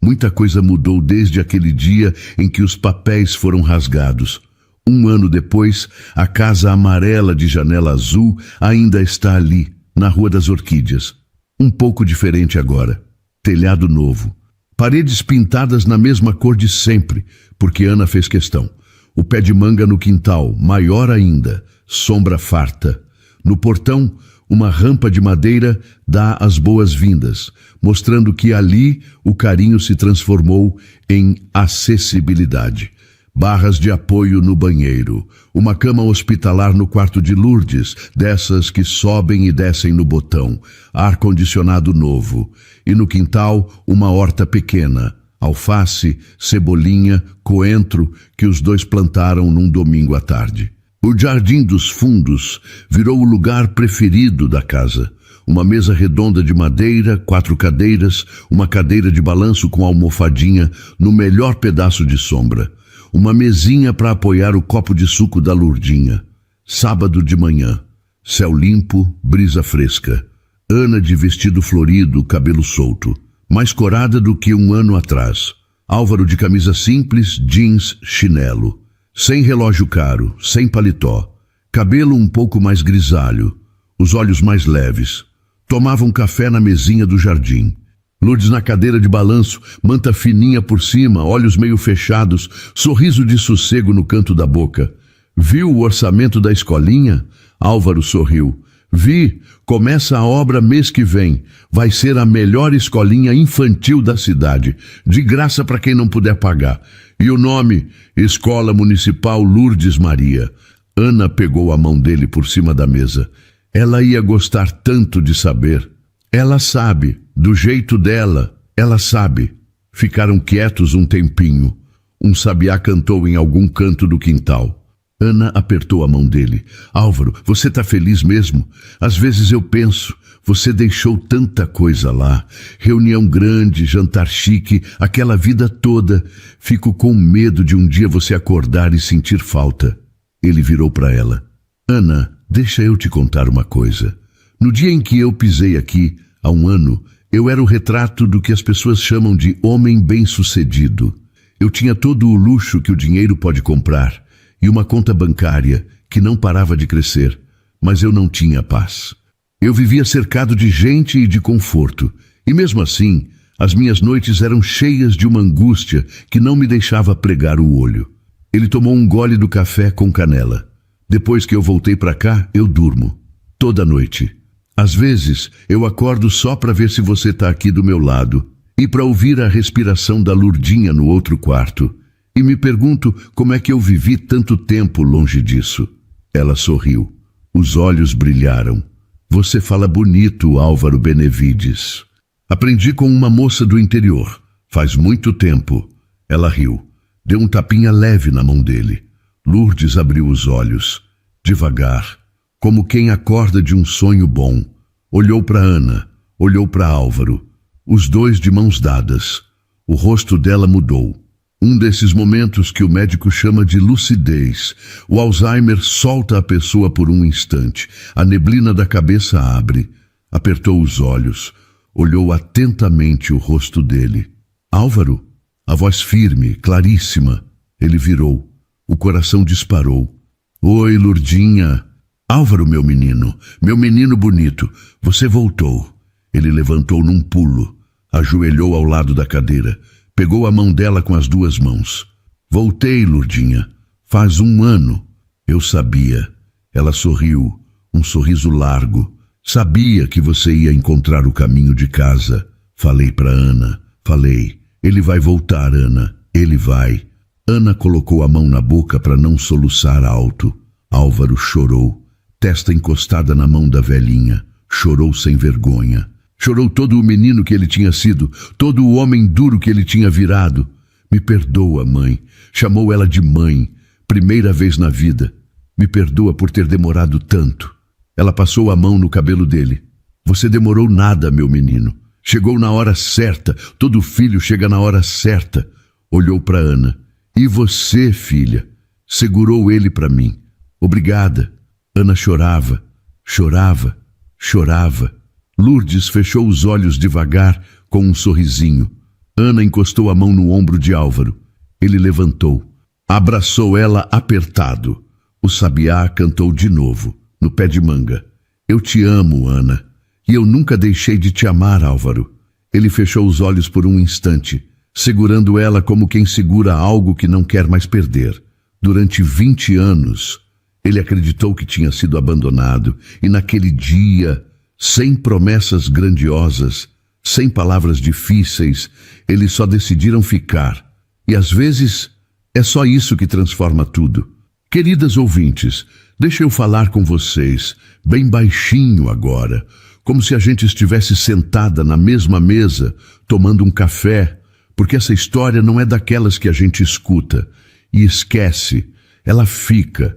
Muita coisa mudou desde aquele dia em que os papéis foram rasgados. 1 ano depois, a casa amarela de janela azul ainda está ali, na Rua das Orquídeas. Um pouco diferente agora. Telhado novo. Paredes pintadas na mesma cor de sempre, porque Ana fez questão. O pé de manga no quintal, maior ainda, sombra farta. No portão, uma rampa de madeira dá as boas-vindas, mostrando que ali o carinho se transformou em acessibilidade. Barras de apoio no banheiro, uma cama hospitalar no quarto de Lourdes, dessas que sobem e descem no botão, ar-condicionado novo, e no quintal uma horta pequena, alface, cebolinha, coentro, que os dois plantaram num domingo à tarde. O jardim dos fundos virou o lugar preferido da casa. Uma mesa redonda de madeira, 4 cadeiras, uma cadeira de balanço com almofadinha no melhor pedaço de sombra. Uma mesinha para apoiar o copo de suco da Lourdinha. Sábado de manhã. Céu limpo, brisa fresca. Ana de vestido florido, cabelo solto. Mais corada do que 1 ano atrás. Álvaro de camisa simples, jeans, chinelo. Sem relógio caro, sem paletó. Cabelo um pouco mais grisalho. Os olhos mais leves. Tomavam café na mesinha do jardim. Lourdes na cadeira de balanço, manta fininha por cima, olhos meio fechados, sorriso de sossego no canto da boca. Viu o orçamento da escolinha? Álvaro sorriu. Vi, começa a obra mês que vem. Vai ser a melhor escolinha infantil da cidade. De graça para quem não puder pagar. E o nome? Escola Municipal Lourdes Maria. Ana pegou a mão dele por cima da mesa. Ela ia gostar tanto de saber. Ela sabe, do jeito dela, ela sabe. Ficaram quietos um tempinho. Um sabiá cantou em algum canto do quintal. Ana apertou a mão dele. Álvaro, você tá feliz mesmo? Às vezes eu penso, você deixou tanta coisa lá. Reunião grande, jantar chique, aquela vida toda. Fico com medo de um dia você acordar e sentir falta. Ele virou para ela. Ana, deixa eu te contar uma coisa. No dia em que eu pisei aqui, há um ano, eu era o retrato do que as pessoas chamam de homem bem-sucedido. Eu tinha todo o luxo que o dinheiro pode comprar e uma conta bancária que não parava de crescer, mas eu não tinha paz. Eu vivia cercado de gente e de conforto, e mesmo assim, as minhas noites eram cheias de uma angústia que não me deixava pregar o olho. Ele tomou um gole do café com canela. Depois que eu voltei para cá, eu durmo. Toda noite. Às vezes, eu acordo só para ver se você está aqui do meu lado e para ouvir a respiração da Lurdinha no outro quarto. E me pergunto como é que eu vivi tanto tempo longe disso. Ela sorriu. Os olhos brilharam. Você fala bonito, Álvaro Benevides. Aprendi com uma moça do interior. Faz muito tempo. Ela riu. Deu um tapinha leve na mão dele. Lourdes abriu os olhos. Devagar, como quem acorda de um sonho bom. Olhou para Ana. Olhou para Álvaro. Os dois de mãos dadas. O rosto dela mudou. Um desses momentos que o médico chama de lucidez. O Alzheimer solta a pessoa por um instante. A neblina da cabeça abre. Apertou os olhos. Olhou atentamente o rosto dele. Álvaro? A voz firme, claríssima. Ele virou. O coração disparou. Oi, Lurdinha. Álvaro, meu menino bonito. Você voltou. Ele levantou num pulo. Ajoelhou ao lado da cadeira. Pegou a mão dela com as duas mãos. Voltei, Lurdinha. Faz um ano. Eu sabia. Ela sorriu, um sorriso largo. Sabia que você ia encontrar o caminho de casa. Falei para Ana. Falei. Ele vai voltar, Ana. Ele vai. Ana colocou a mão na boca para não soluçar alto. Álvaro chorou. Testa encostada na mão da velhinha. Chorou sem vergonha. Chorou todo o menino que ele tinha sido, todo o homem duro que ele tinha virado. Me perdoa, mãe. Chamou ela de mãe. Primeira vez na vida. Me perdoa por ter demorado tanto. Ela passou a mão no cabelo dele. Você demorou nada, meu menino. Chegou na hora certa. Todo filho chega na hora certa. Olhou para Ana. E você, filha? Segurou ele para mim. Obrigada. Ana chorava, chorava, chorava. Lourdes fechou os olhos devagar, com um sorrisinho. Ana encostou a mão no ombro de Álvaro. Ele levantou. Abraçou ela apertado. O sabiá cantou de novo, no pé de manga. Eu te amo, Ana. E eu nunca deixei de te amar, Álvaro. Ele fechou os olhos por um instante, segurando ela como quem segura algo que não quer mais perder. Durante 20 anos, ele acreditou que tinha sido abandonado. E naquele dia, sem promessas grandiosas, sem palavras difíceis, eles só decidiram ficar. E às vezes, é só isso que transforma tudo. Queridas ouvintes, deixa eu falar com vocês, bem baixinho agora, como se a gente estivesse sentada na mesma mesa, tomando um café, porque essa história não é daquelas que a gente escuta e esquece. Ela fica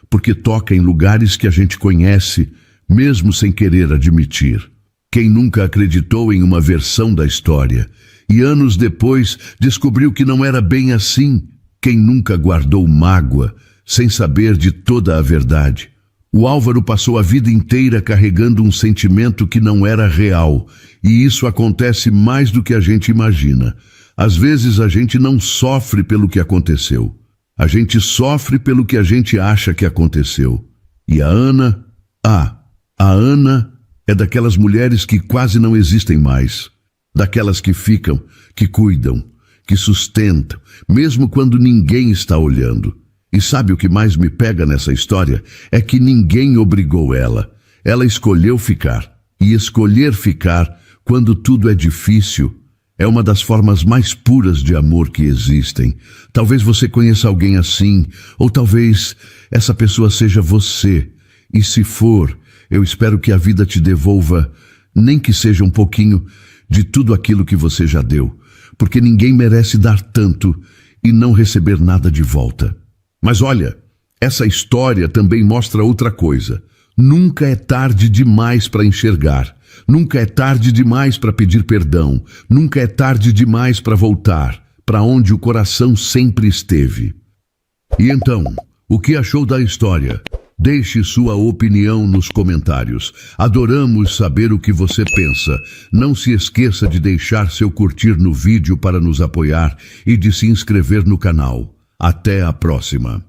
porque toca em lugares que a gente conhece, mesmo sem querer admitir. Quem nunca acreditou em uma versão da história e anos depois descobriu que não era bem assim? Quem nunca guardou mágoa sem saber de toda a verdade? O Álvaro passou a vida inteira carregando um sentimento que não era real, e isso acontece mais do que a gente imagina. Às vezes a gente não sofre pelo que aconteceu. A gente sofre pelo que a gente acha que aconteceu. E a Ana? A Ana é daquelas mulheres que quase não existem mais. Daquelas que ficam, que cuidam, que sustentam, mesmo quando ninguém está olhando. E sabe o que mais me pega nessa história? É que ninguém obrigou ela. Ela escolheu ficar. E escolher ficar, quando tudo é difícil, é uma das formas mais puras de amor que existem. Talvez você conheça alguém assim, ou talvez essa pessoa seja você. E se for, eu espero que a vida te devolva, nem que seja um pouquinho, de tudo aquilo que você já deu, porque ninguém merece dar tanto e não receber nada de volta. Mas olha, essa história também mostra outra coisa. Nunca é tarde demais para enxergar. Nunca é tarde demais para pedir perdão. Nunca é tarde demais para voltar para onde o coração sempre esteve. E então, o que achou da história? Deixe sua opinião nos comentários. Adoramos saber o que você pensa. Não se esqueça de deixar seu curtir no vídeo para nos apoiar e de se inscrever no canal. Até a próxima.